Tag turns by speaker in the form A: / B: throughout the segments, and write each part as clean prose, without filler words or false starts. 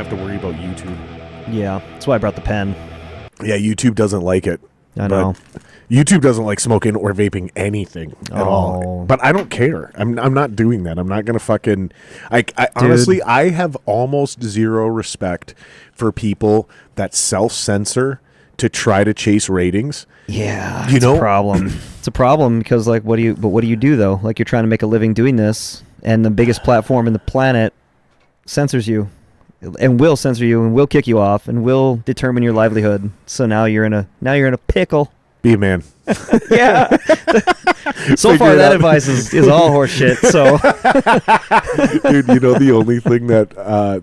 A: have to worry about YouTube.
B: Yeah, that's why I brought the pen.
A: Yeah, YouTube doesn't like it.
B: I know.
A: YouTube doesn't like smoking or vaping anything at all. But I don't care. I'm not doing that. I'm not going to fucking... I honestly, I have almost zero respect for people that self-censor to try to chase ratings.
B: Yeah, it's a problem. It's a problem because, like, what do you do, though? Like, you're trying to make a living doing this, and the biggest platform in the planet censors you. And will censor you, and will kick you off, and will determine your livelihood. So now you're in a pickle.
A: Be a man.
B: Yeah. So far, that advice is all horse shit. So,
A: dude, you know the only thing that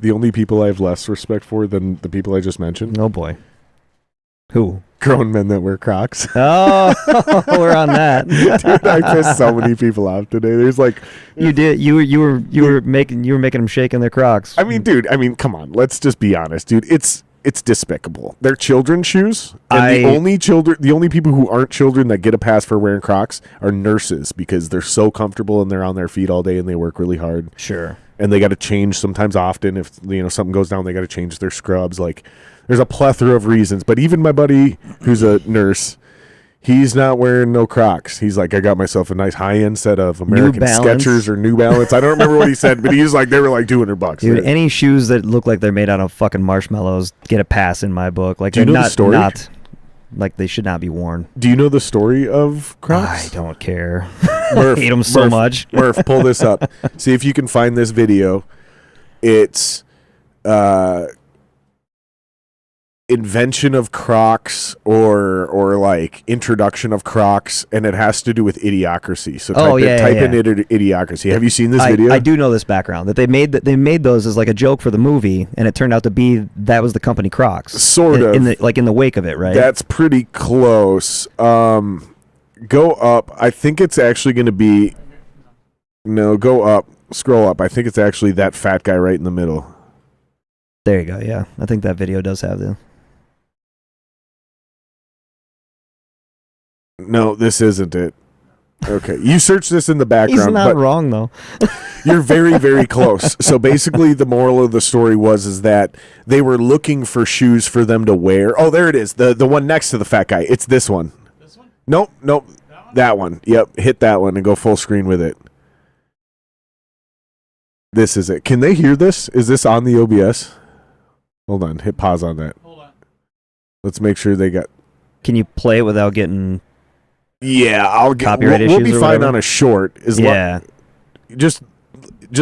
A: the only people I have less respect for than the people I just mentioned.
B: Oh boy, who?
A: Grown men that wear Crocs.
B: Oh, we're on that.
A: Dude, I pissed so many people off today. There's like
B: you were making them shake in their Crocs.
A: I mean, dude. I mean, come on. Let's just be honest, dude. It's despicable. They're children's shoes, and the only people who aren't children that get a pass for wearing Crocs are nurses because they're so comfortable and they're on their feet all day and they work really hard.
B: Sure.
A: And they got to change sometimes often if something goes down. They got to change their scrubs. Like, there's a plethora of reasons. But even my buddy who's a nurse, he's not wearing no Crocs. He's like, I got myself a nice high-end set of American Skechers or New Balance. I don't remember what he said, but he's like, they were like $200.
B: Dude, any shoes that look like they're made out of fucking marshmallows get a pass in my book. Like,
A: do you know the story?
B: Like, they should not be worn.
A: Do you know the story of Crocs?
B: I don't care.
A: Murph,
B: I hate them so much.
A: Murph, pull this up. See if you can find this video. It's invention of Crocs or like introduction of Crocs, and it has to do with idiocracy. So type in idiocracy. Have you seen this video?
B: I do know this background that they made those as like a joke for the movie, and it turned out to be that was the company Crocs.
A: Sort of
B: in the wake of it, right?
A: That's pretty close. Go up. I think it's actually going to be. No, go up. Scroll up. I think it's actually that fat guy right in the middle.
B: There you go. Yeah, I think that video does have the.
A: No, this isn't it. Okay, you search this in the background.
B: He's not wrong though.
A: You're very, very close. So basically, the moral of the story is that they were looking for shoes for them to wear. Oh, there it is. The one next to the fat guy. It's this one. This one? Nope. That one. Yep. Hit that one and go full screen with it. This is it. Can they hear this? Is this on the OBS? Hold on. Hit pause on that. Hold on. Let's make sure they got.
B: Can you play it without getting?
A: Yeah, I'll get
B: copyright issues.
A: We'll be fine on a short. Just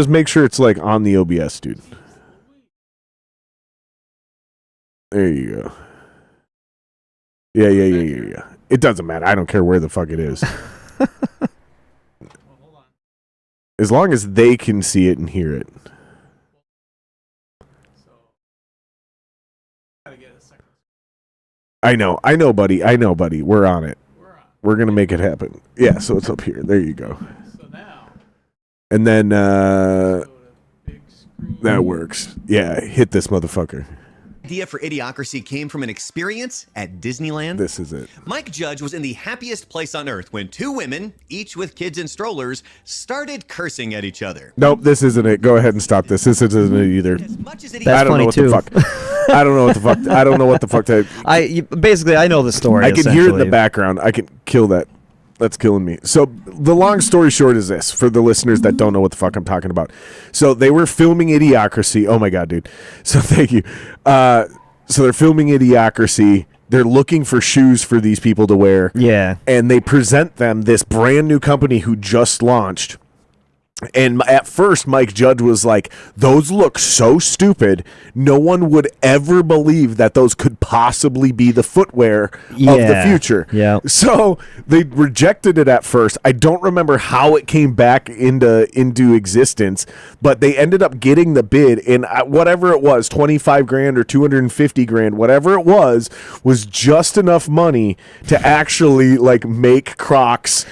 A: make sure it's like on the OBS, dude. There you go. Yeah. It doesn't matter. I don't care where the fuck it is. As long as they can see it and hear it. I know, buddy. We're on it. We're going to make it happen. Yeah, so it's up here. There you go. So now. And then that works. Yeah, hit this motherfucker.
C: Idea for Idiocracy came from an experience at Disneyland.
A: This is it.
C: Mike Judge was in the happiest place on earth when two women, each with kids in strollers, started cursing at each other.
A: Nope, this isn't it. Go ahead and stop this. This isn't it either.
B: That's funny too.
A: I don't know what the fuck. I don't know what the fuck.
B: Basically, I know the story.
A: I can hear it in the background. I can kill that. That's killing me. So the long story short is this, for the listeners that don't know what the fuck I'm talking about. So they were filming Idiocracy. Oh my God, dude. So thank you. So they're filming Idiocracy. They're looking for shoes for these people to wear.
B: Yeah.
A: And they present them this brand new company who just launched. And at first, Mike Judge was like, those look so stupid. No one would ever believe that those could possibly be the footwear of the future.
B: Yeah.
A: So they rejected it at first. I don't remember how it came back into existence, but they ended up getting the bid. And whatever it was, 25 grand or 250 grand, whatever it was just enough money to actually like make Crocs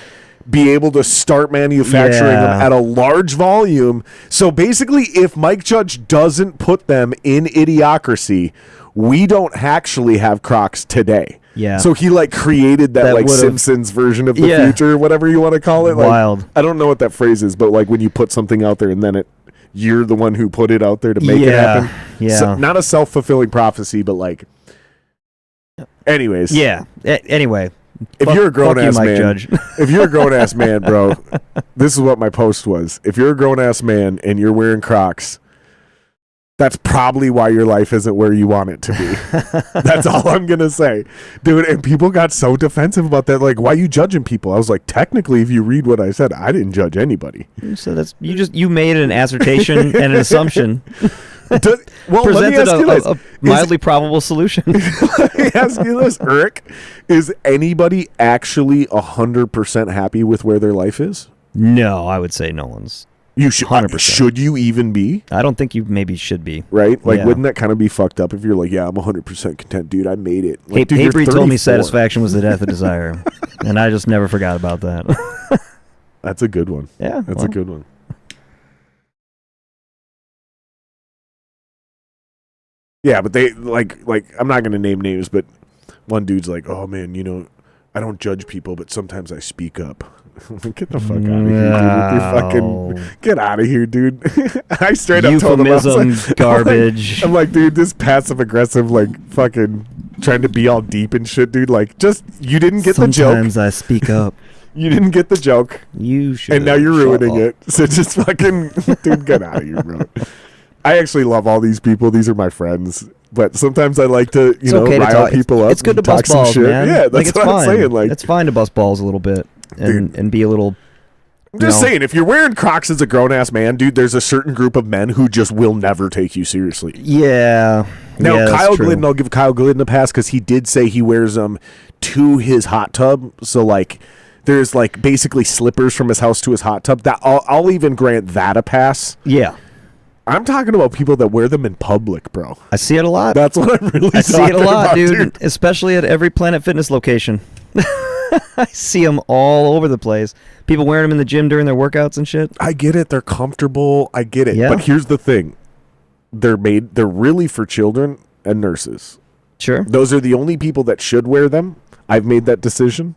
A: be able to start manufacturing them at a large volume. So basically, if Mike Judge doesn't put them in Idiocracy, we don't actually have Crocs today.
B: Yeah.
A: So he like created that like Simpsons version of the future, whatever you want to call it.
B: Wild.
A: Like, I don't know what that phrase is, but like when you put something out there and then it you're the one who put it out there to make it happen.
B: Yeah.
A: So, not a self-fulfilling prophecy, but like, anyways.
B: Yeah. Anyway.
A: If you're a grown ass
B: Mike
A: man,
B: Judge.
A: if you're a grown ass man, bro, this is what my post was. If you're a grown ass man and you're wearing Crocs, that's probably why your life isn't where you want it to be. That's all I'm gonna say, dude. And people got so defensive about that. Like, why are you judging people? I was like, technically, if you read what I said, I didn't judge anybody.
B: So that's you made an assertion and an assumption.
A: Well, let me
B: presented
A: ask you this.
B: a mildly probable solution.
A: Let me ask you this, Eric. Is anybody actually 100% happy with where their life is?
B: No, I would say no one's.
A: You should.
B: 100%.
A: Should you even be?
B: I don't think you maybe should be.
A: Right? Like,
B: Yeah.
A: wouldn't that kind of be fucked up if you're like, yeah, I'm 100% content, dude. I made it. Like, dude, you're
B: Avery told me
A: 34.
B: satisfaction was the death of desire, and I just never forgot about that.
A: That's a good one.
B: Yeah,
A: That's a good one. Yeah, but they like I'm not gonna name names, but one dude's like, oh man, I don't judge people, but sometimes I speak up. Get the fuck out of here, dude. You fucking get out of here, dude. I straight up told him, I was like,
B: garbage.
A: I'm like, dude, this passive aggressive, like fucking trying to be all deep and shit, dude. Like, just you didn't get the joke.
B: Sometimes I speak up.
A: You didn't get the joke,
B: You should.
A: and now you're ruining it. So just fucking, dude, get out of here, bro. I actually love all these people. These are my friends. But sometimes I like to, rile people up.
B: It's good to
A: and talk
B: bust
A: some
B: balls,
A: shit.
B: man.
A: Yeah, that's
B: it's
A: what
B: fine.
A: I'm saying. Like,
B: it's fine to bust balls a little bit and be a little.
A: I'm just saying, if you're wearing Crocs as a grown ass man, dude, there's a certain group of men who just will never take you seriously.
B: Yeah.
A: Now,
B: yeah,
A: Kyle Glidden, I'll give Kyle Glidden a pass because he did say he wears them to his hot tub. So, like, there's like basically slippers from his house to his hot tub. That I'll even grant that a pass.
B: Yeah.
A: I'm talking about people that wear them in public, bro.
B: I see it a lot.
A: That's what I'm really
B: I see it a lot,
A: about,
B: dude. Especially at every Planet Fitness location. I see them all over the place. People wearing them in the gym during their workouts and shit.
A: I get it. They're comfortable. I get it.
B: Yeah.
A: But here's the thing. They're really for children and nurses.
B: Sure.
A: Those are the only people that should wear them. I've made that decision.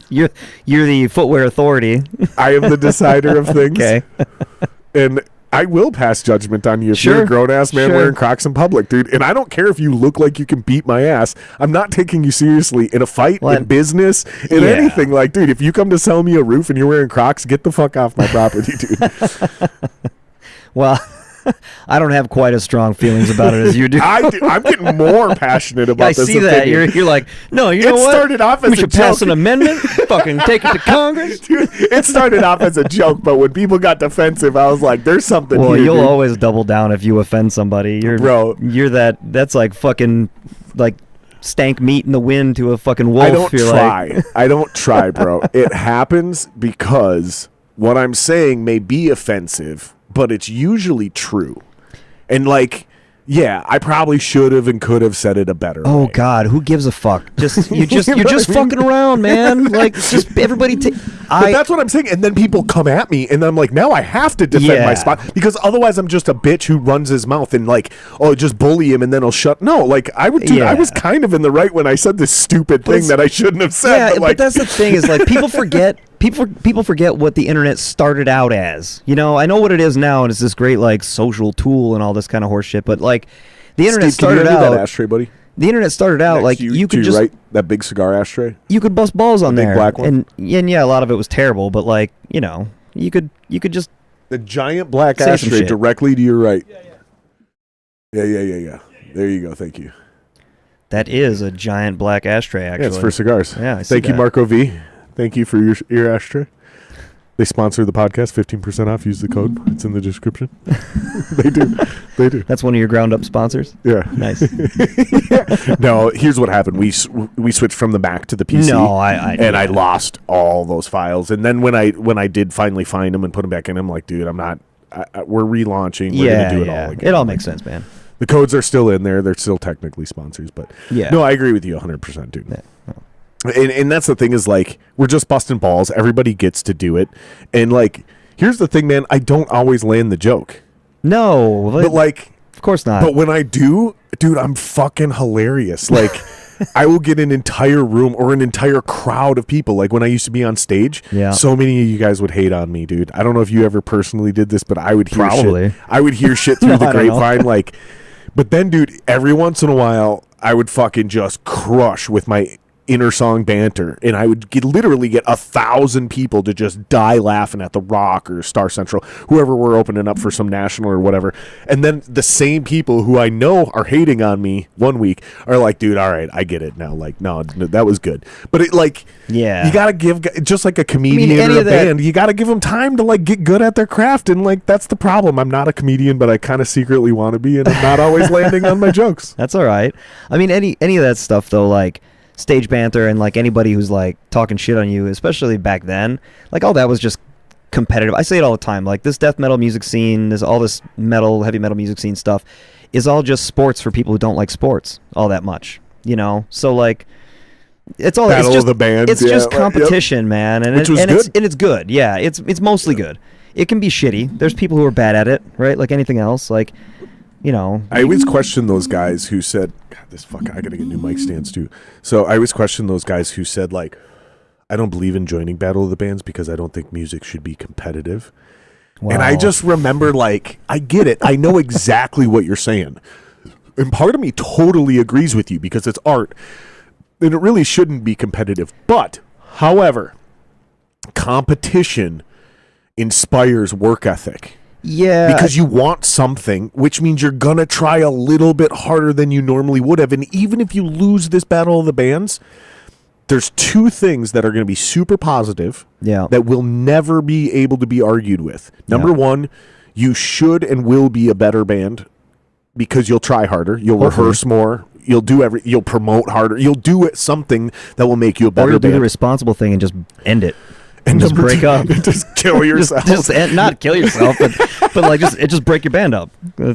B: You're the footwear authority.
A: I am the decider of things.
B: Okay.
A: And I will pass judgment on you if
B: Sure.
A: you're a grown-ass man
B: Sure.
A: wearing Crocs in public, dude. And I don't care if you look like you can beat my ass. I'm not taking you seriously in a fight, in business, in
B: Yeah.
A: anything. Like, dude, if you come to sell me a roof and you're wearing Crocs, get the fuck off my property, dude.
B: Well, I don't have quite as strong feelings about it as you do.
A: I'm getting more passionate about
B: I
A: this
B: see that.
A: opinion.
B: You're like, no, you know what?
A: Started off as
B: we
A: a
B: should pass
A: joke.
B: an amendment, fucking take it to Congress.
A: Dude, it started off as a joke, but when people got defensive, I was like, "There's something."
B: Well,
A: here,
B: you'll
A: dude.
B: always double down if you offend somebody. You're that's like fucking like stank meat in the wind to a fucking wolf.
A: I don't
B: You're
A: try.
B: Like,
A: I don't try, bro. It happens because what I'm saying may be offensive, but it's usually true. And like, yeah, I probably should have and could have said it a better way.
B: oh God, who gives a fuck? You're just
A: You know what I mean?
B: fucking around, man. Like, just everybody.
A: But that's what I'm saying. And then people come at me, and I'm like, now I have to defend my
B: Yeah.
A: spot because otherwise I'm just a bitch who runs his mouth and like, oh, just bully him and then he'll shut. No, like I would. Dude, I was kind of in the right when I said this stupid thing that I shouldn't have said.
B: Yeah,
A: but, like,
B: but that's the thing is like people forget. People forget what the internet started out as. You know, I know what it is now, and it's this great like social tool and all this kind of horse shit. But like, the internet
A: Steve, can you
B: started
A: hand me
B: out.
A: that ashtray, buddy.
B: The internet started out
A: Next
B: like
A: to
B: you could
A: to
B: just
A: your right, that big cigar ashtray.
B: you could bust balls on
A: The big
B: there,
A: black one?
B: and yeah, a lot of it was terrible. But like, you know, you could just
A: The giant black
B: Say some
A: ashtray
B: shit.
A: directly to your right. Yeah. There you go. Thank you.
B: that is a giant black ashtray. Actually,
A: Yeah, it's for cigars.
B: Yeah, I see
A: Thank you,
B: that.
A: Marco V. Thank you for your ashtray. They sponsor the podcast. 15% off. Use the code. It's in the description. They do.
B: That's one of your ground up sponsors.
A: Yeah.
B: Nice.
A: No, here's what happened. We switched from the Mac to the PC.
B: No, I
A: lost all those files. And then when I did finally find them and put them back in, I'm like, dude, I'm not. We're relaunching. We're gonna do it all again.
B: It all makes sense, man.
A: The codes are still in there. They're still technically sponsors, but
B: Yeah.
A: no, I agree with you 100%, dude.
B: Yeah.
A: And that's the thing is like we're just busting balls. Everybody gets to do it, and like here's the thing, man. I don't always land the joke,
B: No,
A: but like,
B: of course not.
A: but when I do, dude, I'm fucking hilarious. Like I will get an entire room or an entire crowd of people. Like when I used to be on stage, so many of you guys would hate on me, dude. I don't know if you ever personally did this, but I would hear
B: Probably.
A: shit. I would hear shit through the grapevine, like. But then, dude, every once in a while, I would fucking just crush with my inner song banter, and I would literally get 1,000 people to just die laughing at the Rock or Star Central, whoever we're opening up for some national or whatever. And then the same people who I know are hating on me one week are like, dude, all right, I get it now. Like, no, that was good. But it like, you gotta give, just like a comedian or a band, you gotta give them time to like get good at their craft. And like, that's the problem. I'm not a comedian, but I kind of secretly want to be, and I'm not always landing on my jokes.
B: That's all right. I mean, any of that stuff though, like stage banter and like anybody who's like talking shit on you, especially back then, like all that was just competitive. I say it all the time, like this death metal music scene, there's all this heavy metal music scene stuff is all just sports for people who don't like sports all that much, you know? So like it's all
A: Battle
B: it's just,
A: of the bands,
B: it's just competition, man, and it's good. Yeah, it's mostly good. It can be shitty. There's people who are bad at it, right? Like anything else, like, you know.
A: I always question those guys who said, I gotta get new mic stands too. So I always question those guys who said, like, I don't believe in joining Battle of the Bands because I don't think music should be competitive. Wow. And I just remember, like, I get it. I know exactly what you're saying. And part of me totally agrees with you because it's art. And it really shouldn't be competitive. But, however, competition inspires work ethic.
B: Yeah.
A: Because you want something, which means you're going to try a little bit harder than you normally would have. And even if you lose this Battle of the Bands, there's two things that are going to be super positive that will never be able to be argued with. Number one, you should and will be a better band because you'll try harder. You'll rehearse more. You'll promote harder. You'll do something that will make you a better band.
B: Or you'll do the responsible thing and just end it.
A: And
B: just break up.
A: Just kill yourself.
B: Not kill yourself, but like just break your band up.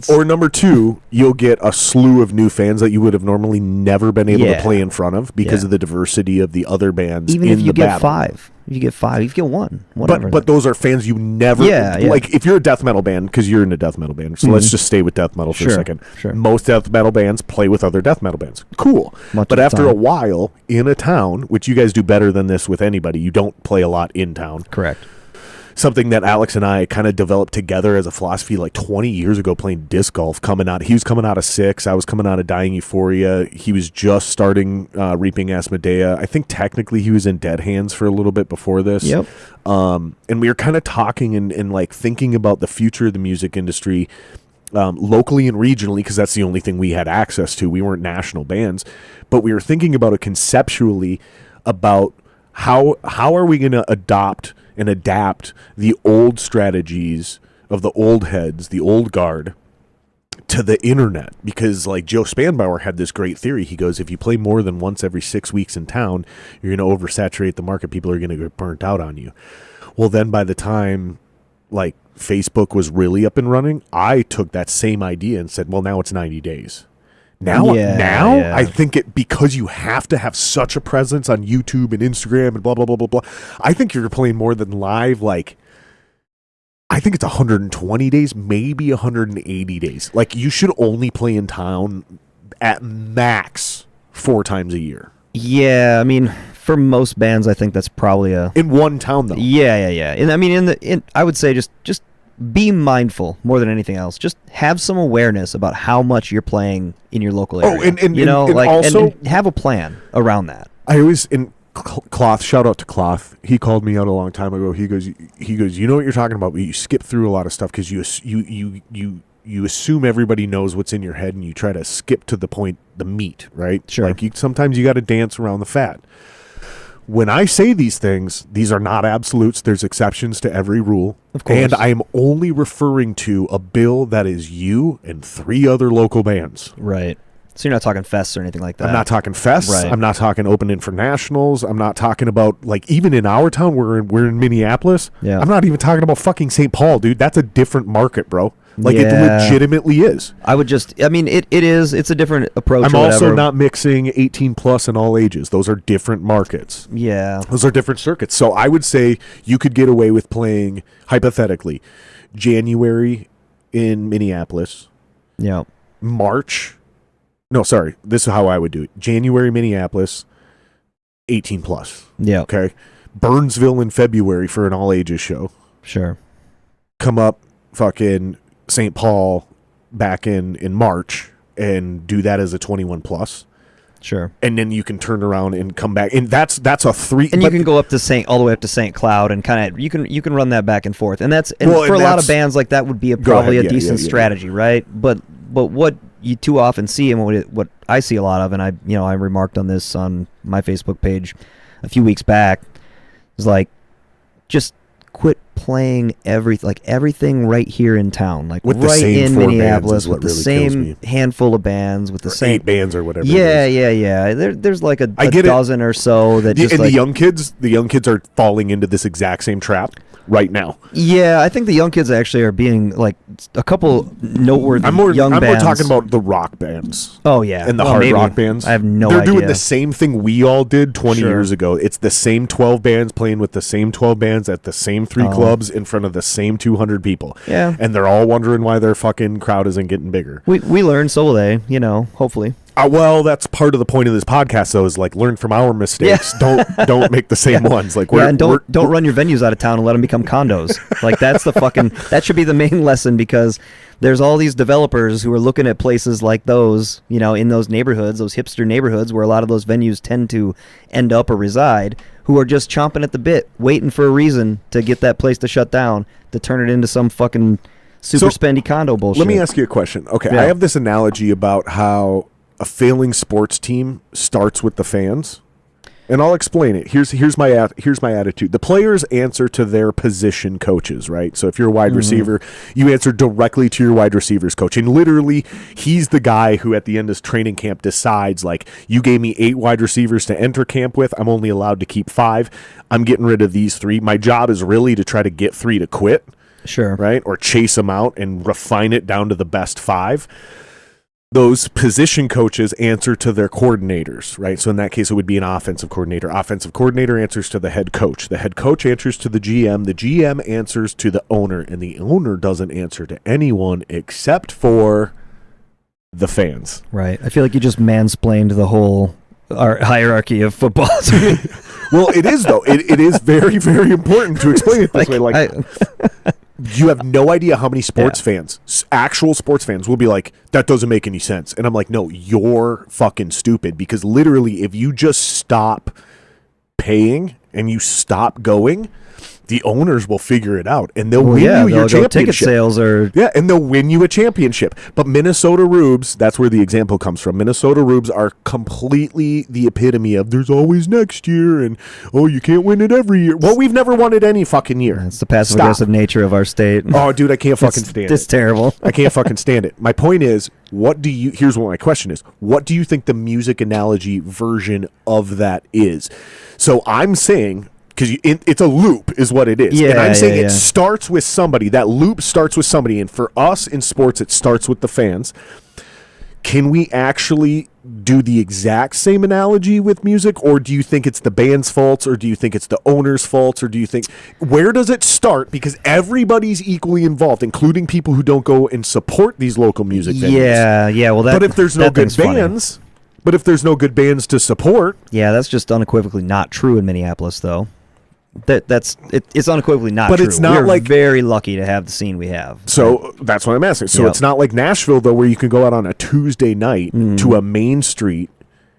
A: Or number two, you'll get a slew of new fans that you would have normally never been able to play in front of because of the diversity of the other bands.
B: Even
A: in
B: if you
A: the
B: get
A: battle.
B: 5. If you get 5, if you get 1, whatever.
A: But those are fans you never like. If you're a death metal band, because you're in a death metal band, so let's just stay with death metal for a second.
B: Sure.
A: Most death metal bands play with other death metal bands. Cool. But after a while in a town, which you guys do better than this with anybody, you don't play a lot in town.
B: Correct.
A: Something that Alex and I kind of developed together as a philosophy like 20 years ago playing disc golf. He was coming out of 6. I was coming out of Dying Euphoria. He was just starting Reaping Asmodeia. I think technically he was in Dead Hands for a little bit before this.
B: Yep.
A: And we were kind of talking and like thinking about the future of the music industry locally and regionally, because that's the only thing we had access to. We weren't national bands. But we were thinking about it conceptually about how are we going to adopt and adapt the old strategies of the old heads, the old guard, to the internet. Because like Joe Spanbauer had this great theory. He goes, if you play more than once every 6 weeks in town, you're going to oversaturate the market. People are going to get burnt out on you. Well, then by the time like Facebook was really up and running, I took that same idea and said, well, now it's 90 days. Now, I think because you have to have such a presence on YouTube and Instagram and blah, blah, blah, blah, blah. I think you're playing more than live. Like, I think it's 120 days, maybe 180 days. Like, you should only play in town at max 4 times a year.
B: Yeah, I mean, for most bands, I think that's probably
A: in one town, though.
B: Yeah. And I mean, I would say just be mindful more than anything else. Just have some awareness about how much you're playing in your local area.
A: Oh, and also
B: and have a plan around that.
A: I always Cloth, shout out to Cloth. He called me out a long time ago. He goes, you know what you're talking about, but you skip through a lot of stuff because you assume everybody knows what's in your head and you try to skip to the point, the meat, right?
B: Sure.
A: Like sometimes you got to dance around the fat. When I say these things, these are not absolutes. There's exceptions to every rule.
B: Of course.
A: And I am only referring to a bill that is you and 3 other local bands.
B: Right. So you're not talking fests or anything like that?
A: I'm not talking fests.
B: Right.
A: I'm not talking opening for nationals. I'm not talking about, like, even in our town, we're in Minneapolis.
B: Yeah.
A: I'm not even talking about fucking St. Paul, dude. That's a different market, bro. Like, it legitimately is.
B: It's a different approach.
A: I'm also not mixing 18 plus and all ages. Those are different markets.
B: Yeah.
A: Those are different circuits. So I would say you could get away with playing, hypothetically, January in Minneapolis.
B: Yeah.
A: March No, sorry. This is how I would do it. January, Minneapolis, 18 plus.
B: Yeah.
A: Okay. Burnsville in February for an all ages show.
B: Sure.
A: Come up fucking St. Paul back in March and do that as a 21 plus.
B: Sure.
A: And then you can turn around and come back. And that's a 3.
B: And you can go up to all the way up to St. Cloud and kind of you can run that back and forth. And for a lot of bands like that would be probably a decent strategy, right? But what you too often see, and what I see a lot of, and I remarked on this on my Facebook page a few weeks back, is like just quit playing everything right here in town, like
A: with
B: right in Minneapolis with the
A: really
B: same handful of bands, with the same
A: 8 bands or whatever.
B: Yeah. There's like a dozen or so that just
A: the young kids are falling into this exact same trap right now.
B: Yeah, I think the young kids actually are being like a couple noteworthy
A: I'm more talking about the rock bands.
B: Oh yeah,
A: and the hard rock bands.
B: I have no
A: idea.
B: idea.
A: They're doing the same thing we all did 20 years ago. It's the same 12 bands playing with the same 12 bands at the same 3 clubs in front of the same 200 people.
B: Yeah,
A: and they're all wondering why their fucking crowd isn't getting bigger.
B: We learn, so will they. Hopefully.
A: Well, that's part of the point of this podcast, though, is like learn from our mistakes. Yeah. Don't make the same ones. Like,
B: and don't run your venues out of town and let them become condos. Like that's that should be the main lesson, because there's all these developers who are looking at places like those, in those neighborhoods, those hipster neighborhoods where a lot of those venues tend to end up or reside, who are just chomping at the bit, waiting for a reason to get that place to shut down, to turn it into some fucking super spendy condo bullshit.
A: Let me ask you a question. Okay, yeah. I have this analogy about how a failing sports team starts with the fans, and I'll explain it. Here's my attitude. The players answer to their position coaches, right? So if you're a wide receiver, you answer directly to your wide receivers coach, and literally he's the guy who at the end of training camp decides, like, you gave me 8 wide receivers to enter camp with, I'm only allowed to keep 5. I'm getting rid of these 3. My job is really to try to get 3 to quit.
B: Sure.
A: Right? Or chase them out and refine it down to the best 5. Those position coaches answer to their coordinators, right? So in that case, it would be an offensive coordinator. Offensive coordinator answers to the head coach. The head coach answers to the GM. The GM answers to the owner, and the owner doesn't answer to anyone except for the fans.
B: Right. I feel like you just mansplained the whole hierarchy of football to me.
A: Well, it is, though. It is very, very important to explain it this way. You have no idea how many sports fans, actual sports fans, will be like, that doesn't make any sense. And I'm like, no, you're fucking stupid, because literally if you just stop paying and you stop going, the owners will figure it out, and they'll win you your championship.
B: Ticket sales
A: and they'll win you a championship. But Minnesota Rubes, that's where the example comes from. Minnesota Rubes are completely the epitome of there's always next year, and you can't win it every year. Well, we've never won it any fucking year.
B: It's the passive aggressive nature of our state.
A: Oh, dude, I can't fucking stand it.
B: It's terrible.
A: I can't fucking stand it. My point is, here's what my question is. What do you think the music analogy version of that is? So I'm saying, because it's a loop is what it is.
B: Yeah,
A: and I'm saying it starts with somebody. That loop starts with somebody. And for us in sports, it starts with the fans. Can we actually do the exact same analogy with music? Or do you think it's the band's faults? Or do you think it's the owner's faults? Or do you think, where does it start? Because everybody's equally involved, including people who don't go and support these local music venues.
B: Yeah. Well,
A: but if there's no good bands... Funny. But if there's no good bands to support...
B: Yeah, that's just unequivocally not true in Minneapolis, though. It's unequivocally not true. But it's not We're very lucky to have the scene we have.
A: So that's what I'm asking. So it's not like Nashville, though, where you can go out on a Tuesday night to a main street,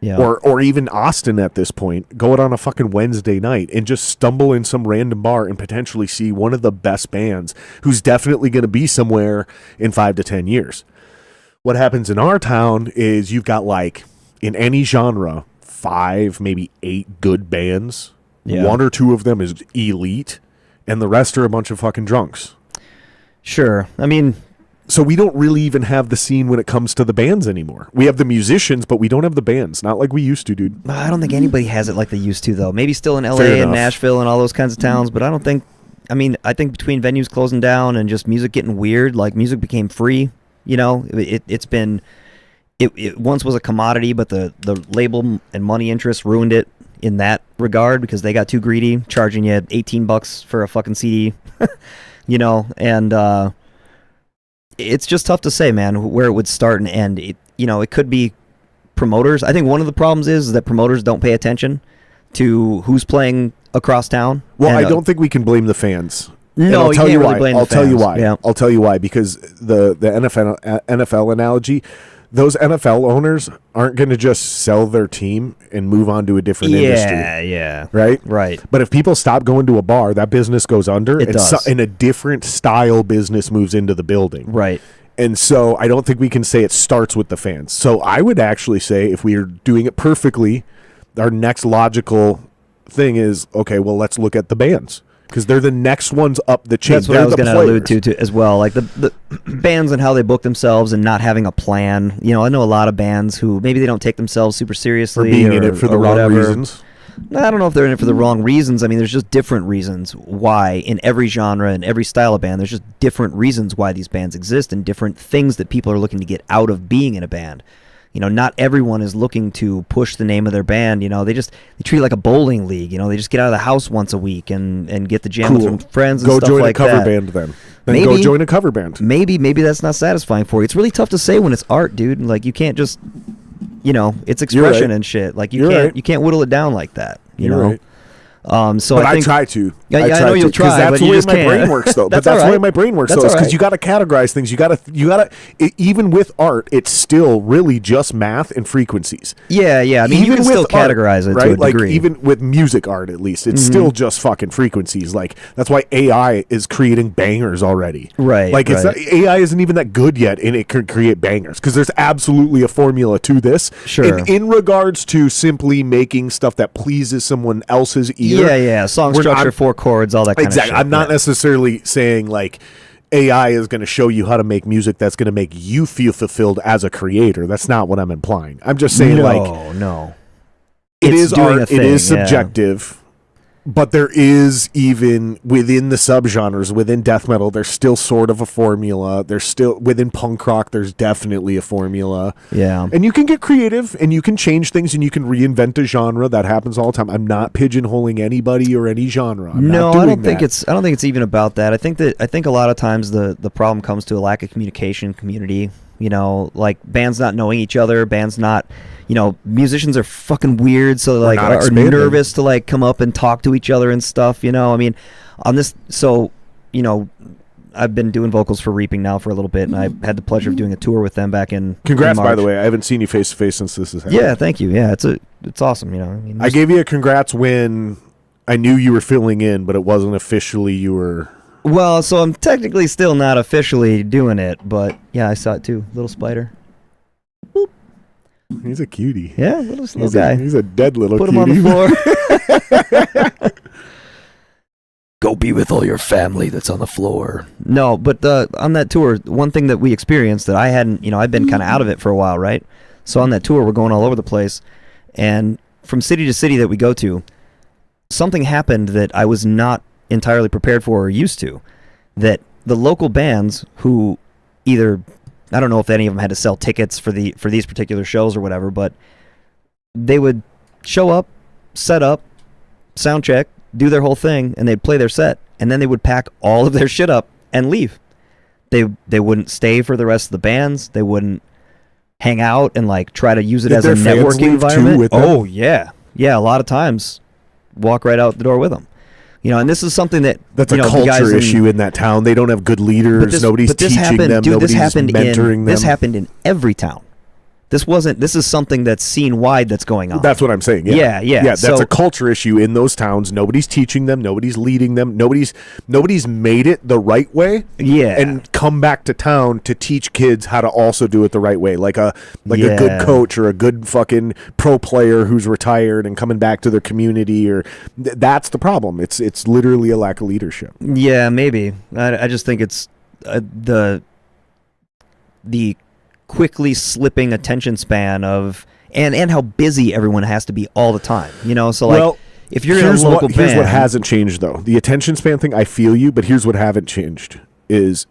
A: or even Austin at this point, go out on a fucking Wednesday night and just stumble in some random bar and potentially see one of the best bands who's definitely going to be somewhere in 5 to 10 years. What happens in our town is you've got, like, in any genre, 5, maybe 8 good bands. Yeah. 1 or 2 of them is elite, and the rest are a bunch of fucking drunks.
B: Sure. I mean...
A: So we don't really even have the scene when it comes to the bands anymore. We have the musicians, but we don't have the bands. Not like we used to, dude.
B: I don't think anybody has it like they used to, though. Maybe still in L.A. and Nashville and all those kinds of towns, but I don't think... I mean, I think between venues closing down and just music getting weird, like music became free, it's been... It once was a commodity, but the label and money interests ruined it in that regard because they got too greedy, charging you $18 for a fucking CD, and it's just tough to say, man, where it would start and end. It could be promoters. I think one of the problems is that promoters don't pay attention to who's playing across town.
A: Well,
B: And,
A: I don't think we can blame the fans.
B: No,
A: And I'll
B: you
A: tell
B: can't
A: you
B: really
A: why.
B: blame the
A: I'll tell you
B: fans.
A: why.
B: Yeah.
A: I'll tell you why, because the NFL analogy, those NFL owners aren't going to just sell their team and move on to a different industry.
B: Yeah.
A: Right? But if people stop going to a bar, that business goes under.
B: It does.
A: And a different style business moves into the building.
B: Right.
A: And so I don't think we can say it starts with the fans. So I would actually say if we are doing it perfectly, our next logical thing is, okay, well, let's look at the bands. Because they're the next ones up the chain.
B: That's what
A: they're
B: I was
A: going to
B: allude to as well. Like the bands and how they book themselves and not having a plan. You know, I know a lot of bands who maybe they don't take themselves super seriously.
A: For being in it for the wrong
B: whatever.
A: reasons.
B: I don't know if they're in it for the wrong reasons. I mean, there's just different reasons why in every genre and every style of band, there's just different reasons why these bands exist and different things that people are looking to get out of being in a band. You know, not everyone is looking to push the name of their band. You know, they treat it like a bowling league. You know, they just get out of the house once a week and get the jam with some friends and
A: go
B: stuff
A: join
B: like
A: a cover
B: that.
A: band then.
B: Maybe.
A: Go join a cover band.
B: Maybe that's not satisfying for you. It's really tough to say when it's art, dude. Like you can't just, you know, it's expression
A: right.
B: and shit. Like
A: You're right.
B: you can't whittle it down like that. You
A: You're
B: know.
A: right.
B: So
A: But
B: I think
A: try to.
B: Yeah,
A: I
B: I
A: try
B: know
A: to,
B: you'll
A: 'cause
B: try,
A: that's
B: but
A: the
B: you
A: way
B: just
A: my
B: can't.
A: brain works, though.
B: That's
A: But that's
B: all
A: the way
B: right.
A: my brain works,
B: That's
A: though.
B: all
A: Because
B: right.
A: you got to categorize things. You got to. Even with art, it's still really just math and frequencies.
B: Yeah. I mean, you can still categorize it
A: right?
B: to a degree.
A: Like even with music art, at least, it's still just fucking frequencies. Like that's why AI is creating bangers already.
B: Right,
A: Like it's
B: right.
A: not, AI isn't even that good yet, and it can create bangers because there's absolutely a formula to this.
B: Sure.
A: In regards to simply making stuff that pleases someone else's ear.
B: Yeah. Song
A: We're
B: structure,
A: not-
B: 4 chords, all that kind
A: Exactly.
B: of shit.
A: I'm not
B: Yeah.
A: necessarily saying like AI is going to show you how to make music that's going to make you feel fulfilled as a creator. That's not what I'm implying. I'm just saying
B: No.
A: it
B: It's
A: is
B: doing
A: art.
B: a
A: It
B: thing,
A: is
B: yeah.
A: subjective. But there is, even within the subgenres, within death metal, there's still sort of a formula. There's still, within punk rock, there's definitely a formula.
B: Yeah.
A: And you can get creative and you can change things and you can reinvent a genre. That happens all the time. I'm not pigeonholing anybody or any genre. I'm not doing
B: I don't think
A: that.
B: I don't think it's even about that. I think a lot of times the problem comes to a lack of communication, community. You know, like bands not knowing each other, bands not, you know, musicians are fucking weird, so like
A: not
B: are
A: expanding.
B: nervous to like come up and talk to each other and stuff. You know, I mean, on this, so you know, I've been doing vocals for Reaping now for a little bit, and I had the pleasure of doing a tour with them back in.
A: Congrats,
B: in
A: by the
B: March.
A: way. I haven't seen you face to face since this has happened.
B: Yeah, thank you. Yeah, it's awesome. You know, I mean,
A: I gave you a congrats when I knew you were filling in, but it wasn't officially you were.
B: well, so I'm technically still not officially doing it, but yeah, I saw it too. Little spider.
A: He's a cutie.
B: Yeah, little
A: He's
B: guy.
A: He's a dead little
B: Put him
A: cutie.
B: on the floor. Go be with all your family that's on the floor. No, but on that tour, one thing that we experienced that I hadn't, you know, I've been kind of out of it for a while, right? So on that tour, we're going all over the place, and from city to city that we go to, something happened that I was not entirely prepared for or used to. That the local bands who either, I don't know if any of them had to sell tickets for these particular shows or whatever, but they would show up, set up, sound check, do their whole thing, and they'd play their set, and then they would pack all of their shit up and leave. They wouldn't stay for the rest of the bands. They wouldn't hang out and like try to use it
A: Did
B: as a
A: their fans leave,
B: networking
A: too,
B: environment.
A: with them?
B: Oh yeah, a lot of times walk right out the door with them. You know, and this is something that
A: That's
B: you
A: a
B: know, the guys
A: culture
B: in-
A: issue in that town. They don't have good leaders. Nobody's
B: but this
A: teaching
B: happened,
A: them.
B: dude,
A: Nobody's
B: this happened
A: mentoring them.
B: This happened in every town. This is something that's scene wide that's going on.
A: That's what I'm saying. Yeah.
B: Yeah.
A: That's
B: So-
A: a culture issue in those towns. Nobody's teaching them. Nobody's leading them. Nobody's made it the right way.
B: Yeah.
A: And come back to town to teach kids how to also do it the right way. Like a
B: Yeah.
A: good coach or a good fucking pro player who's retired and coming back to their community. Or that's the problem. It's literally a lack of leadership.
B: Yeah, maybe. I just think it's the quickly slipping attention span of and how busy everyone has to be all the time. You know, so like
A: Well,
B: if you're in a local band,
A: here's what hasn't changed though. The attention span thing, I feel you, but here's what hasn't changed is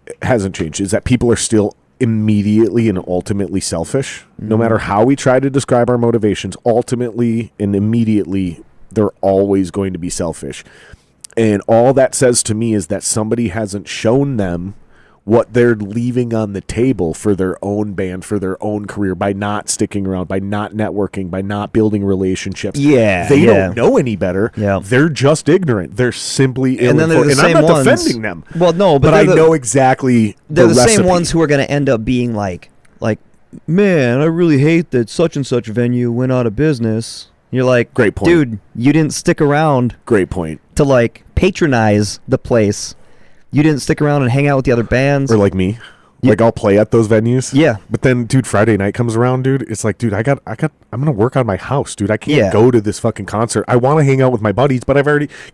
A: that people are still immediately and ultimately selfish. No matter how we try to describe our motivations, ultimately and immediately they're always going to be selfish. And all that says to me is that somebody hasn't shown them what they're leaving on the table for their own band, for their own career, by not sticking around, by not networking, by not building relationships.
B: Yeah,
A: they don't know any better.
B: Yeah.
A: They're just ignorant. They're simply
B: And then they're the
A: and
B: same
A: I'm not
B: ones.
A: defending them.
B: Well, no, but
A: I
B: they're
A: know exactly
B: they're the
A: recipe.
B: same ones who are going to end up being like, man, I really hate that such and such venue went out of business. You're like,
A: Great point.
B: dude, you didn't stick around
A: Great point.
B: to like patronize the place. You didn't stick around and hang out with the other bands.
A: Or like me. Like I'll play at those venues.
B: Yeah.
A: But then, dude, Friday night comes around, dude. It's like, dude, I'm gonna work on my house, dude. I can't
B: Yeah.
A: go to this fucking concert. I want to hang out with my buddies, but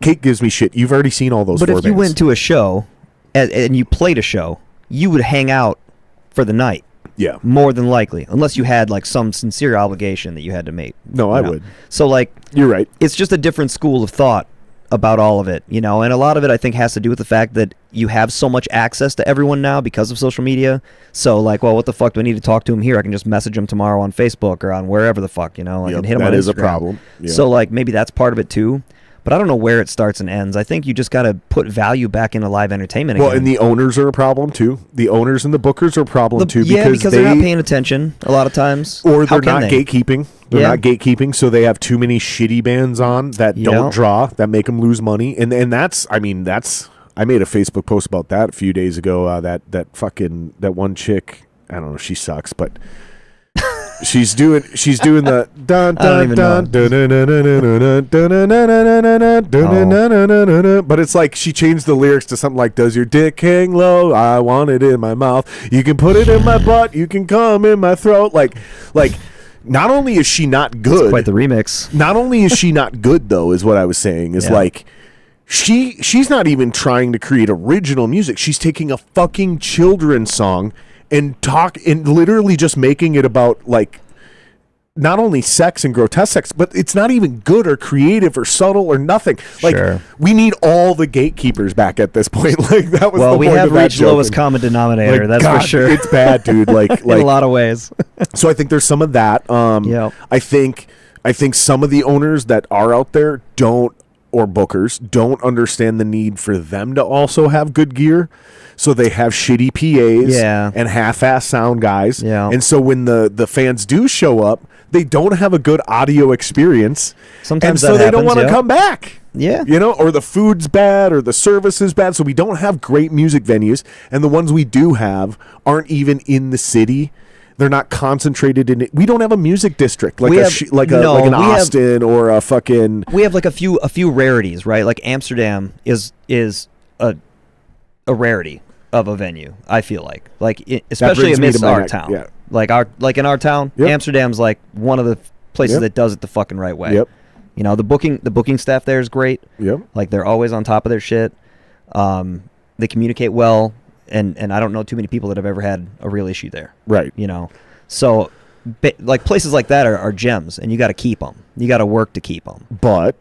A: Kate gives me shit. You've already seen all those.
B: But
A: four
B: if you
A: bands.
B: went to a show and you played a show, you would hang out for the night.
A: Yeah.
B: More than likely, unless you had like some sincere obligation that you had to make.
A: No, I would.
B: So like,
A: You're right.
B: it's just a different school of thought about all of it, and a lot of it I think has to do with the fact that you have so much access to everyone now because of social media. So like, well, what the fuck do I need to talk to him here? I can just message him tomorrow on Facebook or on wherever the fuck, and
A: Yep,
B: hit him
A: that
B: on
A: is a
B: Instagram.
A: problem. Yeah.
B: So like, maybe that's part of it too. But I don't know where it starts and ends. I think you just got to put value back into live entertainment
A: Well,
B: again.
A: and the owners are a problem too. The owners and the bookers are a problem too
B: because they're not paying attention a lot of times.
A: or
B: How
A: they're
B: can
A: not
B: they?
A: gatekeeping. They're
B: Yeah.
A: not gatekeeping, so they have too many shitty bands on that
B: Yeah.
A: don't draw, that make them lose money, and that's I made a Facebook post about that a few days ago. That one chick, I don't know, she sucks, but she's doing the dun dun dun dun, but it's like she changed the lyrics to something like, "Does your dick hang low? I want it in my mouth. You can put it in my butt. You can come in my throat." Like. Not only is she not good,
B: Quite the remix.
A: not only is she not good though, is what I was saying, is
B: Yeah.
A: like she's not even trying to create original music. She's taking a fucking children's song and literally just making it about like not only sex and grotesque sex, but it's not even good or creative or subtle or nothing. Like
B: Sure.
A: we need all the gatekeepers back at this point. Like that was
B: Well,
A: the
B: we
A: point
B: have
A: of that
B: reached
A: joke.
B: lowest common denominator.
A: Like,
B: That's
A: God,
B: for sure.
A: It's bad, dude. Like
B: in a lot of ways.
A: so I think there's some of that.
B: Yep.
A: I think some of the owners that are out there or bookers don't understand the need for them to also have good gear. So they have shitty PAs
B: Yeah.
A: and half-ass sound guys.
B: Yeah.
A: And so when the fans do show up, they don't have a good audio experience.
B: Sometimes
A: and so
B: that
A: they don't
B: happens,
A: want to
B: yeah.
A: come back.
B: Yeah.
A: Or the food's bad or the service is bad. So we don't have great music venues. And the ones we do have aren't even in the city. They're not concentrated in it. We don't have a music district like
B: We
A: an
B: have-
A: Austin or a fucking.
B: We have like a few rarities, right? Like Amsterdam is a rarity of a venue. I feel like especially
A: brings me
B: amidst
A: to my
B: our
A: next-
B: town.
A: yeah.
B: Like in our town,
A: Yep.
B: Amsterdam's like one of the places
A: Yep.
B: that does it the fucking right way.
A: Yep.
B: The booking staff there is great.
A: Yep.
B: Like they're always on top of their shit. They communicate well, and I don't know too many people that have ever had a real issue there.
A: Right.
B: So like places like that are gems, and you got to keep them. You got to work to keep them.
A: But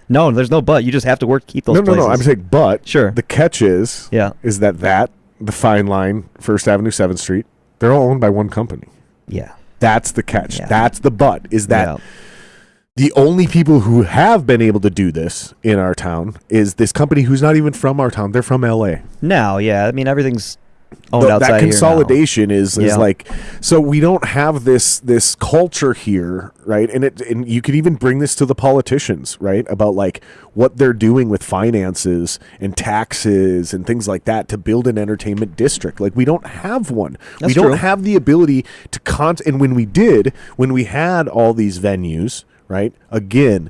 B: No, there's no but. You just have to work to keep those
A: no.
B: places.
A: I'm saying, but
B: Sure.
A: The catch is that the Fine Line, First Avenue, 7th Street, they're all owned by one company.
B: Yeah.
A: That's the catch.
B: Yeah.
A: That's the but. Is that
B: Yeah.
A: the only people who have been able to do this in our town is this company who's not even from our town. They're from LA.
B: Now, yeah. I mean, everything's owned outside
A: That
B: here now.
A: consolidation is
B: Yeah.
A: like, so we don't have this culture here, right? And you could even bring this to the politicians, right? About like what they're doing with finances and taxes and things like that to build an entertainment district. Like we don't have one.
B: That's
A: we don't
B: true.
A: have the ability to and when we had all these venues, right? Again,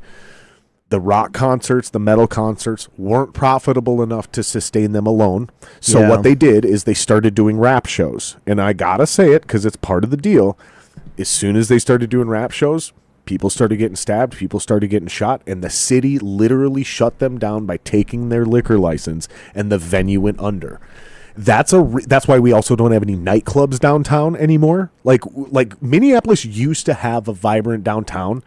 A: the rock concerts, the metal concerts weren't profitable enough to sustain them alone. So
B: Yeah.
A: what they did is they started doing rap shows. And I got to say it because it's part of the deal. As soon as they started doing rap shows, people started getting stabbed, people started getting shot, and the city literally shut them down by taking their liquor license, and the venue went under. That's why we also don't have any nightclubs downtown anymore. Like Minneapolis used to have a vibrant downtown,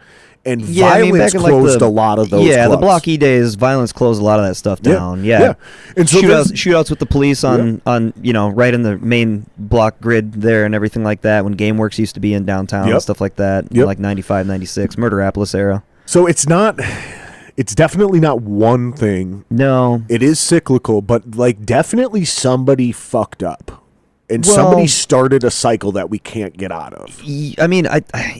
A: and violence
B: back in,
A: closed a lot of those.
B: Yeah,
A: clubs.
B: the Block E days, violence closed a lot of that stuff
A: Yeah,
B: down. Yeah.
A: yeah. And so
B: shootouts with the police on right in the main block grid there and everything like that. When GameWorks used to be in downtown
A: Yep.
B: and stuff like that,
A: Yep.
B: like 95, 96, Murderapolis era.
A: So it's not it's definitely not one thing.
B: No.
A: It is cyclical, but like definitely somebody fucked up. And
B: Well,
A: somebody started a cycle that we can't get out of.
B: I mean,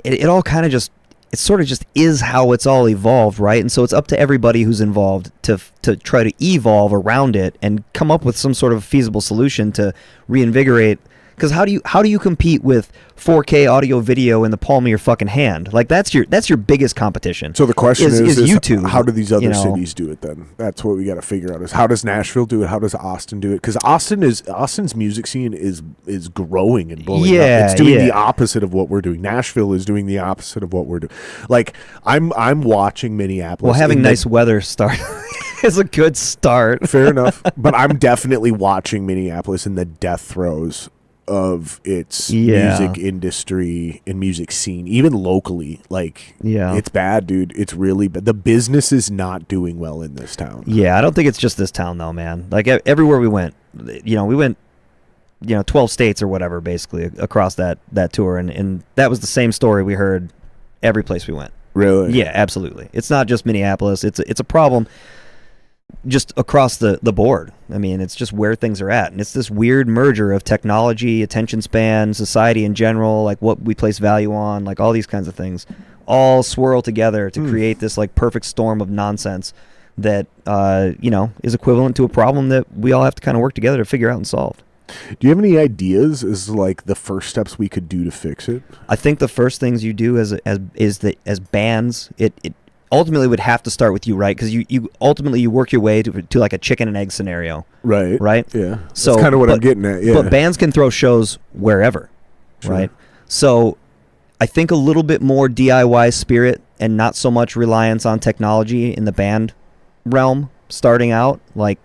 B: it all kind of just, it sort of just is how it's all evolved, right? And so it's up to everybody who's involved to try to evolve around it and come up with some sort of feasible solution to reinvigorate. Because how do you compete with 4K audio video in the palm of your fucking hand? Like that's your biggest competition.
A: So the question is
B: YouTube.
A: How do these other cities do it then? That's what we got to figure out. Is how does Nashville do it? How does Austin do it? Because Austin's music scene is growing and blowing up. It's doing the opposite of what we're doing. Nashville is doing the opposite of what we're doing. Like I'm watching Minneapolis.
B: Well, having nice weather start is a good start.
A: Fair enough, but I'm definitely watching Minneapolis in the death throes of its music industry and music scene, even locally. Like, it's bad, dude. It's really bad. The business is not doing well in this town.
B: Yeah, I don't think it's just this town though, man. Like everywhere we went, we went 12 states or whatever basically across that tour, and that was the same story we heard every place we went.
A: Really?
B: Yeah, absolutely. It's not just Minneapolis. It's a problem just across the board. I mean, it's just where things are at. And it's this weird merger of technology, attention span, society in general, like what we place value on, like all these kinds of things all swirl together to create this like perfect storm of nonsense that, is equivalent to a problem that we all have to kind of work together to figure out and solve.
A: Do you have any ideas as like the first steps we could do to fix it?
B: I think the first things you do as bands, it ultimately would have to start with you, right? Because you ultimately work your way to like a chicken and egg scenario, right?
A: Yeah,
B: so
A: that's kind of what I'm getting at. Yeah,
B: but bands can throw shows wherever, right? So I think a little bit more DIY spirit and not so much reliance on technology in the band realm starting out, like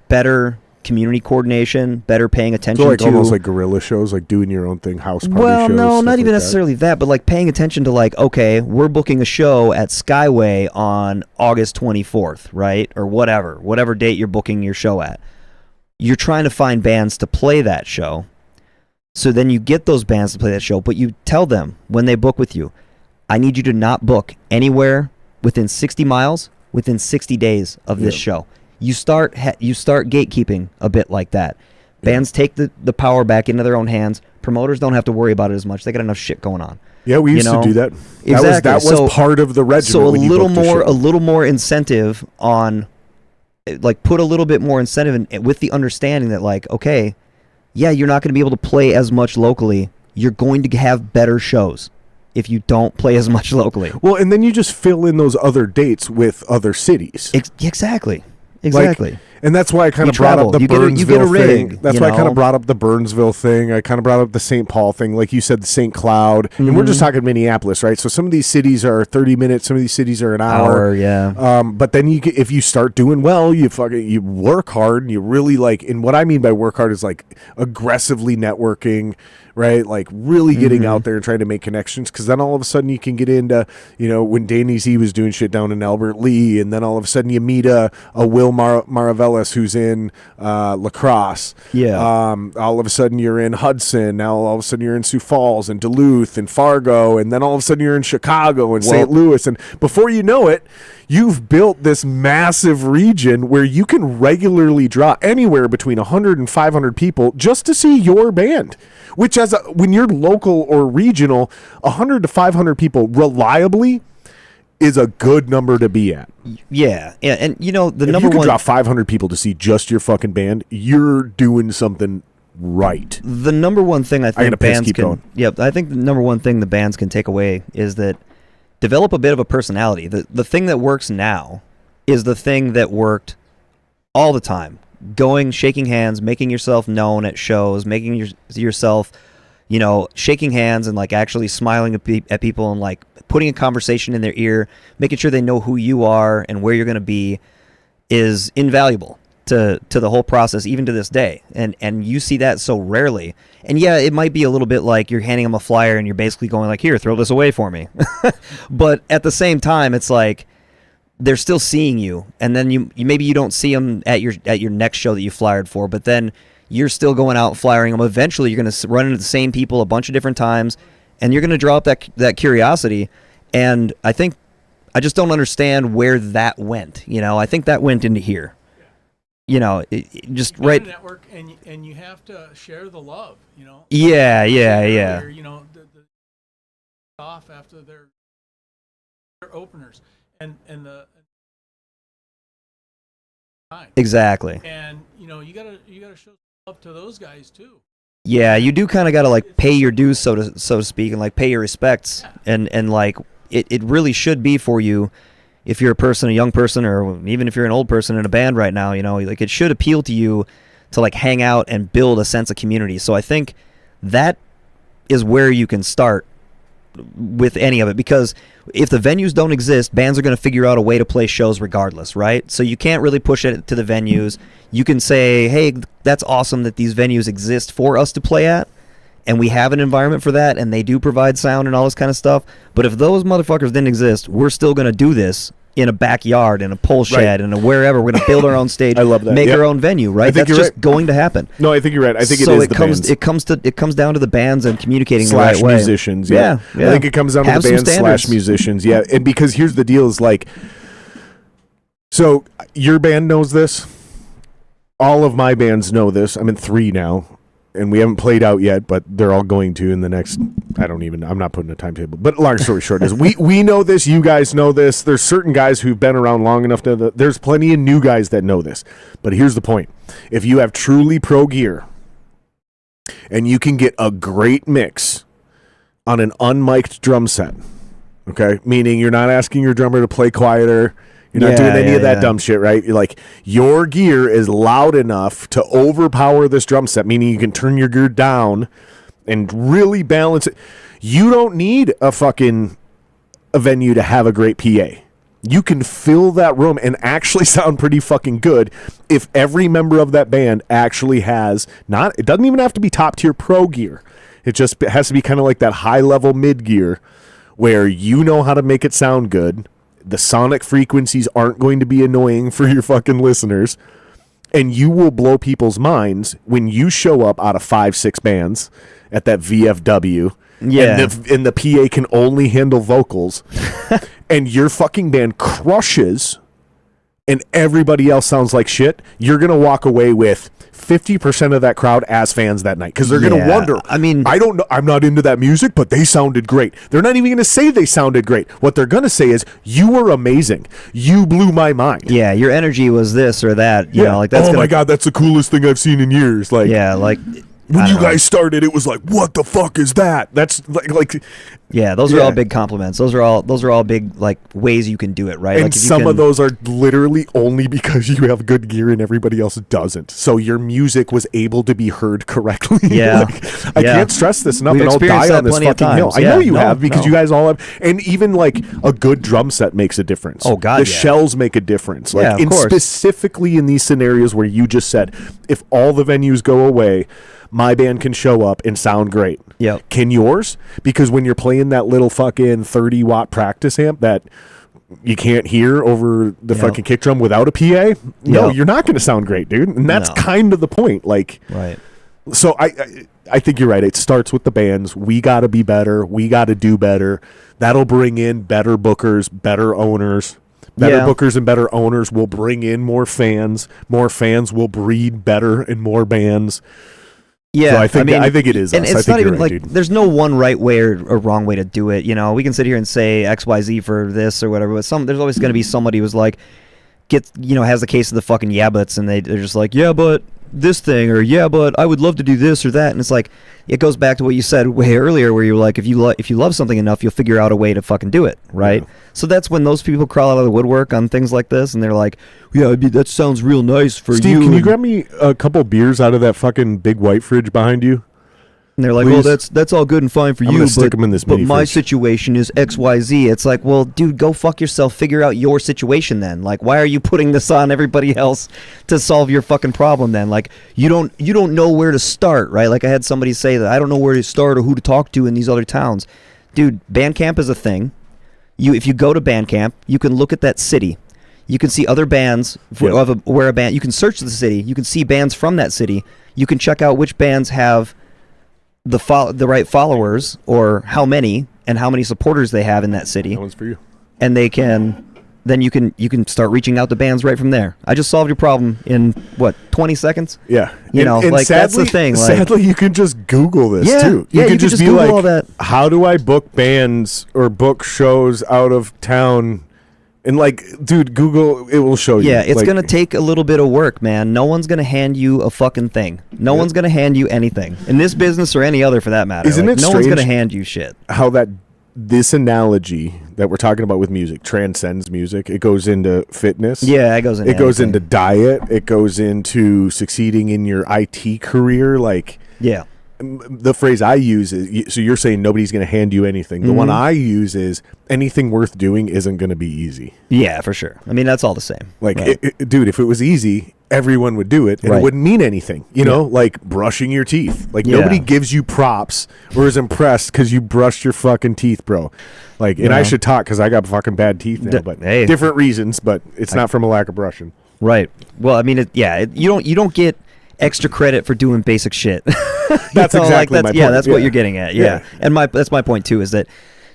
B: better community coordination, better paying attention
A: so like
B: to
A: almost like guerrilla shows, like doing your own thing, house party
B: well,
A: shows.
B: no, not even
A: like
B: necessarily that, but like paying attention to like, okay, we're booking a show at Skyway on August 24th, right? Or whatever date you're booking your show at. You're trying to find bands to play that show. So then you get those bands to play that show, but you tell them when they book with you, I need you to not book anywhere within 60 miles within 60 days of this show. You start gatekeeping a bit like that. Bands take the power back into their own hands. Promoters don't have to worry about it as much. They got enough shit going on.
A: Yeah, we used to do that.
B: Exactly.
A: That was part of the regimen.
B: So a little more incentive on, like, put a little bit more incentive in, with the understanding that, like, okay, yeah, you're not going to be able to play as much locally. You're going to have better shows if you don't play as much locally.
A: Well, and then you just fill in those other dates with other cities.
B: Exactly.
A: Like, and that's why I kind of brought up the Burnsville thing. That's why I kind of brought up the Burnsville thing. I kind of brought up the St. Paul thing. Like you said, the St. Cloud. Mm-hmm. And we're just talking Minneapolis, right? So some of these cities are 30 minutes. Some of these cities are an hour. But then if you start doing well, you work hard and you really like, and what I mean by work hard is like aggressively networking, right? Like really getting out there and trying to make connections. Because then all of a sudden you can get into, when Danny Z was doing shit down in Albert Lee, and then all of a sudden you meet a Will Maravellis who's in La Crosse. All of a sudden you're in Hudson. Now all of a sudden you're in Sioux Falls and Duluth and Fargo, and then all of a sudden you're in Chicago and St. Louis. And before you know it, you've built this massive region where you can regularly draw anywhere between 100 and 500 people just to see your band. Which, when you're local or regional, 100 to 500 people reliably is a good number to be at.
B: Yeah, and the
A: if
B: number
A: you can
B: one
A: draw 500 people to see just your fucking band, you're doing something right.
B: The number one thing I think bands can
A: going.
B: I think the number one thing the bands can take away is that develop a bit of a personality. The thing that works now is the thing that worked all the time. Going, shaking hands, making yourself known at shows, making yourself, shaking hands and like actually smiling at people and like putting a conversation in their ear, making sure they know who you are and where you're going to be is invaluable to the whole process, even to this day. And you see that so rarely. And yeah, it might be a little bit like you're handing them a flyer and you're basically going like, here, throw this away for me. But at the same time, it's like, they're still seeing you, and then you maybe you don't see them at your next show that you flyered for, but then you're still going out flyering them. Eventually, you're going to run into the same people a bunch of different times, and you're going to draw up that curiosity. And I think I just don't understand where that went. You know, I think that went into here. You know, just
D: you
B: right.
D: Network and you have to share the love. You know.
B: Yeah.
D: Earlier, you know, the off after their openers and the time.
B: Exactly.
D: And you know, you gotta show love to those guys too.
B: Yeah, you do kind of got to like pay your dues, so to speak, and like pay your respects, and like it really should be for you, if you're a young person, or even if you're an old person in a band right now, you know, like it should appeal to you to like hang out and build a sense of community. So I think that is where you can start with any of it, because if the venues don't exist, bands are going to figure out a way to play shows regardless, right? So you can't really push it to the venues. You can say, hey, that's awesome that these venues exist for us to play at, and we have an environment for that, and they do provide sound and all this kind of stuff. But if those motherfuckers didn't exist, we're still going to do this in a backyard, in a pole shed, in a wherever. We're going to build our own stage.
A: I love that.
B: Make our own venue, right? That's just going to happen.
A: No, I think you're right. I think
B: so
A: it is
B: it comes down to the bands and communicating the
A: slash
B: right way.
A: musicians. Yeah. I think it comes down to the bands slash musicians. Yeah, and because here's the deal: is like, so your band knows this. All of my bands know this. I'm in 3 now. And we haven't played out yet, but they're all going to in the next, I'm not putting a timetable. But long story short is we know this, you guys know this. There's certain guys who've been around long enough there's plenty of new guys that know this. But here's the point. If you have truly pro gear and you can get a great mix on an unmiked drum set, okay? Meaning you're not asking your drummer to play quieter. You're not doing any of that dumb shit, right? You're like, your gear is loud enough to overpower this drum set, meaning you can turn your gear down and really balance it. You don't need a venue to have a great PA. You can fill that room and actually sound pretty fucking good if every member of that band actually has it doesn't even have to be top tier pro gear. It just has to be kind of like that high level mid gear where you know how to make it sound good. The sonic frequencies aren't going to be annoying for your fucking listeners. And you will blow people's minds when you show up out of 5-6 bands at that VFW. Yeah. And the PA can only handle vocals. And your fucking band crushes and everybody else sounds like shit. You're going to walk away with 50% of that crowd as fans that night, because they're going to wonder, I mean, I don't know, I'm not into that music, but they sounded great. They're not even going to say they sounded great. What they're going to say is, you were amazing. You blew my mind.
B: Yeah, your energy was this or that. You know, like that's
A: my God, that's the coolest thing I've seen in years. Like,
B: yeah, like
A: when you guys started, it was like, what the fuck is that? That's like
B: yeah, those are all big compliments. Those are all big like ways you can do it, right?
A: And
B: like
A: some of those are literally only because you have good gear and everybody else doesn't. So your music was able to be heard correctly.
B: Yeah,
A: I can't stress this enough,
B: We've
A: and I'll die on this fucking hill.
B: Yeah,
A: I know you have, because you guys all have, and even like a good drum set makes a difference.
B: Oh God,
A: the shells make a difference. Like
B: of course.
A: Specifically in these scenarios where you just said, if all the venues go away, my band can show up and sound great.
B: Yeah.
A: Can yours? Because when you're playing that little fucking 30-watt practice amp that you can't hear over the fucking kick drum without a PA, no, you're not going to sound great, dude. And that's kind of the point. Like,
B: right.
A: So I think you're right. It starts with the bands. We got to be better. We got to do better. That'll bring in better bookers, better owners. Better bookers and better owners will bring in more fans. More fans will breed better and more bands.
B: Yeah,
A: so I think it is.
B: And it's not even
A: right,
B: like
A: dude.
B: There's no one right way or wrong way to do it. You know, we can sit here and say XYZ for this or whatever, but there's always going to be somebody who's like, has the case of the fucking buts, and they're just like, yeah, but this thing, or yeah, but I would love to do this or that, and it's like, it goes back to what you said way earlier, where you're like, if you love something enough, you'll figure out a way to fucking do it, right? Yeah. So that's when those people crawl out of the woodwork on things like this, and they're like, yeah, that sounds real nice for
A: Steve,
B: you.
A: Can you grab me a couple beers out of that fucking big white fridge behind you?
B: And they're like,
A: please?
B: well, that's all good and fine for you,
A: stick them in this
B: but
A: mini
B: my
A: fridge.
B: situation is XYZ. It's like, well, dude, go fuck yourself. Figure out your situation then. Like, why are you putting this on everybody else to solve your fucking problem then? Like, you don't know where to start, right? Like, I had somebody say that, I don't know where to start or who to talk to in these other towns. Dude, Bandcamp is a thing. If you go to Bandcamp, you can look at that city. You can see other bands where a band. You can search the city. You can see bands from that city. You can check out which bands have the right followers, or how many supporters they have in that city.
A: That one's for you.
B: and they can. Then you can start reaching out to bands right from there. I just solved your problem in 20 seconds.
A: Yeah,
B: and like
A: sadly,
B: that's the thing. Like,
A: sadly, you can just Google this too.
B: You
A: can just be
B: Google
A: like,
B: all that.
A: how do I book bands or book shows out of town? And like, dude, Google, it will show you.
B: Yeah, it's
A: like,
B: gonna take a little bit of work, man. No one's gonna hand you a fucking thing. No one's gonna hand you anything in this business or any other for that matter.
A: Isn't it
B: no one's
A: strange
B: gonna hand you shit.
A: how this analogy that we're talking about with music transcends music. It goes into fitness.
B: Yeah, it goes into
A: into diet. It goes into succeeding in your IT career. Like,
B: yeah.
A: the phrase I use is, so you're saying nobody's going to hand you anything. The one I use is anything worth doing isn't going to be easy.
B: Yeah, for sure. I mean, that's all the same.
A: Like,
B: right.
A: Dude, if it was easy, everyone would do it, and it wouldn't mean anything. You know, like brushing your teeth. Like, nobody gives you props or is impressed because you brushed your fucking teeth, bro. Like, and I should talk because I got fucking bad teeth now, but different reasons. But it's not from a lack of brushing.
B: Right. Well, I mean, you don't get extra credit for doing basic shit.
A: That's exactly my point.
B: Yeah, that's what you're getting at. Yeah. And that's my point too, is that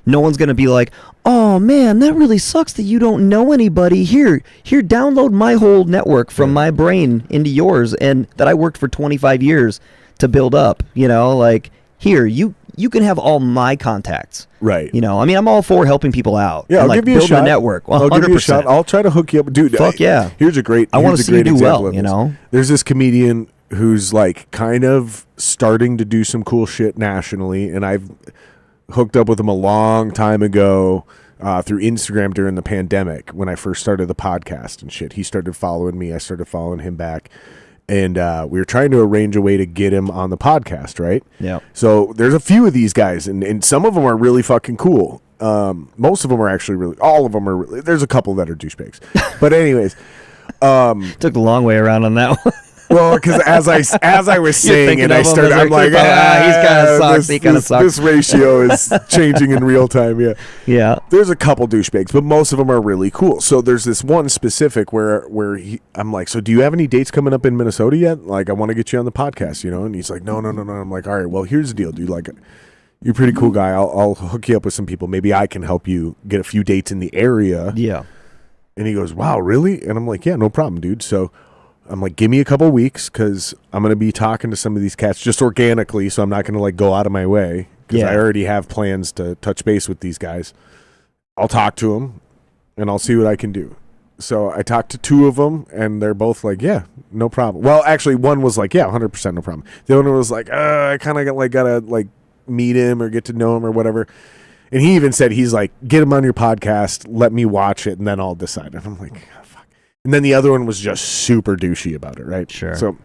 B: no one's going to be like, oh man, that really sucks that you don't know anybody. Here, download my whole network from my brain into yours, and that I worked for 25 years to build up, like, here, you can have all my contacts.
A: Right.
B: I mean, I'm all for helping people out.
A: Yeah,
B: and,
A: I'll
B: like,
A: give you a shot.
B: Build a network. 100%.
A: I'll give you a shot. I'll try to hook you up. Dude,
B: Fuck yeah.
A: Here's a great
B: I want to see you do well,
A: There's this comedian who's like kind of starting to do some cool shit nationally, and I've hooked up with him a long time ago through Instagram during the pandemic when I first started the podcast and shit. He started following me. I started following him back. And we were trying to arrange a way to get him on the podcast, right?
B: Yeah.
A: So there's a few of these guys, and some of them are really fucking cool. Most of them are actually really, all of them are really, there's a couple that are douchebags. But anyways.
B: Took the long way around on that one.
A: Well, because as I was saying, and I started, I'm like,
B: he's kind of sucks. He kind of sucks.
A: This ratio is changing in real time. Yeah,
B: yeah.
A: There's a couple douchebags, but most of them are really cool. So there's this one specific where I'm like, so do you have any dates coming up in Minnesota yet? Like, I want to get you on the podcast, And he's like, no. I'm like, all right, well, here's the deal, dude. Like, you're a pretty cool guy. I'll hook you up with some people. Maybe I can help you get a few dates in the area.
B: Yeah.
A: And he goes, wow, really? And I'm like, yeah, no problem, dude. So I'm like, give me a couple weeks because I'm going to be talking to some of these cats just organically, so I'm not going to like go out of my way because I already have plans to touch base with these guys. I'll talk to them and I'll see what I can do. So I talked to two of them and they're both like, yeah, no problem. Well, actually one was like, yeah, 100% no problem. The other one was like, I kind of gotta like meet him or get to know him or whatever. And he even said, he's like, get him on your podcast, let me watch it, and then I'll decide. And I'm like, oh, fuck. And then the other one was just super douchey about it, right?
B: Sure.
A: So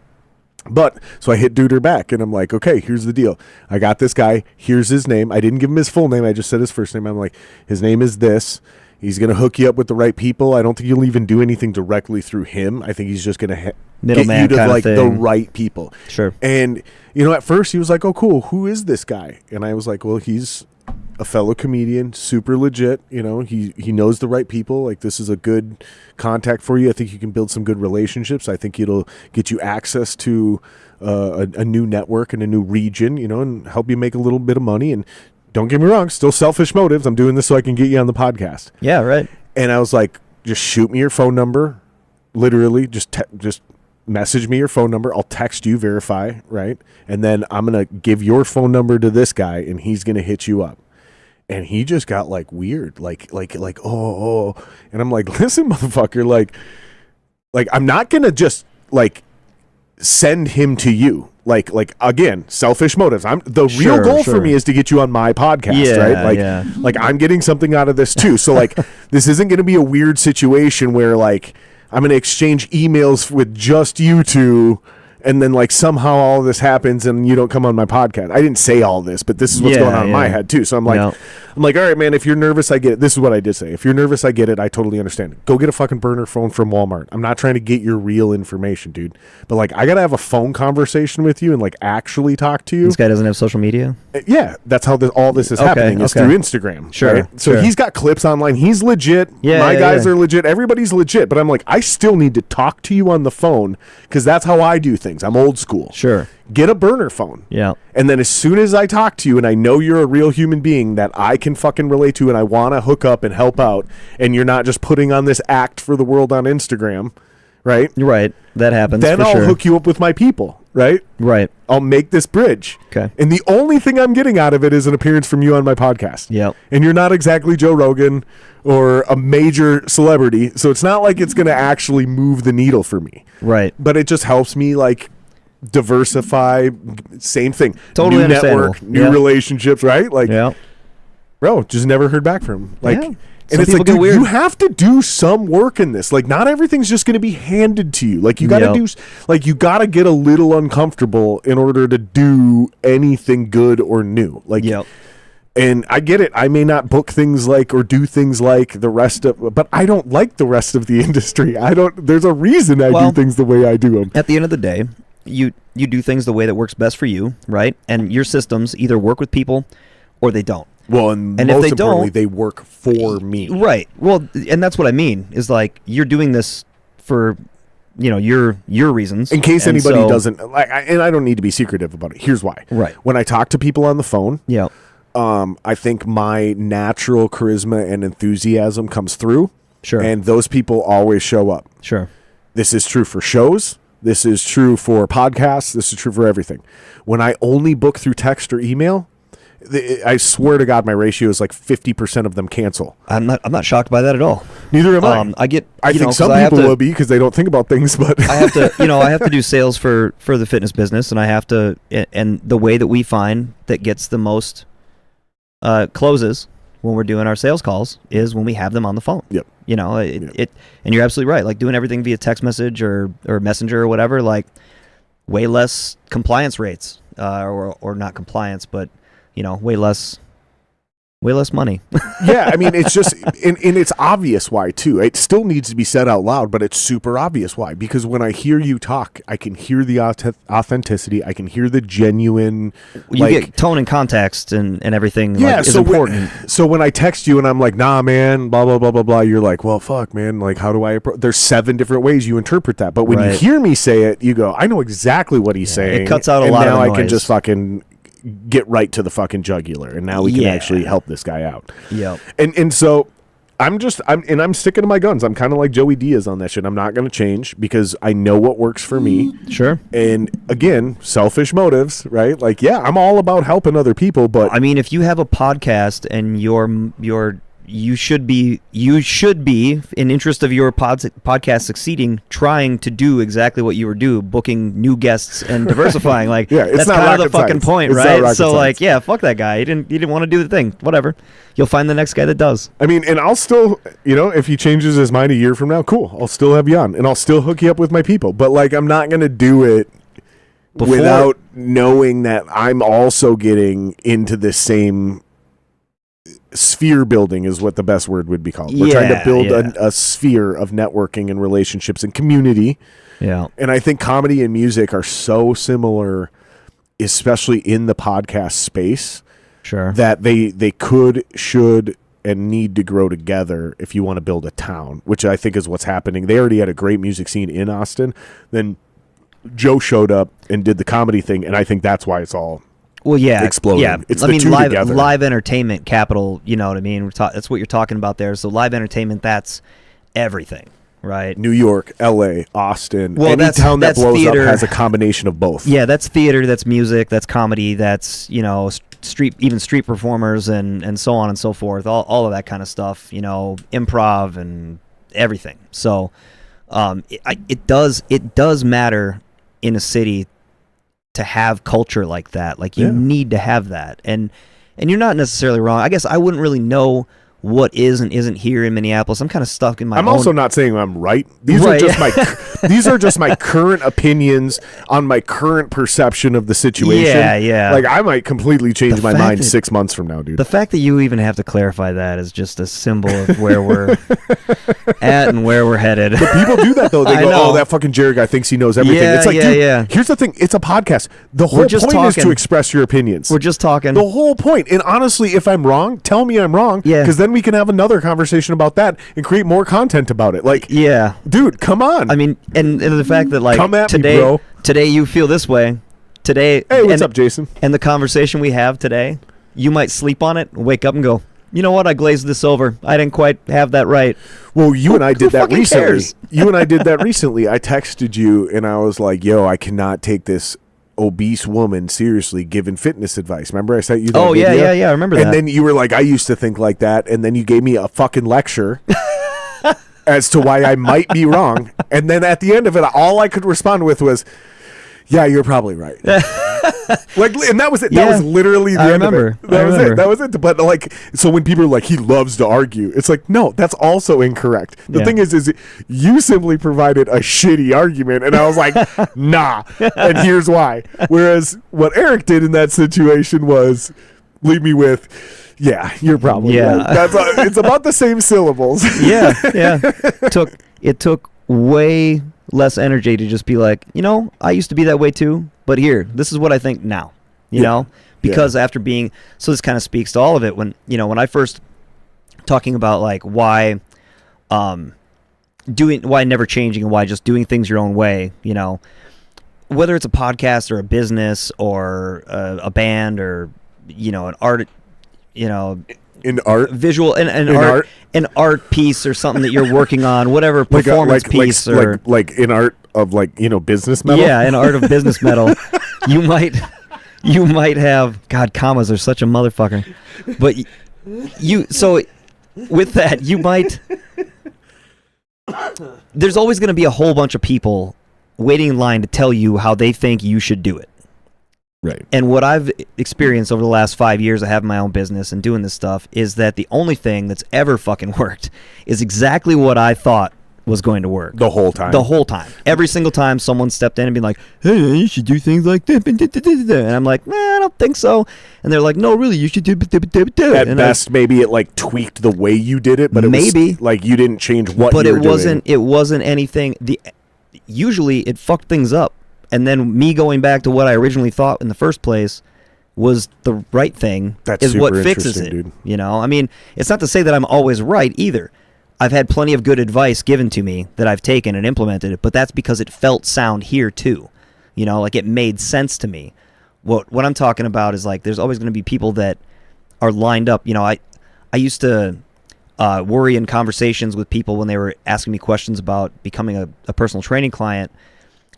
A: I hit Duder back, and I'm like, okay, here's the deal. I got this guy. Here's his name. I didn't give him his full name. I just said his first name. I'm like, his name is this. He's going to hook you up with the right people. I don't think you'll even do anything directly through him. I think he's just going to get you to like the right people.
B: Sure.
A: And, at first he was like, oh, cool. Who is this guy? And I was like, well, he's a fellow comedian, super legit. He knows the right people. Like, this is a good contact for you. I think you can build some good relationships. I think it'll get you access to a new network and a new region, and help you make a little bit of money. And don't get me wrong, still selfish motives. I'm doing this so I can get you on the podcast.
B: Yeah, right.
A: And I was like, just shoot me your phone number. Literally, just message me your phone number. I'll text you, verify, right? And then I'm going to give your phone number to this guy, and he's going to hit you up. And he just got like weird, like, oh. And I'm like, listen, motherfucker, like I'm not going to just like send him to you. Like again, selfish motives. The real goal for me is to get you on my podcast, right? Like I'm getting something out of this too. So like this isn't going to be a weird situation where like I'm going to exchange emails with just you two, and then like somehow all of this happens and you don't come on my podcast. I didn't say all this, but this is what's going on in my head too. So I'm like, all right, man, if you're nervous, I get it. This is what I did say. If you're nervous, I get it. I totally understand. Go get a fucking burner phone from Walmart. I'm not trying to get your real information, dude. But like, I got to have a phone conversation with you and like actually talk to you.
B: This guy doesn't have social media?
A: Yeah. That's how all this is happening is through Instagram.
B: Sure.
A: Right? So he's got clips online. He's legit. My guys are legit. Everybody's legit. But I'm like, I still need to talk to you on the phone because that's how I do things. I'm old school.
B: Sure.
A: Get a burner phone.
B: Yeah.
A: And then as soon as I talk to you and I know you're a real human being that I can fucking relate to and I want to hook up and help out, and you're not just putting on this act for the world on Instagram, right?
B: You're right. That happens.
A: Then
B: for
A: I'll
B: sure.
A: hook you up with my people, right?
B: Right.
A: I'll make this bridge.
B: Okay.
A: And the only thing I'm getting out of it is an appearance from you on my podcast.
B: Yep.
A: And you're not exactly Joe Rogan or a major celebrity, so it's not like it's going to actually move the needle for me.
B: Right.
A: But it just helps me like diversify. Same thing.
B: Totally
A: new
B: understandable.
A: network, new
B: Yeah.
A: relationships, right? Like,
B: Yeah.
A: bro, just never heard back from him. Like,
B: Yeah.
A: and
B: Some
A: it's
B: people
A: like,
B: get
A: dude,
B: weird.
A: you have to do some work in this. Like, not everything's just going to be handed to you. Like, you got to
B: Yep.
A: like, you got to get a little uncomfortable in order to do anything good or new. Like,
B: Yep.
A: and I get it. I may not book things like or do things like the rest of, but I don't like the rest of the industry. There's a reason I
B: Well,
A: do things the way I do them.
B: At the end of the day, you do things the way that works best for you, right? And your systems either work with people or they don't.
A: Well, and
B: if
A: most
B: they
A: importantly,
B: don't-
A: they work for me.
B: Right. Well, and that's what I mean is like you're doing this for your reasons.
A: In case
B: And
A: anybody
B: so-
A: doesn't, like, and I don't need to be secretive about it. Here's why.
B: Right.
A: When I talk to people on the phone,
B: Yeah.
A: I think my natural charisma and enthusiasm comes through.
B: Sure.
A: And those people always show up.
B: Sure.
A: This is true for shows. This is true for podcasts. This is true for everything. When I only book through text or email, I swear to God, my ratio is like 50% of them cancel.
B: I'm not shocked by that at all.
A: Neither am I.
B: I get.
A: I think
B: 'cause
A: some
B: I have
A: people
B: to-
A: will be because they don't think about things, but
B: I have to, I have to do sales for the fitness business, and I have to, and the way that we find that gets the most closes when we're doing our sales calls is when we have them on the phone.
A: Yep.
B: It, and you're absolutely right. Like doing everything via text message or messenger or whatever, like way less compliance rates, or not compliance, but way less money.
A: yeah, I mean, it's just, and it's obvious why too. It still needs to be said out loud, but it's super obvious why. Because when I hear you talk, I can hear the authenticity. I can hear the genuine.
B: You get tone and context and everything.
A: Yeah,
B: is
A: so
B: important.
A: So when I text you and I'm like, nah, man, blah blah blah blah blah, you're like, well, fuck, man, like, how do I? There's 7 different ways you interpret that, but when you
B: Right.
A: hear me say it, you go, I know exactly what he's saying.
B: It cuts out a
A: and
B: lot of
A: now
B: the
A: I can
B: noise.
A: just fucking get right to the fucking jugular, and now we can
B: Yeah.
A: actually help this guy out.
B: Yep.
A: And so I'm sticking to my guns. I'm kind of like Joey Diaz on that shit. I'm not going to change because I know what works for me.
B: Sure.
A: And again, selfish motives, right? Like, yeah, I'm all about helping other people, but
B: I mean, if you have a podcast and you should be in interest of your podcast succeeding, trying to do exactly what you were booking new guests and diversifying. Like,
A: Yeah, it's
B: that's
A: not
B: kind of the
A: rocket
B: fucking
A: science.
B: point,
A: It's not
B: right?
A: rocket
B: So
A: science.
B: like, yeah, fuck that guy. He didn't want to do the thing. Whatever. You'll find the next guy that does.
A: I mean, and I'll still, if he changes his mind a year from now, cool. I'll still have you on, and I'll still hook you up with my people. But like, I'm not going to do it without knowing that I'm also getting into this same sphere building is what the best word would be called. We're trying to build a sphere of networking and relationships and community.
B: Yeah.
A: And I think comedy and music are so similar, especially in the podcast space,
B: Sure.
A: that they could, should, and need to grow together if you want to build a town, which I think is what's happening. They already had a great music scene in Austin. Then Joe showed up and did the comedy thing, and I think that's why it's all exploding.
B: Yeah.
A: It's
B: I
A: the
B: mean,
A: two together.
B: live entertainment capital, you know what I mean? That's what you're talking about there. So live entertainment, that's everything, right?
A: New York, L.A., Austin.
B: Well,
A: any
B: that's-
A: town that
B: that's
A: blows
B: theater.
A: up has a combination of both.
B: Yeah, that's theater, that's music, that's comedy, that's, street performers and so on and so forth. All of that kind of stuff, improv and everything. So it does matter in a city to have culture like that. Like you need to have that. And you're not necessarily wrong. I guess I wouldn't really know what is and isn't here in Minneapolis. I'm kind of stuck in my
A: I'm
B: own.
A: also not saying I'm right. These
B: Right,
A: are just my current opinions on my current perception of the situation.
B: Yeah.
A: Like I might completely change
B: The
A: my
B: fact
A: mind
B: that-
A: 6 months from now, dude.
B: The fact that you even have to clarify that is just a symbol of where we're at and where we're headed.
A: People do that though. They
B: I
A: go,
B: know.
A: "Oh, that fucking Jared guy thinks he knows everything."
B: Yeah,
A: It's like,
B: yeah,
A: dude,
B: yeah.
A: here's the thing. It's a podcast. The whole
B: just
A: point is
B: talking.
A: to express your opinions.
B: We're just talking.
A: The whole point. And honestly, if I'm wrong, tell me I'm wrong.
B: Yeah.
A: Because then we can have another conversation about that and create more content about it. Like,
B: Yeah.
A: dude, come on.
B: I mean, and the fact that like
A: Come at me,
B: today,
A: bro.
B: today you feel this way, today.
A: Hey, what's up, Jason?
B: And the conversation we have today, you might sleep on it, wake up and go, you know what? I glazed this over. I didn't quite have that right.
A: Well, you and I did that
B: fucking
A: recently.
B: cares?
A: You and I did that recently. I texted you and I was like, yo, I cannot take this obese woman seriously giving fitness advice. Remember I sent you that
B: Oh,
A: video?
B: yeah. I remember that.
A: And then you were like, I used to think like that. And then you gave me a fucking lecture as to why I might be wrong. And then at the end of it, all I could respond with was, yeah, you're probably right. And that was it. That was literally the end of it. That was it. But like, so when people are like, he loves to argue, it's like, no, that's also incorrect. The thing is you simply provided a shitty argument, and I was like, nah, and here's why. Whereas what Eric did in that situation was leave me with, yeah, you're probably right. It's about the same syllables.
B: Yeah. It took way less energy to just be like, I used to be that way too, but here, this is what I think now, you know, because after being, so this kind of speaks to all of it when I first talking about like why never changing and why just doing things your own way, whether it's a podcast or a business or a band or, an art,
A: in art,
B: visual an art piece or something that you're working on, whatever performance piece or
A: like in art of business metal.
B: Yeah, in art of business metal, you might have commas are such a motherfucker, but so with that you might. There's always going to be a whole bunch of people waiting in line to tell you how they think you should do it.
A: Right.
B: And what I've experienced over the last 5 years of having my own business and doing this stuff is that the only thing that's ever fucking worked is exactly what I thought was going to work.
A: The whole time.
B: Every single time someone stepped in and been like, hey, you should do things like that. And I'm like, I don't think so. And they're like, no, really, you should do it.
A: At best, maybe it tweaked the way you did it, but it was like you didn't change what you were doing.
B: It wasn't anything. Usually it fucked things up. And then me going back to what I originally thought in the first place was the right thing.
A: That's
B: is what
A: super
B: fixes it.
A: dude.
B: I mean, it's not to say that I'm always right either. I've had plenty of good advice given to me that I've taken and implemented, but that's because it felt sound here too. It made sense to me. What I'm talking about is there's always going to be people that are lined up. I used to worry in conversations with people when they were asking me questions about becoming a personal training client.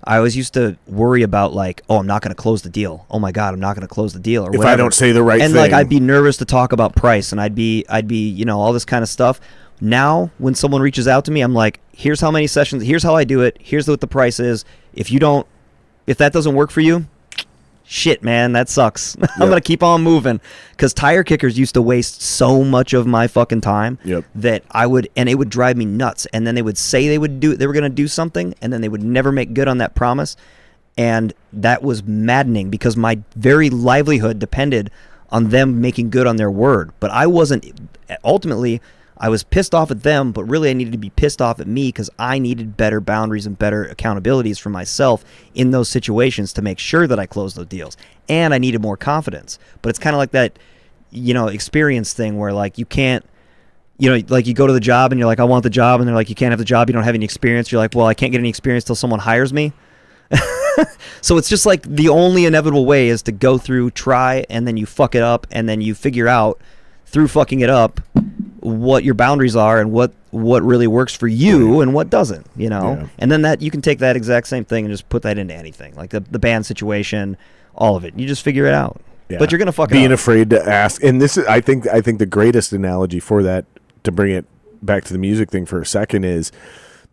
B: I always used to worry about I'm not going to close the deal. Oh my God, I'm not going to close the deal. Or
A: if
B: whatever.
A: I don't say the right thing.
B: And I'd be nervous to talk about price, and I'd be all this kind of stuff. Now, when someone reaches out to me, I'm like, here's how many sessions, here's how I do it, here's what the price is. If that doesn't work for you, shit, man, that sucks. Yep. I'm going to keep on moving. Because tire kickers used to waste so much of my fucking time that and it would drive me nuts. And then they would say they were going to do something, and then they would never make good on that promise. And that was maddening because my very livelihood depended on them making good on their word. But ultimately, I was pissed off at them, but really I needed to be pissed off at me because I needed better boundaries and better accountabilities for myself in those situations to make sure that I closed those deals. And I needed more confidence. But it's kind of like that, experience thing where you can't, you go to the job and you're like, I want the job. And they're like, you can't have the job. You don't have any experience. You're like, well, I can't get any experience till someone hires me. So it's just the only inevitable way is to go through, try, and then you fuck it up. And then you figure out through fucking it up what your boundaries are and what really works for you and what doesn't, and then that you can take that exact same thing and just put that into anything, like the band situation, all of it. You just figure it out. But you're gonna fuck it up.
A: Being afraid to ask, and this is I think the greatest analogy for that, to bring it back to the music thing for a second, is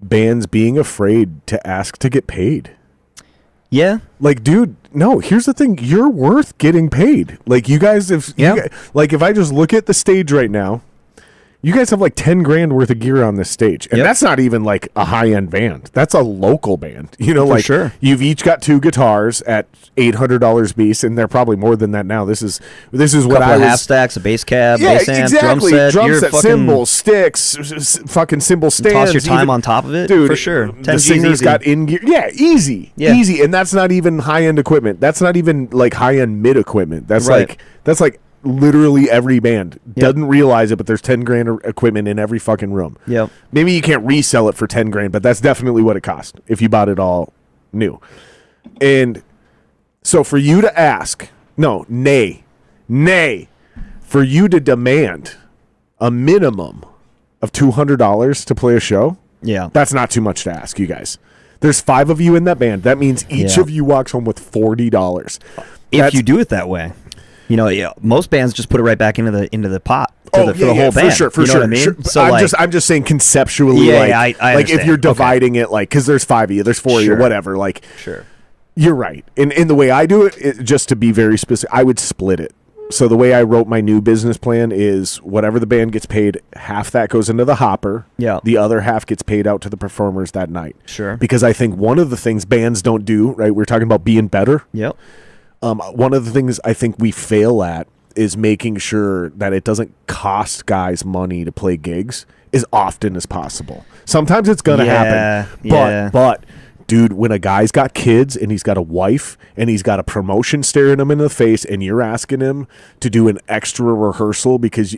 A: bands being afraid to ask to get paid.
B: Yeah.
A: Dude, no, here's the thing. You're worth getting paid. You guys, if I just look at the stage right now, you guys have 10 grand worth of gear on this stage. And that's not even a high-end band. That's a local band.
B: For sure.
A: You've each got 2 guitars at $800 apiece, and they're probably more than that now. This is what I was...
B: half stacks, a bass cab, bass amp,
A: exactly.
B: drum set.
A: Cymbals, sticks, fucking cymbal stands.
B: Toss your time on top of it,
A: dude,
B: for sure.
A: The singer's got in-gear. Yeah, easy.
B: Yeah.
A: Easy. And that's not even high-end equipment. That's not even high-end mid equipment. That's
B: right.
A: That's literally every band doesn't realize it, but there's 10 grand equipment in every fucking room.
B: Yep.
A: Maybe you can't resell it for 10 grand, but that's definitely what it cost if you bought it all new. And So for you to ask, nay, for you to demand a minimum of $200 to play a show,
B: Yeah.
A: that's not too much to ask, you guys. There's 5 of you in that band. That means each of you walks home with $40.
B: If you do it that way. You know, most bands just put it right back into the pot for the whole band.
A: For sure.
B: You know what I mean?
A: Sure.
B: So
A: I'm just saying conceptually,
B: I
A: like if
B: understand.
A: you're dividing it, like, because there's 5 of you, there's 4 of you, whatever. Like,
B: sure.
A: You're right. In the way I do it, just to be very specific, I would split it. So the way I wrote my new business plan is whatever the band gets paid, half that goes into the hopper.
B: Yeah.
A: The other half gets paid out to the performers that night.
B: Sure.
A: Because I think one of the things bands don't do, right? We're talking about being better.
B: Yep.
A: One of the things I think we fail at is making sure that it doesn't cost guys money to play gigs as often as possible. Sometimes it's going to happen. But dude, when a guy's got kids and he's got a wife and he's got a promotion staring him in the face and you're asking him to do an extra rehearsal because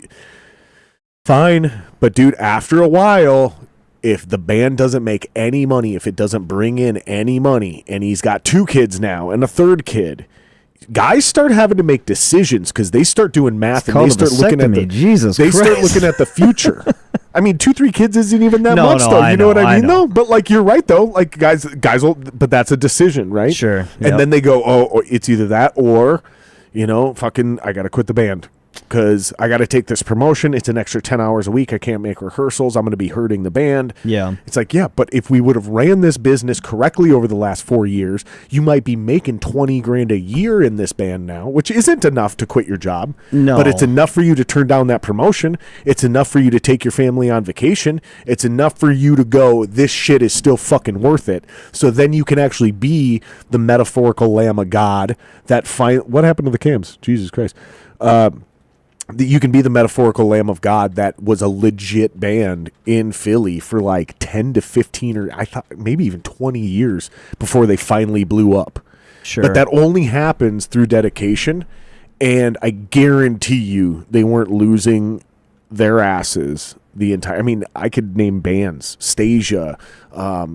A: fine, but dude, after a while, if the band doesn't make any money, if it doesn't bring in any money, and he's got 2 kids now and a 3rd kid, guys start having to make decisions because they start doing math and they start looking at start looking at the future. I mean, 2-3 kids isn't even that much, though. You know what I mean? No, but like you're right though. Like guys will, but that's a decision, right?
B: Sure.
A: And then they go, oh, it's either that or, fucking, I gotta quit the band because I got to take this promotion. It's an extra 10 hours a week. I can't make rehearsals. I'm going to be hurting the band.
B: Yeah.
A: It's like, yeah, but if we would have ran this business correctly over the last 4 years, you might be making 20 grand a year in this band now, which isn't enough to quit your job.
B: No.
A: But it's enough for you to turn down that promotion. It's enough for you to take your family on vacation. It's enough for you to go, this shit is still fucking worth it. So then you can actually be the metaphorical Lamb of God that what happened to the cams? Jesus Christ. You can be the metaphorical Lamb of God that was a legit band in Philly for like 10 to 15 or I thought maybe even 20 years before they finally blew up.
B: Sure.
A: But that only happens through dedication, and I guarantee you they weren't losing their asses the entire. I mean, I could name bands. Stasia,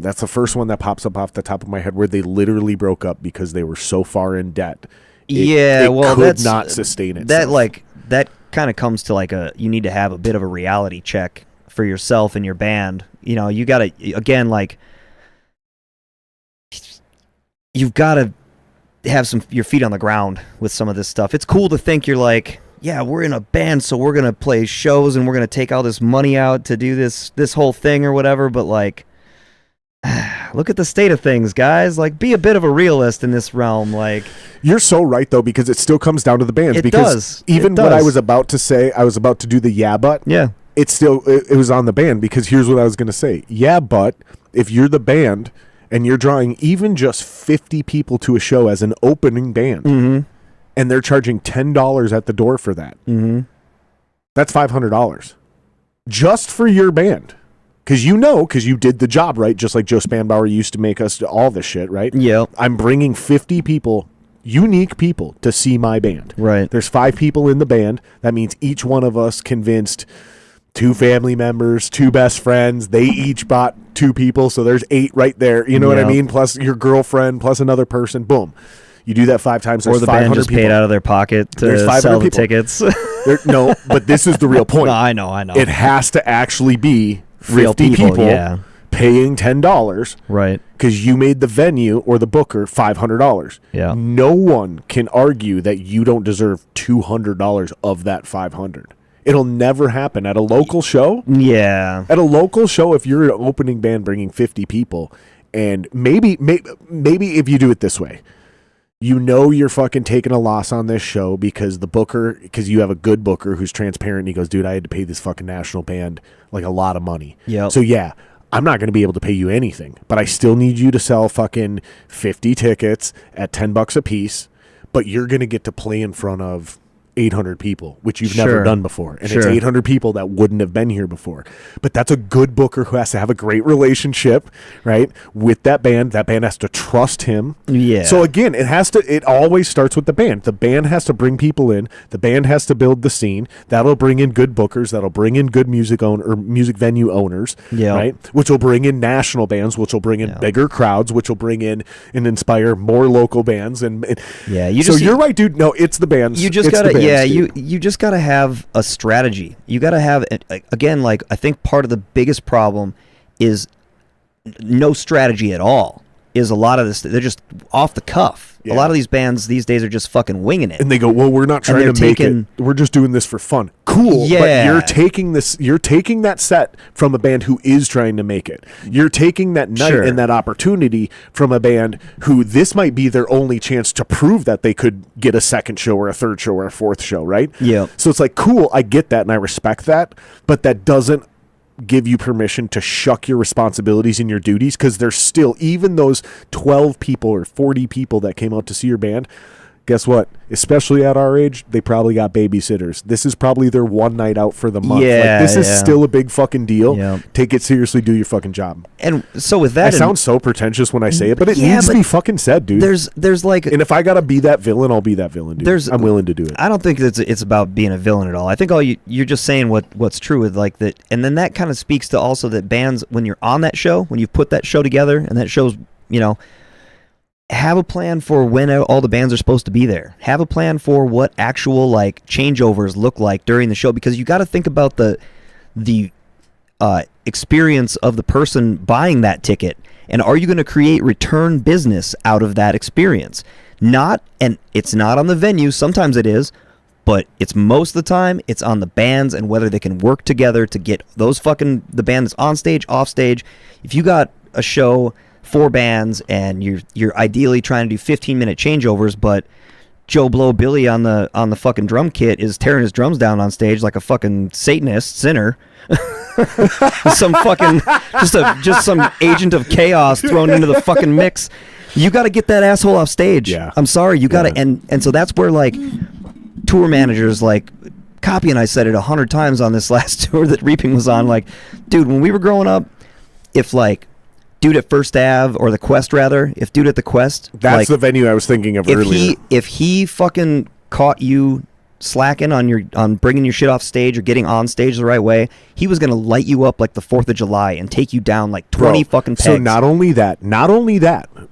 A: that's the first one that pops up off the top of my head where they literally broke up because they were so far in debt. It could not sustain itself.
B: That kind of comes to you need to have a bit of a reality check for yourself and your band. You know, you got to, again, you've got to have your feet on the ground with some of this stuff. It's cool to think you're like, yeah, we're in a band, so we're going to play shows and we're going to take all this money out to do this whole thing or whatever. But look at the state of things, guys. Be a bit of a realist in this realm.
A: You're so right, though, because it still comes down to the bands. Even what I was about to say, I was about to do the yeah, but.
B: Yeah.
A: It was on the band because here's what I was going to say. Yeah, but if you're the band and you're drawing even just 50 people to a show as an opening band,
B: mm-hmm.
A: and they're charging $10 at the door for that,
B: mm-hmm.
A: that's $500 just for your band. Because you did the job, right? Just like Joe Spanbauer used to make us do all this shit, right?
B: Yeah.
A: I'm bringing 50 people, unique people, to see my band.
B: Right.
A: There's 5 people in the band. That means each one of us convinced 2 family members, 2 best friends. They each bought 2 people, so there's 8 right there. You know what I mean? Plus your girlfriend, plus another person. Boom. You do that 5 times.
B: Or the band just paid out of their pocket to sell the tickets.
A: No, but this is the real point.
B: No, I know.
A: It has to actually be
B: real
A: 50 people
B: yeah.
A: paying $10,
B: right?
A: Because you made the venue or the booker $500.
B: Yeah.
A: No one can argue that you don't deserve $200 of that $500. It'll never happen at a local show.
B: Yeah.
A: At a local show, if you're an opening band bringing 50 people, and maybe if you do it this way, you're fucking taking a loss on this show because you have a good booker who's transparent and he goes, dude, I had to pay this fucking national band a lot of money.
B: Yeah.
A: So yeah, I'm not going to be able to pay you anything, but I still need you to sell fucking 50 tickets at $10 a piece, but you're going to get to play in front of 800 people, which you've never
B: Sure.
A: done before. And it's
B: Sure.
A: 800 people that wouldn't have been here before. But that's a good booker who has to have a great relationship, right, with that band. That band has to trust him.
B: Yeah.
A: So again, it always starts with the band. The band has to bring people in. The band has to build the scene. That'll bring in good bookers. That'll bring in good music venue owners,
B: Yeah.
A: right? Which will bring in national bands, which will bring in bigger crowds, which will bring in and inspire more local bands. And you're right, dude. No, it's the bands.
B: You just
A: It's the
B: gotta,
A: bands,
B: you
A: dude.
B: just gotta have a strategy. You gotta have, again, like I think part of the biggest problem is no strategy at all. Is a lot of this, they're just off the cuff.
A: Yeah.
B: A lot of these bands these days are just fucking winging it.
A: And they go, well, we're not trying
B: they're
A: to make
B: taking-
A: it. We're just doing this for fun. Cool.
B: Yeah.
A: But you're taking that set from a band who is trying to make it. You're taking that night
B: Sure.
A: and that opportunity from a band who this might be their only chance to prove that they could get a second show or a third show or a fourth show, right?
B: Yeah.
A: So it's like, cool, I get that and I respect that, but that doesn't give you permission to shuck your responsibilities and your duties, because there's still, even those 12 people or 40 people that came out to see your band, guess what? Especially at our age, they probably got babysitters. This is probably their one night out for the month.
B: Yeah,
A: this is
B: yeah.
A: still a big fucking deal.
B: Yeah.
A: Take it seriously, do your fucking job.
B: And so with
A: I
B: that,
A: sound so pretentious when I say it, but it
B: Yeah,
A: needs to
B: but
A: be fucking said, dude.
B: there's like,
A: And if I gotta be that villain, I'll be that villain, dude. I'm willing to do it.
B: I don't think it's about being a villain at all. I think you're just saying what's true with like that, and then that kind of speaks to also that bands, when you're on that show, when you've put that show together, and that show's, have a plan for when all the bands are supposed to be there. Have a plan for what actual like changeovers look like during the show, because you got to think about the experience of the person buying that ticket, and are you going to create return business out of that experience? And it's not on the venue. Sometimes it is, but it's most of the time it's on the bands and whether they can work together to get the band that's on stage, off stage. If you got a show, 4 bands, and you're ideally trying to do 15-minute changeovers, but Joe Blow Billy on the fucking drum kit is tearing his drums down on stage like a fucking Satanist sinner. Some fucking just some agent of chaos thrown into the fucking mix. You got to get that asshole off stage.
A: Yeah.
B: I'm sorry, you got to, and so that's where like tour managers like Copy and I said it 100 times on this last tour that Reaping was on. Like, dude, when we were growing up, if like Dude at First Ave, or the Quest rather, if Dude at the Quest,
A: That's
B: like,
A: the venue I was thinking of earlier.
B: if he fucking caught you slacking on bringing your shit off stage or getting on stage the right way, he was gonna light you up like the 4th of July and take you down like 20 fucking pegs.
A: So not only that,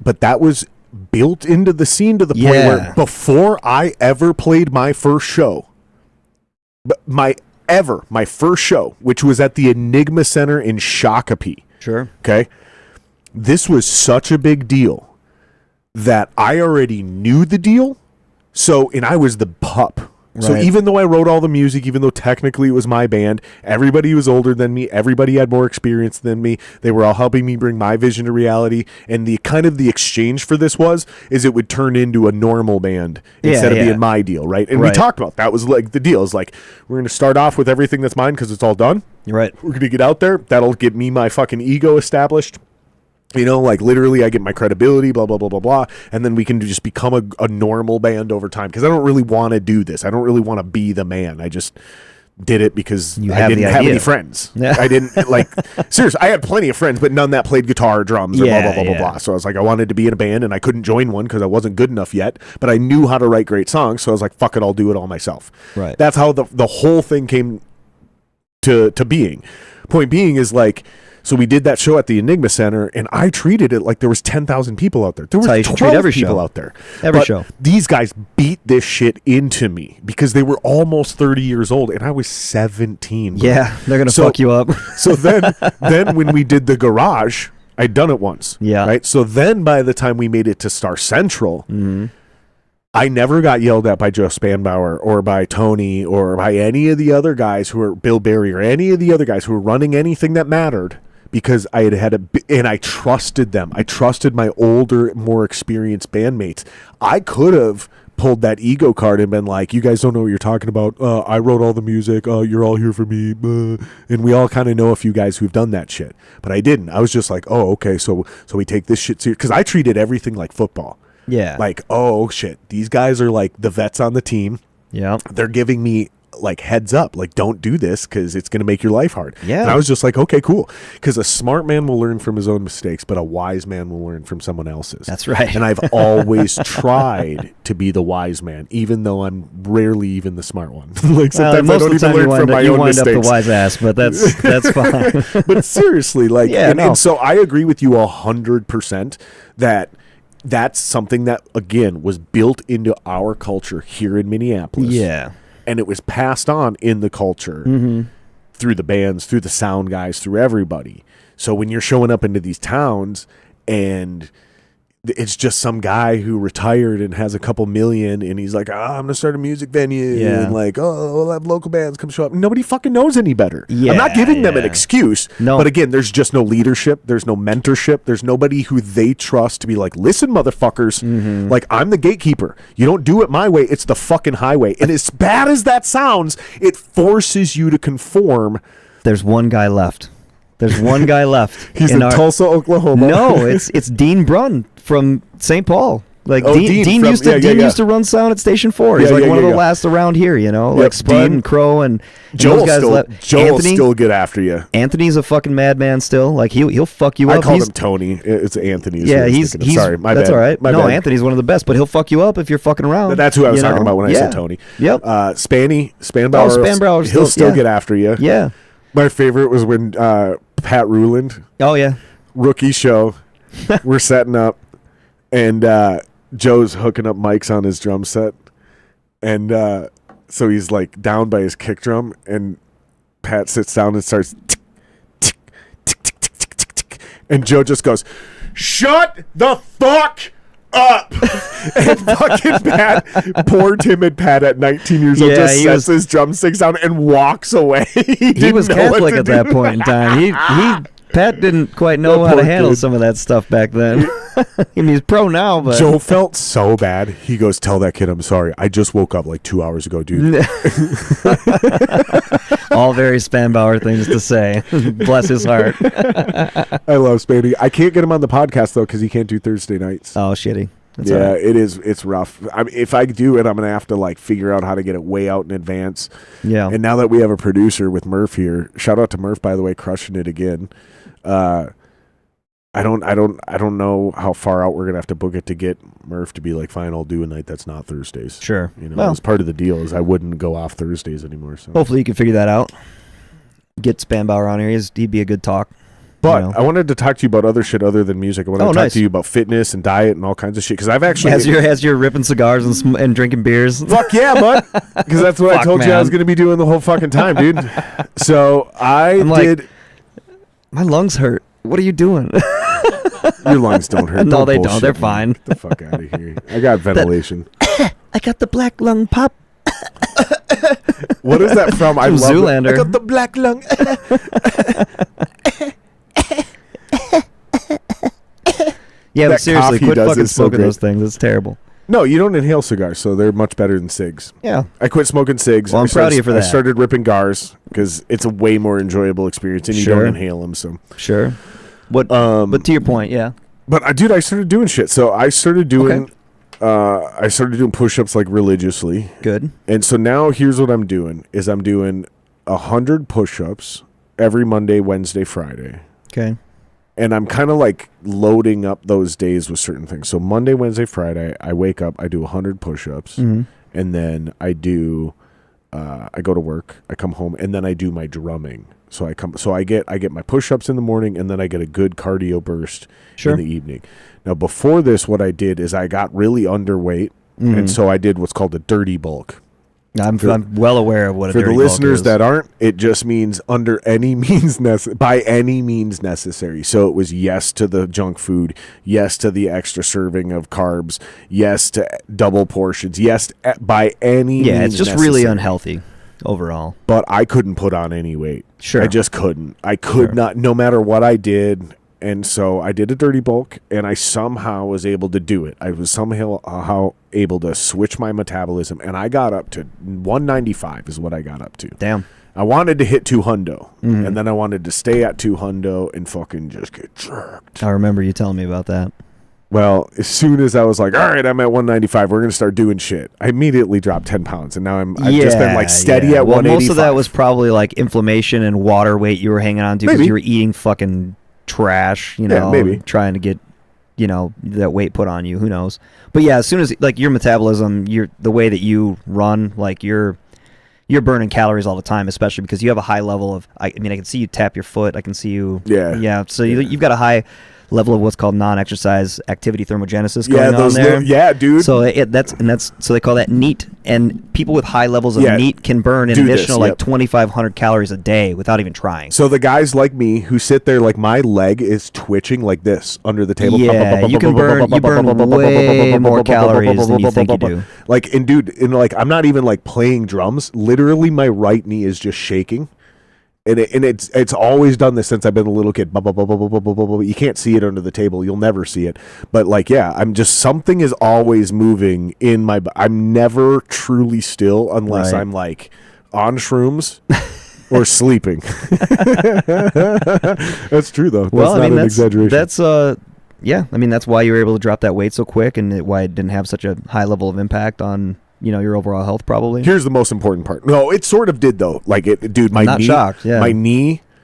A: but that was built into the scene to the point where before I ever played my first show, my first show, which was at the Enigma Center in Shakopee.
B: Sure.
A: Okay. This was such a big deal that I already knew the deal. And I was the pup. So
B: Right.
A: even though I wrote all the music, even though technically it was my band, everybody was older than me, everybody had more experience than me. They were all helping me bring my vision to reality. And the kind of the exchange for this is it would turn into a normal band instead of being my deal, right? And we
B: Right.
A: talked about that was like the deal. Is like, we're going to start off with everything that's mine because it's all done.
B: Right.
A: We're going to get out there. That'll get me my fucking ego established. Like literally I get my credibility, blah, blah, blah, blah, blah. And then we can just become a normal band over time. Because I don't really want to do this. I don't really want to be the man. I just did it because I didn't have any friends.
B: Yeah.
A: I didn't, seriously, I had plenty of friends, but none that played guitar or drums or blah, blah, blah, blah, blah. So I was like, I wanted to be in a band and I couldn't join one because I wasn't good enough yet. But I knew how to write great songs. So I was like, fuck it, I'll do it all myself.
B: Right.
A: That's how the whole thing came to being. Point being is like, so we did that show at the Enigma Center, and I treated it like there was 10,000 people out there. There
B: That's how
A: were
B: you should
A: 12
B: treat every
A: people
B: show.
A: out there.
B: Every
A: But
B: show.
A: These guys beat this shit into me because they were almost 30 years old, and I was 17. bro.
B: Yeah, they're gonna fuck you up.
A: So then when we did the garage, I'd done it once.
B: Yeah.
A: Right. So then by the time we made it to Star Central, I never got yelled at by Joe Spanbauer or by Tony or by any of the other guys who were Bill Berry or any of the other guys who were running anything that mattered, because I and I trusted them. I trusted my older, more experienced bandmates. I could have pulled that ego card and been like, you guys don't know what you're talking about. I wrote all the music. You're all here for me. And we all kind of know a few guys who've done that shit. But I didn't. I was just like, oh, okay, so we take this shit serious. Because I treated everything like football.
B: Yeah.
A: Like, oh, shit, these guys are like the vets on the team.
B: Yeah.
A: They're giving me like heads up, like don't do this because it's going to make your life hard.
B: Yeah.
A: And I was just like, okay, cool. Because a smart man will learn from his own mistakes, but a wise man will learn from someone else's.
B: That's right.
A: And I've always tried to be the wise man, even though I'm rarely even the smart one. Like sometimes I don't even learn from my own mistakes.
B: You wind up the wise ass, but that's fine.
A: But seriously, like,
B: Yeah,
A: and so I agree with you 100% that that's something that, again, was built into our culture here in Minneapolis.
B: Yeah.
A: And it was passed on in the culture through the bands, through the sound guys, through everybody. So when you're showing up into these towns and it's just some guy who retired and has a couple million and he's like, I'm gonna start a music venue and like, we'll have local bands come show up. Nobody fucking knows any better. I'm not giving them an excuse.
B: No.
A: But again, there's just no leadership. There's no mentorship. There's nobody who they trust to be like, listen, motherfuckers, like I'm the gatekeeper. You don't do it my way. It's the fucking highway. And as bad as that sounds, it forces you to conform.
B: There's one guy left. He's
A: in Tulsa, Oklahoma.
B: No, it's Dean Brunn from St. Paul. Like Dean used to run sound at Station 4. He's one of the last around here, like Spud and Crow and
A: Joel
B: those guys left.
A: Joel still get after you.
B: Anthony's a fucking madman still. Like he'll fuck you up.
A: I called him Tony. It's Anthony.
B: Yeah, he's
A: sorry. My
B: that's
A: bad.
B: all right.
A: My
B: no,
A: bad.
B: Anthony's one of the best, but he'll fuck you up if you're fucking around.
A: That's who I was talking about when I said Tony.
B: Yep.
A: Spanbauer.
B: Spanbauer.
A: He'll still get after you.
B: Yeah.
A: My favorite was when Pat Ruland.
B: Oh yeah.
A: Rookie show. We're setting up, and Joe's hooking up mics on his drum set, and so he's like down by his kick drum, and Pat sits down and starts tick, tick, tick, tick, tick, tick, tick, tick, and Joe just goes, "Shut the fuck up!" And fucking Pat, poor timid Pat at 19 years old, just sets his drumsticks down and walks away.
B: He was Catholic at that point in time. Pat didn't quite know how to handle some of that stuff back then. I mean, he's pro now, but
A: Joe felt so bad. He goes, "Tell that kid I'm sorry. I just woke up like 2 hours ago, dude."
B: All very Spanbauer things to say. Bless his heart.
A: I love Spanny. I can't get him on the podcast though because he can't do Thursday nights.
B: Oh, shitty. That's
A: yeah,
B: right.
A: it is. It's rough. I mean, if I do it, I'm gonna have to like figure out how to get it way out in advance.
B: Yeah.
A: And now that we have a producer with Murph here, shout out to Murph, by the way, crushing it again. I don't know how far out we're gonna have to book it to get Murph to be like, fine, I'll do a night that's not Thursdays.
B: Sure.
A: Well, as part of the deal is I wouldn't go off Thursdays anymore. So
B: hopefully you can figure that out. Get Spanbauer on here. He'd be a good talk.
A: But I wanted to talk to you about other shit other than music. I wanted to talk to you about fitness and diet and all kinds of shit. Because I've actually
B: as you're ripping cigars and drinking beers.
A: Fuck yeah, bud. Because that's what I told you I was going to be doing the whole fucking time, dude. So I'm did.
B: My lungs hurt. What are you doing?
A: Your lungs don't hurt.
B: No, they don't. They're fine.
A: Get the fuck out of here. I got ventilation.
B: I got the black lung pop.
A: What is that from? I love
B: Zoolander.
A: I got the black lung.
B: Yeah, but seriously, quit fucking
A: so
B: smoking those things. It's terrible.
A: No, you don't inhale cigars, so they're much better than cigs.
B: Yeah.
A: I quit smoking cigs.
B: Well, I'm proud of you for that.
A: I started ripping gars because it's a way more enjoyable experience, and you don't inhale them. So
B: sure. What? But to your point, yeah.
A: But dude, I started doing shit. So I started doing. I started doing push-ups like religiously.
B: Good.
A: And so now here's what I'm doing: is I'm doing 100 push-ups every Monday, Wednesday, Friday.
B: Okay.
A: And I'm kind of like loading up those days with certain things. So Monday, Wednesday, Friday, I wake up, I do 100 push-ups, and then I do, I go to work, I come home, and then I do my drumming. So I get my push-ups in the morning, and then I get a good cardio burst in the evening. Now before this, what I did is I got really underweight, and so I did what's called a dirty bulk.
B: I'm well aware of what a dirty bulk is.
A: For the listeners that aren't, it just means under any means by any means necessary. So it was yes to the junk food, yes to the extra serving of carbs, yes to double portions, yes by any means
B: it's just
A: necessary.
B: really unhealthy overall.
A: But I couldn't put on any weight.
B: Sure.
A: I just couldn't. I could not, no matter what I did. And so I did a dirty bulk, and I somehow was able to do it. I was somehow able to switch my metabolism, and I got up to 195 is what I got up to.
B: Damn.
A: I wanted to hit 200, and then I wanted to stay at 200 and fucking just get jerked.
B: I remember you telling me about that.
A: Well, as soon as I was like, all right, I'm at 195, we're going to start doing shit, I immediately dropped 10 pounds. And now I've just been like steady at 185.
B: Most of that was probably like inflammation and water weight you were hanging on to because you were eating fucking trash,
A: maybe.
B: Trying to get, that weight put on you. Who knows? But yeah, as soon as like your metabolism, the way that you run, like you're burning calories all the time, especially because you have a high level of, I can see you tap your foot. I can see you. Yeah. Yeah. So you've got a high level of what's called non-exercise activity thermogenesis going on there.
A: Dude.
B: So so they call that NEAT, and people with high levels of NEAT can burn an additional 2,500 calories a day without even trying.
A: So the guys like me who sit there, like my leg is twitching like this under the table.
B: Yeah, you burn way more calories than you think you do.
A: Like, and dude, I'm not even like playing drums. Literally, my right knee is just shaking. And it's always done this since I've been a little kid. You can't see it under the table. You'll never see it. But I'm just, something is always moving in my, I'm never truly still unless I'm like on shrooms or sleeping. That's true though. That's not an exaggeration.
B: That's that's why you were able to drop that weight so quick, and why it didn't have such a high level of impact on your overall health. Probably.
A: Here's the most important part. No, it sort of did though. Like dude, my knee,
B: shocked. Yeah.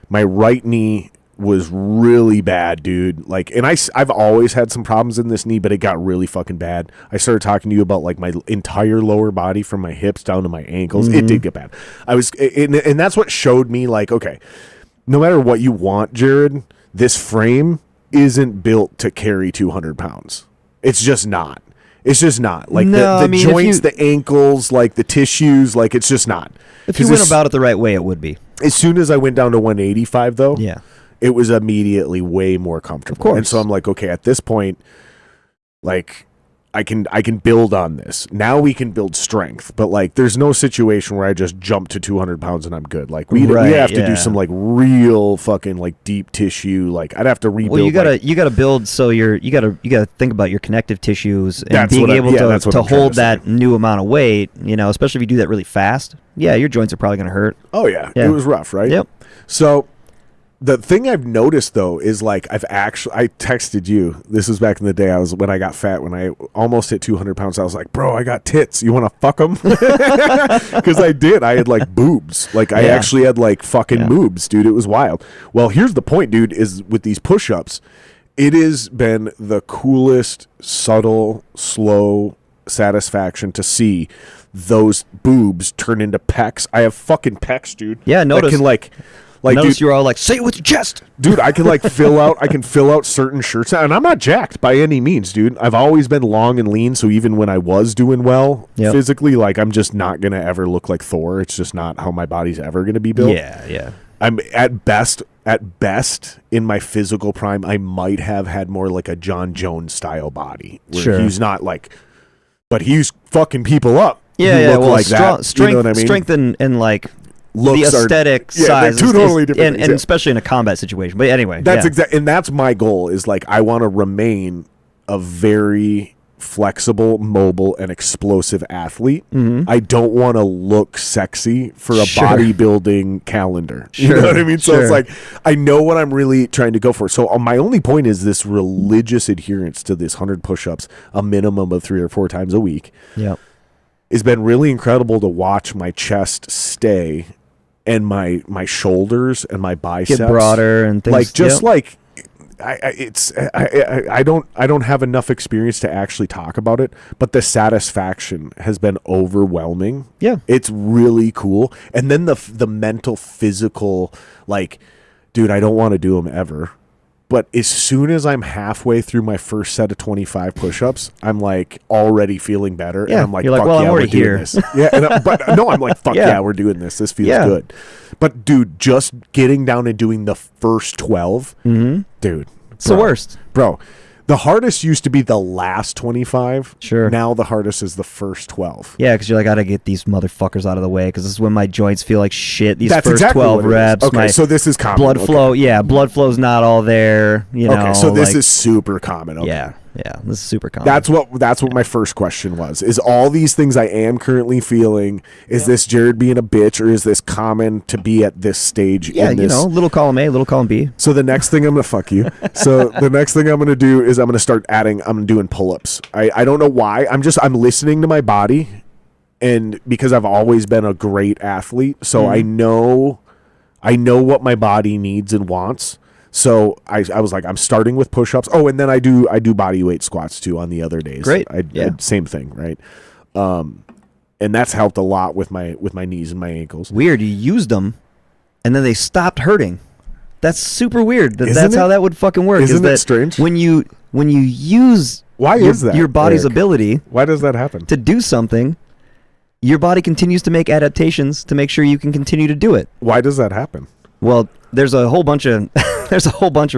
A: My right knee was really bad, dude. Like, and I've always had some problems in this knee, but it got really fucking bad. I started talking to you about like my entire lower body from my hips down to my ankles. It did get bad. And that's what showed me like, okay, no matter what you want, Jared, this frame isn't built to carry 200 pounds. It's just not. It's just not. Like the joints, the ankles, like the tissues, like it's just not.
B: If you went about it the right way, it would be.
A: As soon as I went down to 185 though,
B: yeah,
A: it was immediately way more comfortable.
B: Of course.
A: And so I'm like, okay, at this point, like I can build on this. Now we can build strength, but like there's no situation where I just jump to 200 pounds and I'm good. Like we have to do some like real fucking like deep tissue. Like I'd have to rebuild.
B: Well, you gotta build. So you gotta think about your connective tissues and being able to hold that new amount of weight. Especially if you do that really fast. Yeah, your joints are probably gonna hurt.
A: Oh yeah. It was rough, right?
B: Yep.
A: So the thing I've noticed though is like I texted you. This was back in the day. When I got fat, when I almost hit 200 pounds. I was like, bro, I got tits. You want to fuck them? Because I did. I had like boobs. Like I actually had like fucking boobs, dude. It was wild. Well, here's the point, dude. Is with these push-ups, it has been the coolest, subtle, slow satisfaction to see those boobs turn into pecs. I have fucking pecs, dude.
B: Yeah, notice.
A: That can
B: notice
A: dude,
B: you were all like, say it with your chest.
A: Dude, I can fill out certain shirts. And I'm not jacked by any means, dude. I've always been long and lean, so even when I was doing well physically, like I'm just not going to ever look like Thor. It's just not how my body's ever going to be built.
B: Yeah.
A: I'm at best in my physical prime, I might have had more like a John Jones style body. Where he's not like, but he's fucking people up.
B: Yeah. Well,
A: like
B: strength,
A: you know what I mean?
B: Strength and like
A: looks
B: the aesthetic size,
A: they're two totally different
B: and especially in a combat situation. But anyway,
A: that's and that's my goal. Is like I want to remain a very flexible, mobile, and explosive athlete. I don't want to look sexy for a bodybuilding calendar. You know what I mean? So it's like I know what I'm really trying to go for. So my only point is this religious adherence to this 100 push-ups, a minimum of 3 or 4 times a week.
B: Yeah,
A: it's been really incredible to watch my chest stay. And my shoulders and my biceps
B: get broader and things.
A: Like just like I don't have enough experience to actually talk about it, but the satisfaction has been overwhelming.
B: Yeah,
A: it's really cool. And then the mental, physical, like, dude, I don't want to do them ever. But as soon as I'm halfway through my first set of 25 push-ups, I'm like already feeling better.
B: Yeah.
A: And I'm like,
B: you're like,
A: fuck
B: well,
A: yeah,
B: I'm already
A: we're doing
B: here.
A: This. Yeah, but no, I'm like, fuck yeah, we're doing this. This feels good. But dude, just getting down and doing the first 12, dude.
B: It's the worst.
A: Bro, the hardest used to be the last 25.
B: Sure.
A: Now the hardest is the first 12.
B: Yeah, because you're like, I gotta get these motherfuckers out of the way because this is when my joints feel like shit. These
A: That's
B: first
A: exactly
B: 12 reps.
A: Okay, so this is common.
B: Blood flow. Yeah, blood flow's not all there. You know.
A: Okay, so this is super common. Okay.
B: Yeah. Yeah, this is super common.
A: That's what my first question was. Is all these things I am currently feeling, is this Jared being a bitch, or is this common to be at this stage?
B: Yeah,
A: in this?
B: little column A, little column B.
A: So the next thing I'm going to fuck you. So the next thing I'm going to do is I'm going to start I'm doing pull-ups. I don't know why. I'm listening to my body, and because I've always been a great athlete, so I know what my body needs and wants. So I was like, I'm starting with push-ups. Oh, and then I do body weight squats too on the other days.
B: Great.
A: Same thing, right? And that's helped a lot with my knees and my ankles.
B: Weird. You used them, and then they stopped hurting. That's super weird. That's
A: Isn't
B: how
A: it?
B: that would fucking work.
A: Isn't
B: is
A: it
B: that
A: strange?
B: When you use
A: Why is that,
B: your body's
A: Eric?
B: ability
A: Why does that happen?
B: to do something, your body continues to make adaptations to make sure you can continue to do it.
A: Why does that happen?
B: Well, there's a whole bunch of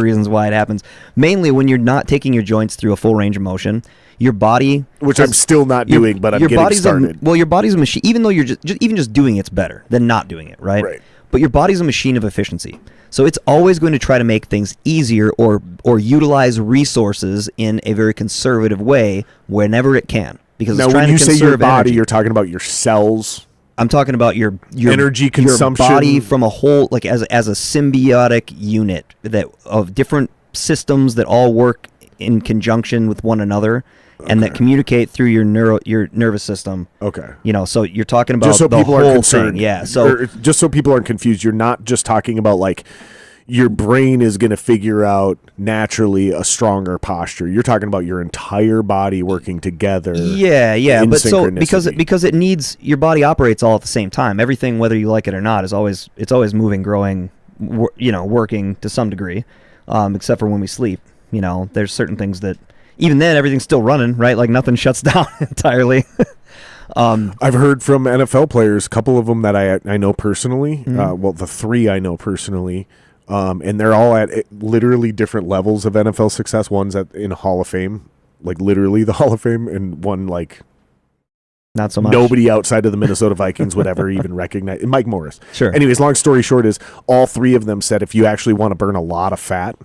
B: reasons why it happens. Mainly when you're not taking your joints through a full range of motion, your body,
A: Which I'm still not doing, but I'm getting started.
B: Your body's a machine. Even though you're just doing it's better than not doing it, right?
A: Right.
B: But your body's a machine of efficiency. So it's always going to try to make things easier or utilize resources in a very conservative way whenever it can. Because
A: Now,
B: it's trying
A: when you
B: to
A: say your
B: conserve
A: body,
B: energy.
A: you're talking about your cells.
B: I'm talking about your
A: Energy consumption.
B: your body from a whole, like as a symbiotic unit that of different systems that all work in conjunction with one another, and that communicate through your nervous system.
A: Okay.
B: So you're talking about
A: Just so
B: the
A: people
B: whole
A: aren't concerned.
B: thing. Yeah. So
A: just so people aren't confused, you're not just talking about like your brain is going to figure out naturally a stronger posture. You're talking about your entire body working together.
B: yeah,
A: in
B: but so
A: synchronicity.
B: because it needs, your body operates all at the same time. Everything, whether you like it or not, it's always moving, growing, working to some degree, except for when we sleep. There's certain things that even then everything's still running, right? Like nothing shuts down entirely.
A: I've heard from NFL players, a couple of them that I know personally. Well, the three I know personally. And they're all at literally different levels of NFL success. One's in Hall of Fame, like literally the Hall of Fame, and one like
B: Not so much.
A: nobody outside of the Minnesota Vikings would ever even recognize. Mike Morris.
B: Sure.
A: Anyways, long story short is all three of them said if you actually want to burn a lot of fat,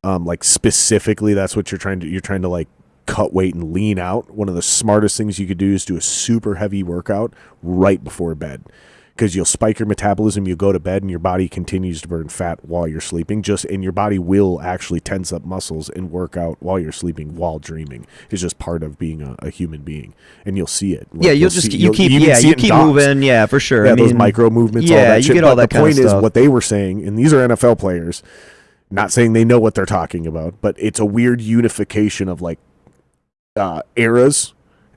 A: like specifically that's what you're trying to like cut weight and lean out. One of the smartest things you could do is do a super heavy workout right before bed. Because you'll spike your metabolism, you go to bed, and your body continues to burn fat while you're sleeping. And your body will actually tense up muscles and work out while you're sleeping, while dreaming. It's just part of being a human being, and you'll see it.
B: Yeah, you keep moving. Yeah, for sure.
A: Yeah, those micro movements.
B: Yeah,
A: all that
B: you
A: shit.
B: get all
A: But
B: that
A: the
B: kind of
A: point is,
B: stuff.
A: what they were saying, and these are NFL players, not saying they know what they're talking about, but it's a weird unification of like eras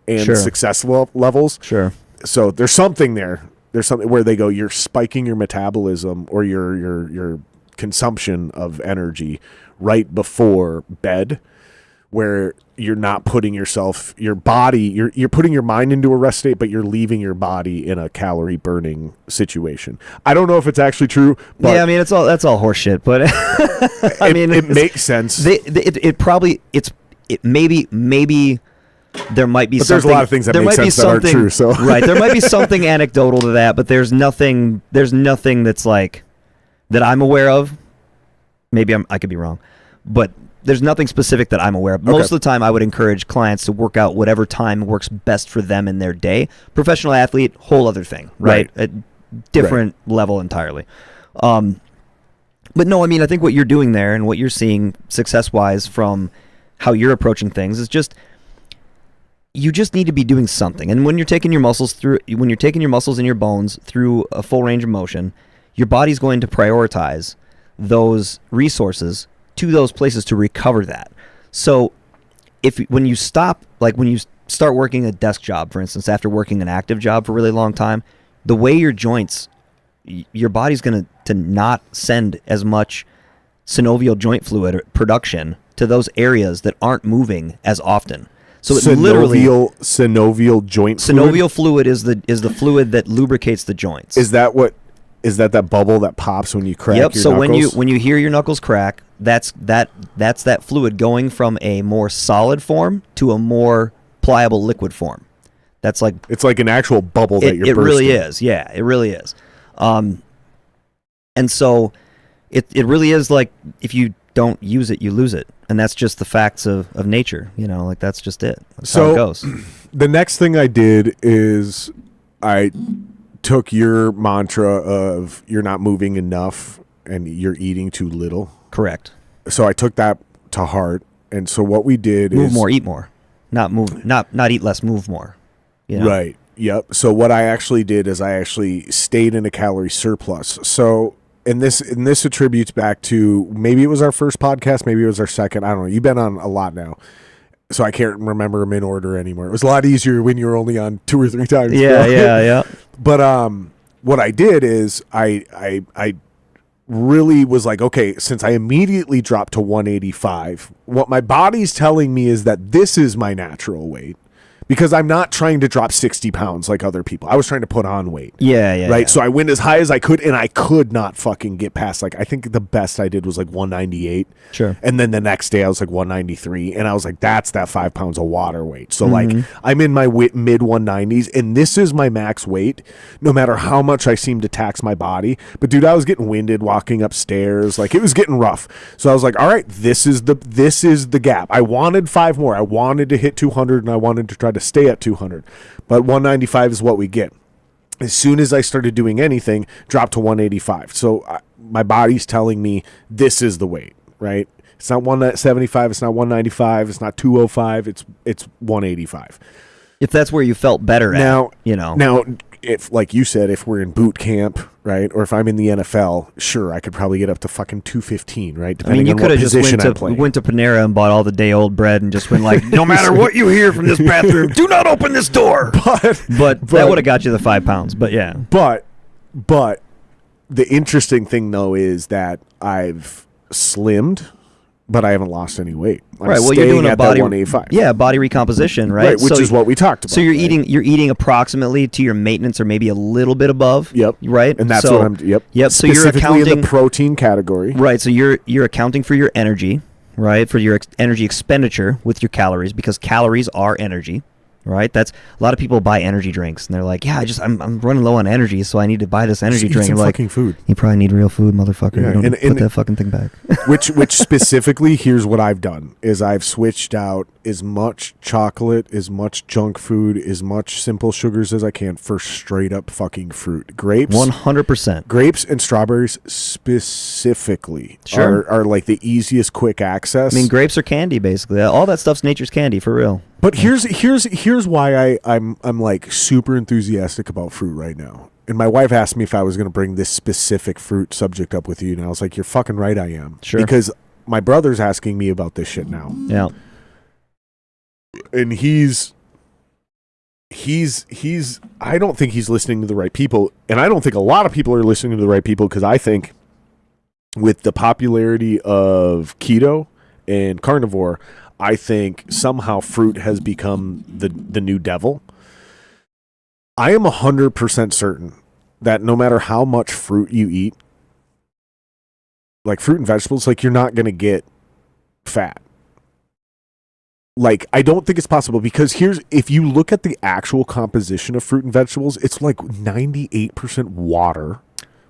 A: and
B: Sure.
A: success levels.
B: Sure.
A: So there's something there. There's something where they go, you're spiking your metabolism or your consumption of energy right before bed, where you're not putting your body, you're putting your mind into a rest state, but you're leaving your body in a calorie burning situation. I don't know if it's actually true, but
B: Yeah, I mean that's all horseshit, but
A: it makes sense.
B: Maybe there might be
A: But
B: something.
A: there's a lot of things that
B: there
A: make
B: might be
A: sense that aren't
B: something-
A: true, so.
B: Right, there might be something anecdotal to that, but there's nothing that's like that I'm aware of. Maybe I could be wrong, but there's nothing specific that I'm aware of. Most of the time, I would encourage clients to work out whatever time works best for them in their day. Professional athlete, whole other thing, right? A different level entirely. But no, I mean, I think what you're doing there and what you're seeing success-wise from how you're approaching things is just, you just need to be doing something. And when you're taking your muscles and your bones through a full range of motion, your body's going to prioritize those resources to those places to recover that. So when you start working a desk job, for instance, after working an active job for a really long time, the way your joints, your body's going to not send as much synovial joint fluid production to those areas that aren't moving as often. So it literally
A: synovial joint fluid?
B: synovial fluid is the fluid that lubricates the joints.
A: Is that that bubble that pops when you crack
B: Yep.
A: your
B: So
A: knuckles?
B: when you hear your knuckles crack, that's that fluid going from a more solid form to a more pliable liquid form. That's like
A: it's like an actual bubble that you're
B: it really
A: bursting.
B: is. Yeah, it really is. And so it really is like, if you don't use it, you lose it. And that's just the facts of nature, you know, like that's just it. That's
A: So
B: how it goes.
A: the next thing I did is I took your mantra of you're not moving enough and you're eating too little.
B: Correct.
A: So I took that to heart. And so what we did
B: Move
A: is
B: more, eat more. Not eat less, move more. You know?
A: Right. Yep. So what I actually did is I actually stayed in a calorie surplus. So and this attributes back to maybe it was our first podcast, maybe it was our second. I don't know. You've been on a lot now, so I can't remember them in order anymore. It was a lot easier when you were only on 2 or 3 times.
B: Yeah.
A: But what I did is I really was like, okay, since I immediately dropped to 185, what my body's telling me is that this is my natural weight. Because I'm not trying to drop 60 pounds like other people. I was trying to put on weight.
B: Yeah.
A: Right?
B: Yeah.
A: So I went as high as I could, and I could not fucking get past, like, I think the best I did was like 198.
B: Sure.
A: And then the next day I was like 193. And I was like, that's that 5 pounds of water weight. So, like, I'm in my mid 190s, and this is my max weight, no matter how much I seem to tax my body. But, dude, I was getting winded walking upstairs. Like, it was getting rough. So I was like, all right, this is the gap. I wanted 5 more. I wanted to hit 200, and I wanted to try to stay at 200, but 195 is what we get. As soon as I started doing anything, dropped to 185. So my body's telling me this is the weight, right? It's not 175, it's not 195, it's not 205, it's 185.
B: If that's where you felt better
A: Now,
B: you know.
A: Now, if, like you said, if we're in boot camp, right, or if I'm in the NFL, sure, I could probably get up to fucking 215, right?
B: I mean,
A: Depending
B: you
A: on
B: could
A: what
B: have just
A: position
B: went to Panera and bought all the day-old bread and just went like, no matter what you hear from this bathroom, do not open this door. But that would have got you the 5 pounds. But yeah.
A: But the interesting thing, though, is that I've slimmed, but I haven't lost any weight. I'm
B: Right. Well, you're
A: staying
B: doing a
A: at
B: body,
A: that 185.
B: yeah, body recomposition, right?
A: Right, which is what we talked about.
B: So you're
A: right?
B: you're eating approximately to your maintenance, or maybe a little bit above.
A: Yep.
B: Right.
A: And that's
B: so,
A: what I'm. Yep.
B: Yep. So you're
A: Specifically in
B: accounting
A: the protein category.
B: Right. So you're accounting for your energy, right? For your energy expenditure with your calories, because calories are energy. Right, that's a lot of people buy energy drinks and they're like, "Yeah, I'm running low on energy, so I need to buy this energy
A: Just eat
B: drink."
A: some
B: I'm like,
A: fucking food.
B: You probably need real food, motherfucker.
A: Yeah,
B: You don't
A: and
B: put that fucking thing back.
A: which specifically, here's what I've done: is I've switched out as much chocolate, as much junk food, as much simple sugars as I can for straight up fucking fruit. Grapes,
B: 100%.
A: grapes and strawberries specifically
B: Sure.
A: are like the easiest quick access.
B: I mean, grapes are candy, basically. All that stuff's nature's candy, for real.
A: But here's why I'm like super enthusiastic about fruit right now. And my wife asked me if I was going to bring this specific fruit subject up with you, and I was like, "You're fucking right, I am."
B: Sure.
A: Because my brother's asking me about this shit now,
B: Yeah.
A: and he's I don't think he's listening to the right people, and I don't think a lot of people are listening to the right people, because I think with the popularity of keto and carnivore, I think somehow fruit has become the new devil. I am 100% certain that no matter how much fruit you eat, like fruit and vegetables, like you're not going to get fat. Like, I don't think it's possible, because if you look at the actual composition of fruit and vegetables, it's like 98% water.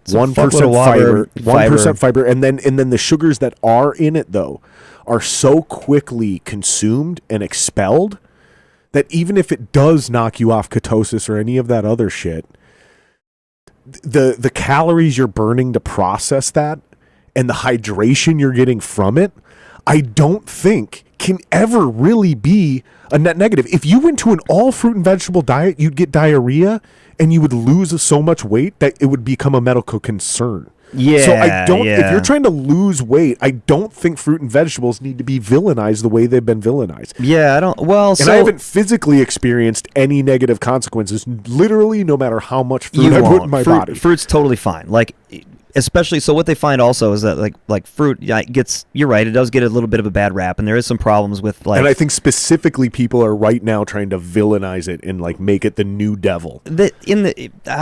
B: It's a
A: 1%
B: fuckload of water,
A: fiber, 1% fiber, and then the sugars that are in it, though, are so quickly consumed and expelled that even if it does knock you off ketosis or any of that other shit, the calories you're burning to process that and the hydration you're getting from it, I don't think can ever really be a net negative. If you went to an all fruit and vegetable diet, you'd get diarrhea and you would lose so much weight that it would become a medical concern.
B: Yeah.
A: So I don't.
B: Yeah.
A: If you're trying to lose weight, I don't think fruit and vegetables need to be villainized the way they've been villainized.
B: Yeah, I don't. Well,
A: And I haven't physically experienced any negative consequences. Literally, no matter how much food I put in my body.
B: Fruit's totally fine. Like, especially, so what they find also is that like fruit, yeah, you're right, it does get a little bit of a bad rap, and there is some problems with like.
A: And I think specifically people are right now trying to villainize it and like make it the new devil.
B: I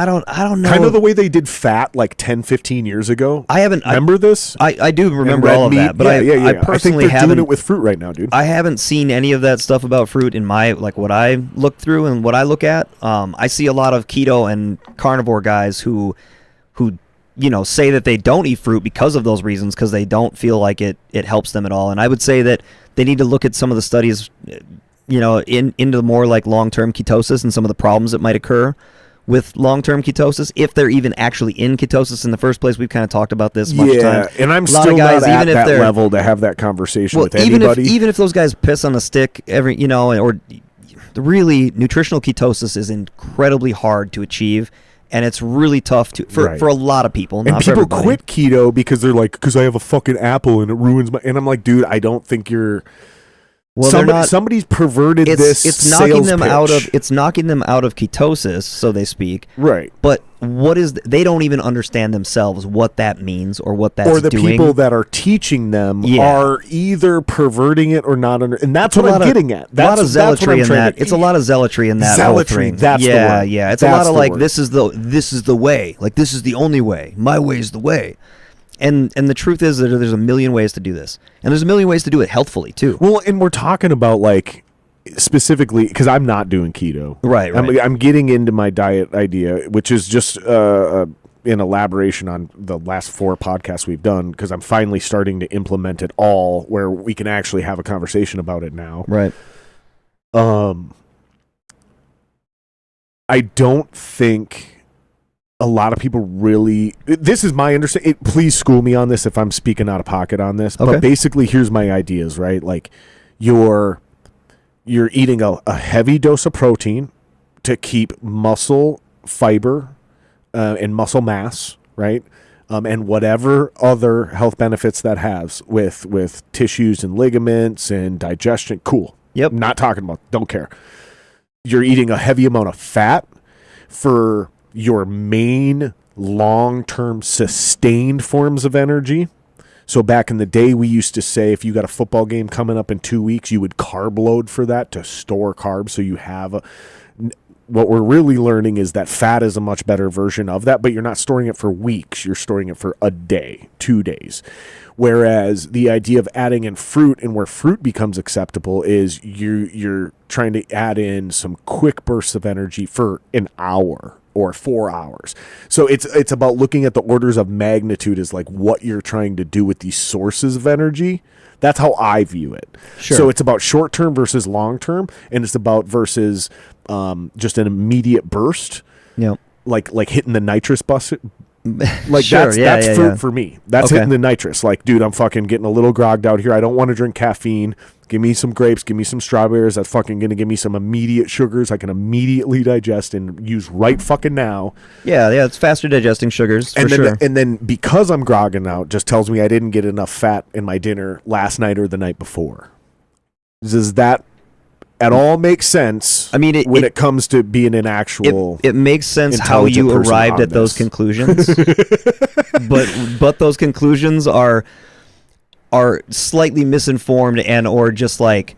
B: don't know.
A: Kind of the way they did fat like 10, 15 years ago. Remember this?
B: I do remember
A: And red
B: all of
A: meat?
B: that, but I personally
A: I think they're
B: haven't.
A: doing it with fruit right now, dude.
B: I haven't seen any of that stuff about fruit in my, like, what I look through and what I look at. I see a lot of keto and carnivore guys who say that they don't eat fruit because of those reasons, because they don't feel like it helps them at all. And I would say that they need to look at some of the studies, into more like long-term ketosis and some of the problems that might occur with long-term ketosis, if they're even actually in ketosis in the first place. We've kind of talked about this much time.
A: And I'm
B: a lot
A: still
B: of guys,
A: not at
B: even if
A: that
B: they're
A: level to have that conversation with
B: even
A: anybody.
B: even if those guys piss on a stick or really, nutritional ketosis is incredibly hard to achieve, and it's really tough for a lot of people.
A: And
B: not for
A: people
B: everybody.
A: quit keto because they're like, because I have a fucking apple and it ruins my. And I'm like, dude, I don't think you're.
B: Well,
A: somebody's perverted this.
B: It's knocking
A: sales
B: them
A: pitch.
B: out of ketosis, so they speak.
A: Right.
B: But they don't even understand themselves what that means or what that's
A: doing. Or the
B: doing.
A: people that are teaching them are either perverting it or not and that's
B: It's
A: what I'm getting at. That's,
B: a lot of zealotry in that. It's a lot of zealotry in that
A: Zealotry,
B: whole thing.
A: that's the
B: yeah,
A: word.
B: yeah. It's
A: That's
B: a lot of
A: the
B: like
A: word.
B: this is the way. Like, this is the only way. My way is the way. And the truth is that there's a million ways to do this, and there's a million ways to do it healthfully too.
A: Well, and we're talking about like specifically because I'm not doing keto.
B: Right.
A: I'm getting into my diet idea, which is just an elaboration on the last 4 podcasts we've done, because I'm finally starting to implement it all where we can actually have a conversation about it now.
B: Right.
A: I don't think a lot of people really. This is my understanding. Please school me on this if I'm speaking out of pocket on this.
B: Okay.
A: But basically, here's my ideas. Right, like you're eating a heavy dose of protein to keep muscle fiber and muscle mass, right? And whatever other health benefits that has with tissues and ligaments and digestion. Cool.
B: Yep.
A: Not talking about. Don't care. You're eating a heavy amount of fat for your main long-term sustained forms of energy. So back in the day, we used to say if you got a football game coming up in 2 weeks, you would carb load for that to store carbs. So you have what we're really learning is that fat is a much better version of that, but you're not storing it for weeks. You're storing it for a day, 2 days. Whereas the idea of adding in fruit, and where fruit becomes acceptable, is you're trying to add in some quick bursts of energy for an hour or 4 hours. So it's about looking at the orders of magnitude as like what you're trying to do with these sources of energy. That's how I view it.
B: Sure.
A: So it's about short term versus long term, and it's about versus just an immediate burst.
B: Yep.
A: Like hitting the nitrous bus. Like
B: Sure,
A: that's fruit
B: yeah.
A: for me. That's
B: Okay.
A: hitting the nitrous. Like, dude, I'm fucking getting a little grogged out here. I don't want to drink caffeine. Give me some grapes. Give me some strawberries. That's fucking going to give me some immediate sugars I can immediately digest and use right fucking now.
B: Yeah, it's faster digesting sugars for
A: And then,
B: sure.
A: and then because I'm grogging out, just tells me I didn't get enough fat in my dinner last night or the night before. Does that at all make sense?
B: I mean,
A: when it comes to being an actual,
B: it makes sense how
A: intelligent
B: you
A: person
B: arrived
A: on
B: at those
A: this.
B: conclusions, but those conclusions are slightly misinformed and or just like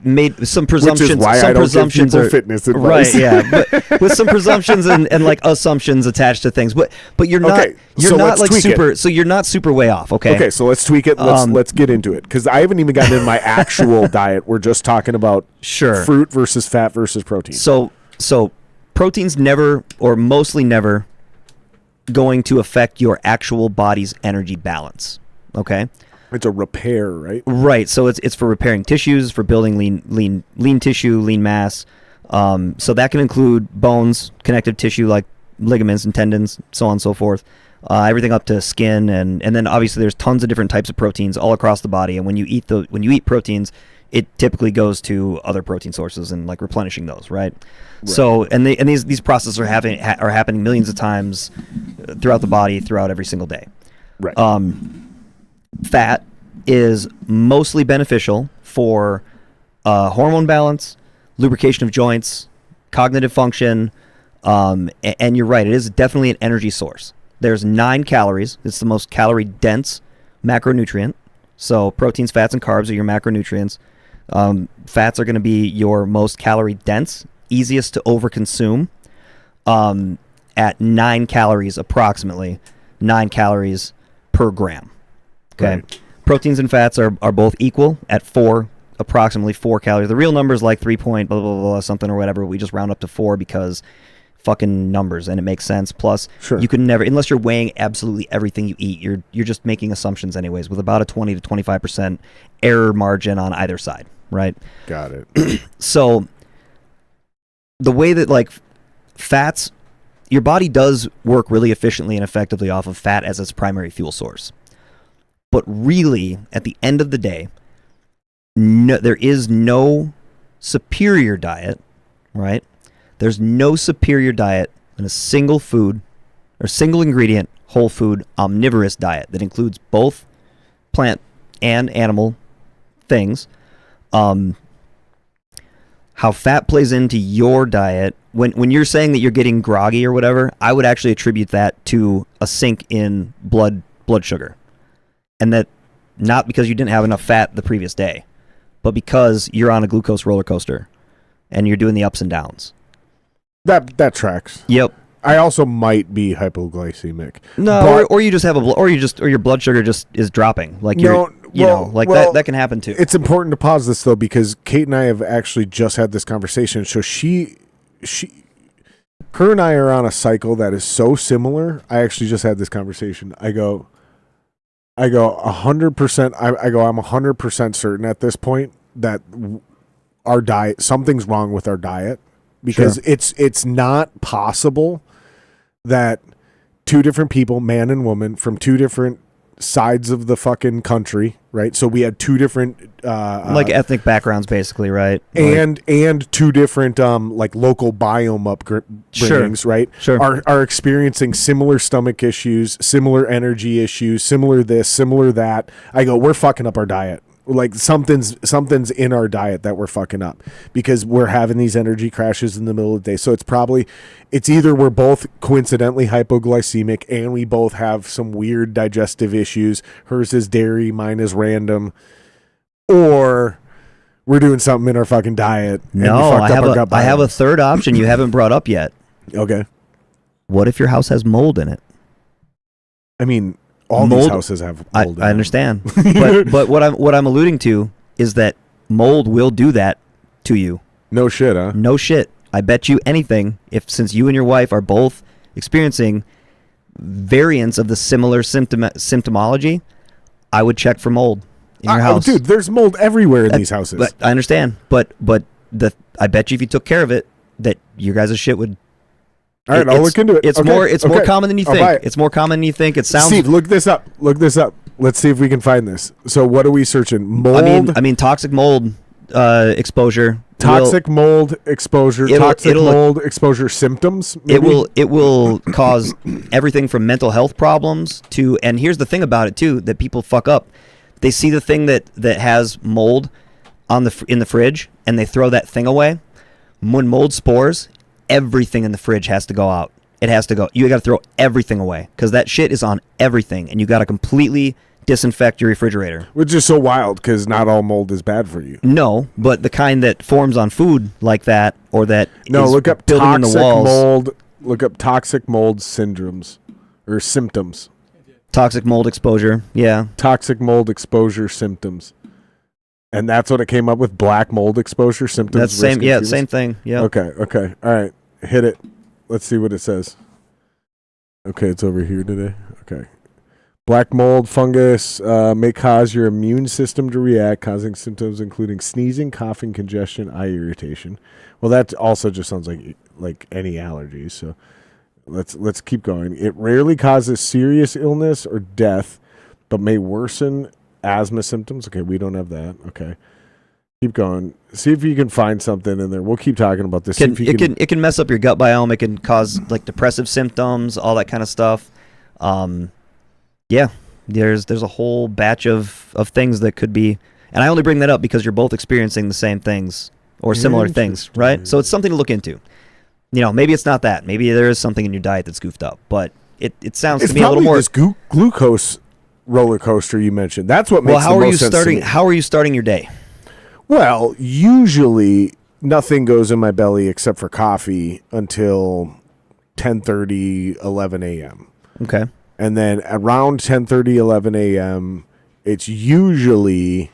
B: made some presumptions.
A: Which is why
B: some
A: I don't give
B: presumptions
A: people
B: are
A: fitness advice.
B: right. Yeah, but with some presumptions and like assumptions attached to things. But you're not
A: Okay, so
B: you're not
A: let's
B: like
A: tweak
B: super.
A: it.
B: So you're not super way off. Okay.
A: Okay, so let's tweak it. Let's get into it, because I haven't even gotten into my actual diet. We're just talking about
B: Sure.
A: fruit versus fat versus protein.
B: So protein's never or mostly never going to affect your actual body's energy balance. Okay.
A: It's a repair, right?
B: Right. So it's for repairing tissues, for building lean tissue, lean mass. So that can include bones, connective tissue like ligaments and tendons, so on and so forth. Everything up to skin, and then obviously there's tons of different types of proteins all across the body. And when you eat proteins, it typically goes to other protein sources and like replenishing those, right? So these processes are happening millions of times throughout the body, throughout every single day.
A: Right.
B: Fat is mostly beneficial for hormone balance, lubrication of joints, cognitive function, and you're right, it is definitely an energy source. There's 9 calories. It's the most calorie-dense macronutrient. So proteins, fats, and carbs are your macronutrients. Fats are going to be your most calorie-dense, easiest to overconsume, at 9 calories approximately, 9 calories per gram. Okay.
A: Right.
B: Proteins and fats are both equal at approximately 4 calories. The real number is like 3 point blah, blah, blah, something or whatever. We just round up to 4 because fucking numbers, and it makes sense. Plus,
A: Sure.
B: you can never, unless you're weighing absolutely everything you eat, you're just making assumptions anyways, with about a 20 to 25% error margin on either side, right?
A: Got it.
B: So the way that like fats, your body does work really efficiently and effectively off of fat as its primary fuel source. But really, at the end of the day, there is no superior diet, right? There's no superior diet in a single food or single ingredient, whole food, omnivorous diet that includes both plant and animal things. How fat plays into your diet, when you're saying that you're getting groggy or whatever, I would actually attribute that to a sink in blood sugar. And that not because you didn't have enough fat the previous day, but because you're on a glucose roller coaster and you're doing the ups and downs.
A: That tracks.
B: Yep.
A: I also might be hypoglycemic.
B: No, or you just have or your blood sugar just is dropping. Like that can happen too.
A: It's important to pause this though, because Kate and I have actually just had this conversation. So her and I are on a cycle that is so similar. I actually just had this conversation. I go 100%. I'm 100% certain at this point that our diet, something's wrong with our diet, because it's not possible that two different people, man and woman, from two different sides of the fucking country, right? So we had two different
B: like ethnic backgrounds, basically, right?
A: And two different like local biome upbringings, right?
B: Sure.
A: Are experiencing similar stomach issues, similar energy issues, similar this, similar that. I go, we're fucking up our diet. Like something's in our diet that we're fucking up, because we're having these energy crashes in the middle of the day. So it's either we're both coincidentally hypoglycemic and we both have some weird digestive issues. Hers is dairy, mine is random, or we're doing something in our fucking diet.
B: No, I have a third option you haven't brought up yet.
A: Okay.
B: What if your house has mold in it?
A: I mean, all these houses have mold.
B: I understand, but what I'm alluding to is that mold will do that to you.
A: No shit, huh?
B: No shit. I bet you anything. Since you and your wife are both experiencing variants of the similar symptomology, I would check for mold in your house.
A: Dude, there's mold everywhere in these houses.
B: But I understand, but I bet you if you took care of it, that your guys' shit would.
A: All right, I'll look into it.
B: It's more common than you think. It's more common than you think. It sounds.
A: Steve, look this up. Let's see if we can find this. So, what are we searching? Mold.
B: I mean, toxic mold exposure.
A: Toxic mold exposure. Toxic mold exposure symptoms. Maybe?
B: It will cause everything from mental health problems to. And here's the thing about it too that people fuck up. They see the thing that has mold in the fridge and they throw that thing away. When mold spores, everything in the fridge has to go out. It has to go. You got to throw everything away because that shit is on everything, and you got to completely disinfect your refrigerator.
A: Which is so wild because not all mold is bad for you.
B: No, but the kind that forms on food like that, or that
A: look up
B: building in the walls.
A: Mold. Look up toxic mold syndromes or symptoms.
B: Toxic mold exposure. Yeah.
A: Toxic mold exposure symptoms. And that's what it came up with. Black mold exposure symptoms.
B: That's same. Yeah, same thing. Yeah.
A: Okay. All right. Hit it. Let's see what it says. Okay, it's over here today. Okay. Black mold fungus may cause your immune system to react, causing symptoms including sneezing, coughing, congestion, eye irritation. Well, that also just sounds like any allergies. So let's keep going. It rarely causes serious illness or death, but may worsen asthma symptoms. Okay, we don't have that. Okay. Keep going. See if you can find something in there. We'll keep talking about this.
B: It can mess up your gut biome. It can cause like depressive symptoms, all that kind of stuff. Yeah, there's a whole batch of things that could be, and I only bring that up because you're both experiencing the same things or similar things, right? So it's something to look into. You know, maybe it's not that. Maybe there is something in your diet that's goofed up, but it sounds to me a little more.
A: It's probably this glucose roller coaster you mentioned. That's what makes the most sense to me.
B: How are you starting your day?
A: Well, usually nothing goes in my belly except for coffee until 10:30, 11 a.m.
B: Okay.
A: And then around 10:30, 11 a.m., it's usually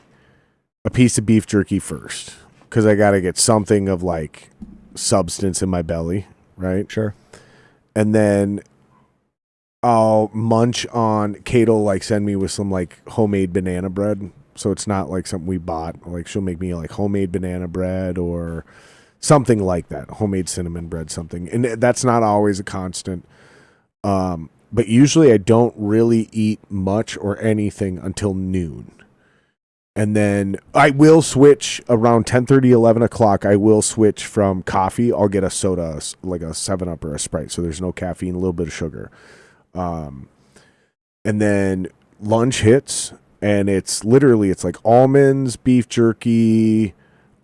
A: a piece of beef jerky first because I got to get something of like substance in my belly, right?
B: Sure.
A: and then I'll munch on Kate will like send me with some like homemade banana bread. So it's not like something we bought. Like she'll make me like homemade banana bread or something like that. Homemade cinnamon bread, something. And that's not always a constant. But usually I don't really eat much or anything until noon. And then I will switch around 10:30, 11 o'clock. I will switch from coffee. I'll get a soda, like a 7-Up or a Sprite. So there's no caffeine, a little bit of sugar. And then lunch hits, and it's like almonds, beef jerky,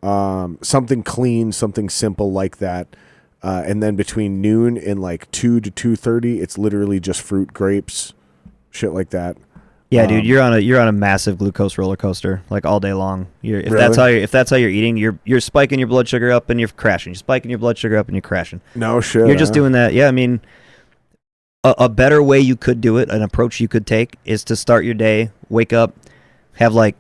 A: something clean, something simple like that. And then between noon and like 2 to 2:30, it's literally just fruit, grapes, shit like that.
B: Yeah, dude, you're on a massive glucose roller coaster like all day long. If that's how you're eating, you're spiking your blood sugar up and you're crashing. You're spiking your blood sugar up and you're crashing.
A: No shit.
B: You're just doing that. Yeah, I mean, a better way you could do it, an approach you could take, is to start your day, wake up, have like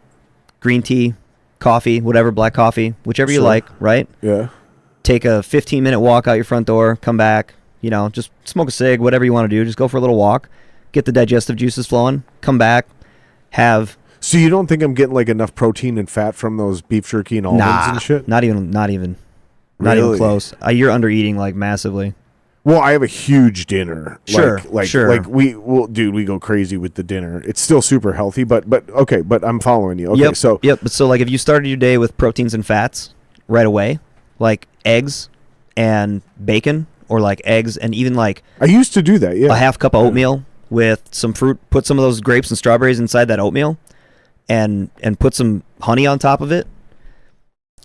B: green tea, coffee, whatever, black coffee, whichever you like, right?
A: Yeah.
B: Take a 15-minute walk out your front door, come back, just smoke a cig, whatever you want to do. Just go for a little walk. Get the digestive juices flowing, come back, have...
A: So you don't think I'm getting like enough protein and fat from those beef jerky and almonds and shit?
B: Not even
A: Really?
B: close. You're under eating like massively.
A: Well, I have a huge dinner.
B: Sure, sure.
A: Like we go crazy with the dinner. It's still super healthy, but okay, but I'm following you. Okay,
B: But so like if you started your day with proteins and fats right away, like eggs and bacon, or like eggs and even like
A: I used to do that, yeah.
B: a half cup of oatmeal with some fruit, put some of those grapes and strawberries inside that oatmeal and put some honey on top of it,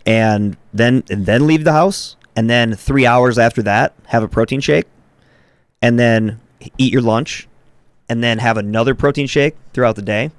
B: and then leave the house, and then 3 hours after that have a protein shake, and then eat your lunch, and then have another protein shake throughout the day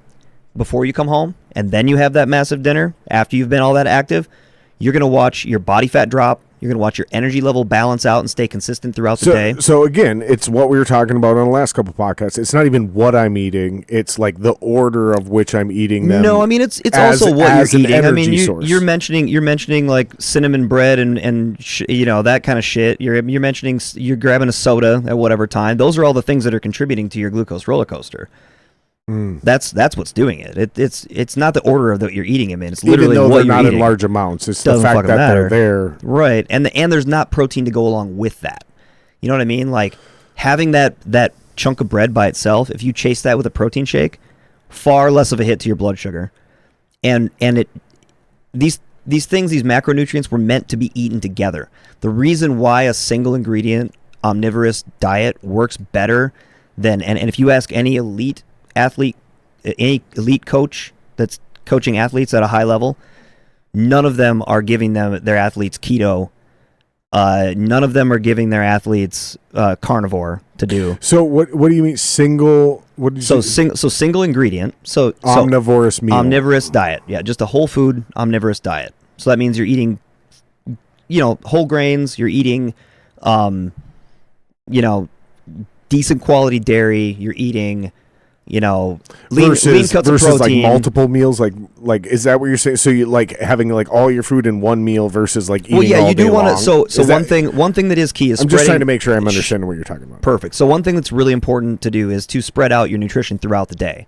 B: before you come home, and then you have that massive dinner after you've been all that active. You're going to watch your body fat drop. You're going to watch your energy level balance out and stay consistent throughout the day.
A: So again, it's what we were talking about on the last couple podcasts. It's not even what I'm eating. It's like the order of which I'm eating them.
B: No, I mean it's also what you're eating. I mean
A: source.
B: you're mentioning like cinnamon bread and that kind of shit. You're mentioning you're grabbing a soda at whatever time. Those are all the things that are contributing to your glucose roller coaster. That's what's doing it. It's not the order of that you're eating them in. It's literally
A: even though
B: what
A: they're
B: you're
A: not
B: eating.
A: in large amounts. It's
B: Doesn't
A: the fact
B: fucking
A: that
B: matter.
A: they're there.
B: Right, and there's not protein to go along with that. You know what I mean? Like having that chunk of bread by itself, if you chase that with a protein shake, far less of a hit to your blood sugar. And these macronutrients were meant to be eaten together. The reason why a single ingredient omnivorous diet works better than and if you ask any elite athlete, any elite coach that's coaching athletes at a high level, none of them are giving their athletes keto. None of them are giving their athletes carnivore to do.
A: So what do you mean single? What did you say?
B: Single ingredient. So
A: omnivorous meal.
B: Omnivorous diet. Yeah, just a whole food omnivorous diet. So that means you're eating, whole grains. You're eating, decent quality dairy. You're eating. Lean cuts of protein.
A: Like multiple meals, like is that what you're saying? So you like having like all your food in one meal versus like eating. Well, yeah,
B: you do want to. So one thing that is key is
A: I'm just trying to make sure I'm understanding what you're talking about.
B: Perfect. So one thing that's really important to do is to spread out your nutrition throughout the day.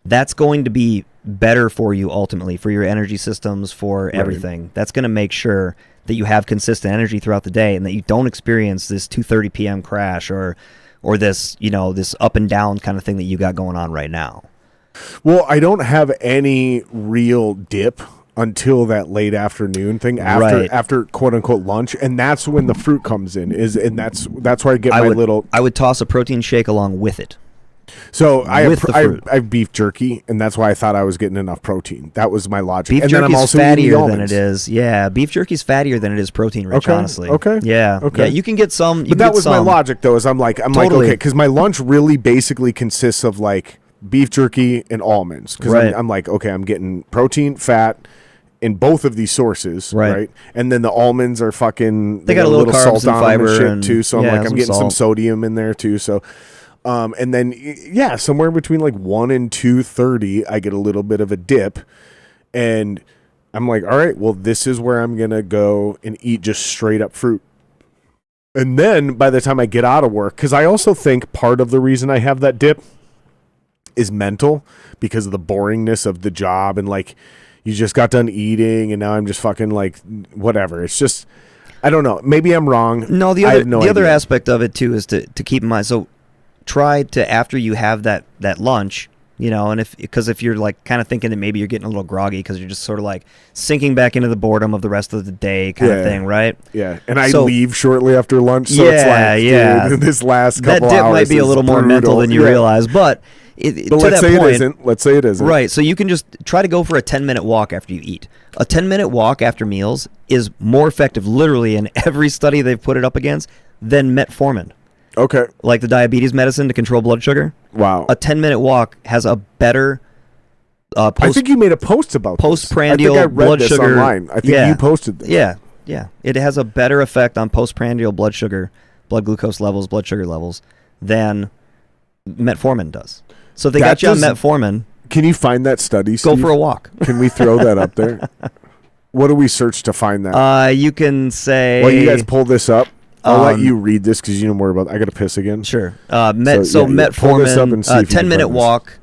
B: That's going to be better for you ultimately, for your energy systems, for everything. Right. That's going to make sure that you have consistent energy throughout the day and that you don't experience this 2:30 p.m. crash or this, this up and down kind of thing that you got going on right now.
A: Well, I don't have any real dip until that late afternoon thing after quote unquote lunch, and that's when the fruit comes in. And that's where I get I
B: would toss a protein shake along with it.
A: So I have beef jerky, and that's why I thought I was getting enough protein. That was my logic.
B: Beef jerky is fattier than it is. Yeah, beef jerky is fattier than it is protein rich. Honestly.
A: Okay.
B: Yeah.
A: Okay.
B: Yeah, you can get some.
A: But that was my logic, though. Is I'm like okay, because my lunch really basically consists of like beef jerky and almonds. Because I'm like, okay, I'm getting protein, fat in both of these sources, right? And then the almonds are fucking.
B: They got a little carbs
A: salt
B: and
A: fiber and shit too. So I'm getting
B: salt.
A: some sodium in there too. So. And then, somewhere between like 1 and 2:30, I get a little bit of a dip, and I'm like, all right, well, this is where I'm gonna go and eat just straight up fruit. And then by the time I get out of work, because I also think part of the reason I have that dip is mental because of the boringness of the job and like you just got done eating and now I'm just fucking like whatever. It's just I don't know. Maybe I'm wrong.
B: No, the other aspect of it too is to keep in mind. So try to after you have that lunch, you know, and if you're like kind of thinking that maybe you're getting a little groggy because you're just sort of like sinking back into the boredom of the rest of the day kind of thing, right?
A: Yeah, and I leave shortly after lunch, so it's like, dude, this last couple hours
B: that dip might be a little more mental than you realize, but
A: let's say it isn't. Let's say it isn't.
B: Right, so you can just try to go for a 10-minute walk after you eat. A 10-minute walk after meals is more effective, literally, in every study they've put it up against, than metformin.
A: Okay.
B: Like the diabetes medicine to control blood sugar.
A: Wow.
B: A 10-minute walk has a better
A: I think you made a post about
B: postprandial
A: this. I think I read
B: blood
A: this
B: sugar
A: online. I think you posted this.
B: Yeah. It has a better effect on postprandial blood sugar, blood glucose levels, blood sugar levels than metformin does. So if they got you on metformin.
A: Can you find that study, Steve?
B: Go for a walk.
A: Can we throw that up there? What do we search to find that?
B: You can say.
A: Well, you guys pull this up. I'll let you read this because you know more about. I got to piss again.
B: Sure.
A: Metformin. Pull this up and see if you can
B: 10-minute
A: find
B: walk.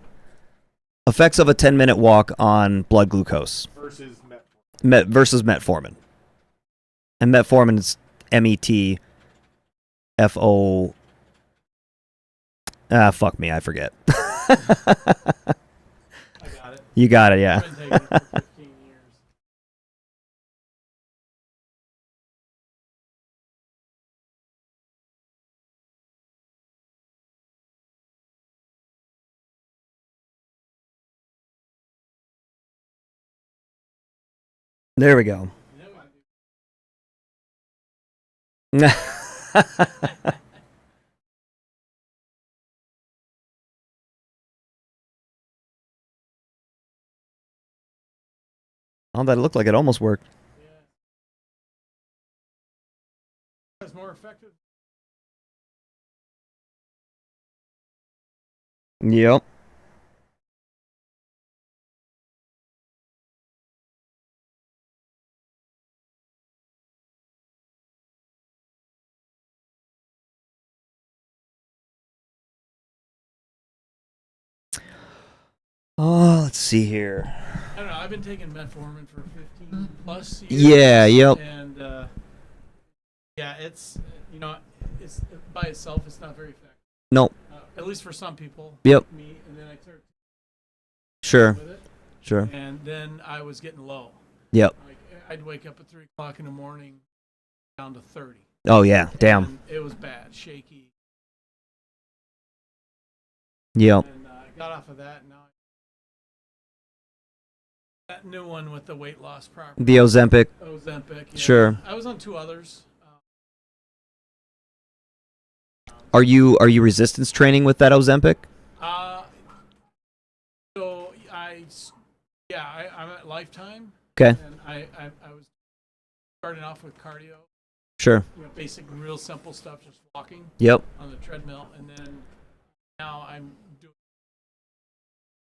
B: Effects of a 10-minute walk on blood glucose
A: versus metformin.
B: Versus metformin. And metformin is METFO. Fuck me, I forget.
D: I got it.
B: You got it, yeah.
D: I've been taking it for 15 years.
B: There we go. Oh, that looked like it almost worked.
D: Yeah. It's more effective.
B: Yep. Oh, let's see here.
D: I don't know. I've been taking metformin for 15 plus years.
B: Yeah, yep.
D: And yeah, it's it's by itself, it's not very effective.
B: Nope.
D: At least for some people.
B: Yep.
D: Me, and then I started
B: Sure.
D: with it,
B: Sure.
D: and then I was getting low.
B: Yep.
D: Like I'd wake up at 3 o'clock in the morning, down to 30.
B: Oh, yeah. Damn.
D: And it was bad, shaky.
B: Yep.
D: And I got off of that, and now that new one with the weight loss property.
B: The Ozempic.
D: Ozempic. Yeah.
B: Sure.
D: I was on 2 others.
B: Are you resistance training with that Ozempic?
D: So I'm at Lifetime.
B: Okay.
D: And I was starting off with cardio.
B: Sure.
D: Basic, real simple stuff, just walking.
B: Yep.
D: On the treadmill, and then now I'm doing.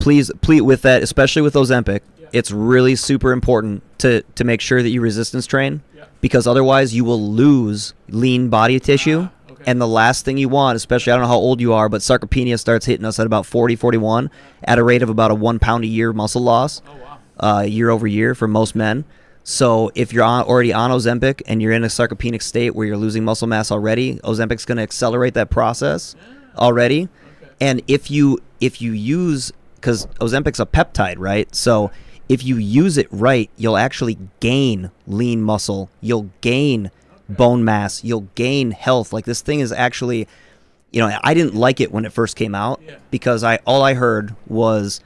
B: Please with that, especially with Ozempic,
D: Yeah.
B: it's really super important to make sure that you resistance train,
D: Yeah.
B: because otherwise you will lose lean body tissue.
D: Okay.
B: And the last thing you want, especially, I don't know how old you are, but sarcopenia starts hitting us at about 40, 41, at a rate of about a 1 pound a year muscle loss,
D: Oh wow.
B: year over year for most men. So if you're already on Ozempic and you're in a sarcopenic state where you're losing muscle mass already, Ozempic's going to accelerate that process already.
D: Okay.
B: And if you use, because Ozempic's a peptide, right? So if you use it right, you'll actually gain lean muscle. You'll gain bone mass. You'll gain health. Like, this thing is actually, I didn't like it when it first came out, because all I heard was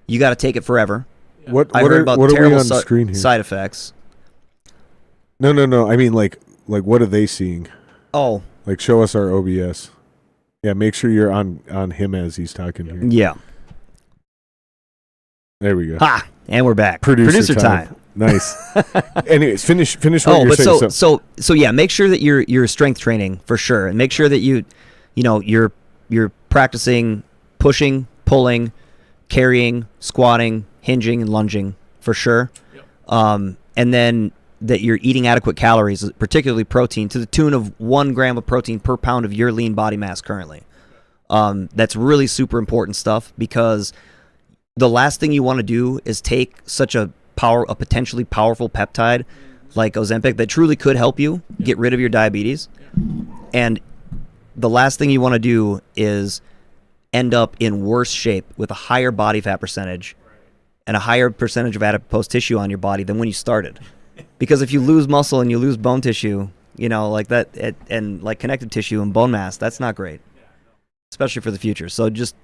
B: you got to take it forever.
A: What
B: I heard about
A: are we
B: terrible
A: on screen here?
B: side effects.
A: No. I mean, like what are they seeing?
B: Oh,
A: Like, show us our OBS. Yeah, make sure you're on him as he's talking here.
B: yeah.
A: There we go.
B: Ha! And we're back.
A: Producer time. Nice. Anyways, finish what you're saying.
B: So yeah, make sure that you're strength training for sure, and make sure that you're practicing pushing, pulling, carrying, squatting, hinging, and lunging for sure.
D: Yep.
B: And then that you're eating adequate calories, particularly protein, to the tune of 1 gram of protein per pound of your lean body mass currently. That's really super important stuff, because the last thing you want to do is take such a potentially powerful peptide like Ozempic that truly could help you get rid of your diabetes. And the last thing you want to do is end up in worse shape with a higher body fat percentage and a higher percentage of adipose tissue on your body than when you started. Because if you lose muscle and you lose bone tissue, like that, and like connective tissue and bone mass, that's not great, especially for the future. So just,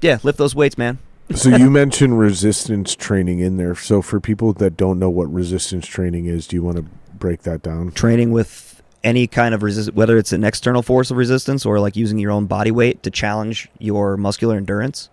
B: lift those weights, man.
A: So you mentioned resistance training in there. So for people that don't know what resistance training is, do you want to break that down?
B: Training with any kind of resistance, whether it's an external force of resistance or like using your own body weight to challenge your muscular endurance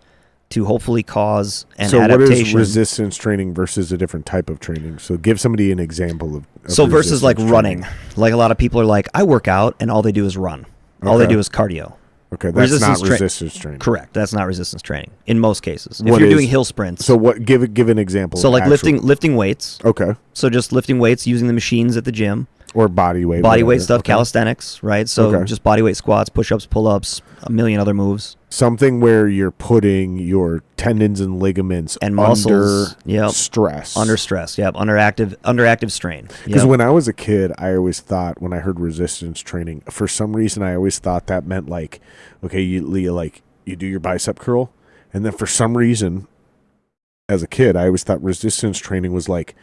B: to hopefully cause an adaptation.
A: So what is resistance training versus a different type of training? So give somebody an example of
B: so versus like
A: training.
B: Running. Like a lot of people are like, I work out and all they do is run. All they do is cardio.
A: Okay, that's not resistance training.
B: Correct. That's not resistance training in most cases. If
A: What
B: you're
A: is-
B: doing hill sprints.
A: So what? Give an example.
B: So
A: of
B: like
A: actual-
B: lifting weights.
A: Okay.
B: So just lifting weights using the machines at the gym.
A: Or body weight.
B: Body weight
A: whatever.
B: stuff,
A: Okay.
B: calisthenics, right? So
A: Okay.
B: just body weight squats, push-ups, pull-ups, a million other moves.
A: Something where you're putting your tendons and ligaments
B: And muscles,
A: under stress.
B: Under stress, under active strain.
A: Because when I was a kid, I always thought, when I heard resistance training, for some reason I always thought that meant like, okay, you do your bicep curl, and then for some reason, as a kid, I always thought resistance training was like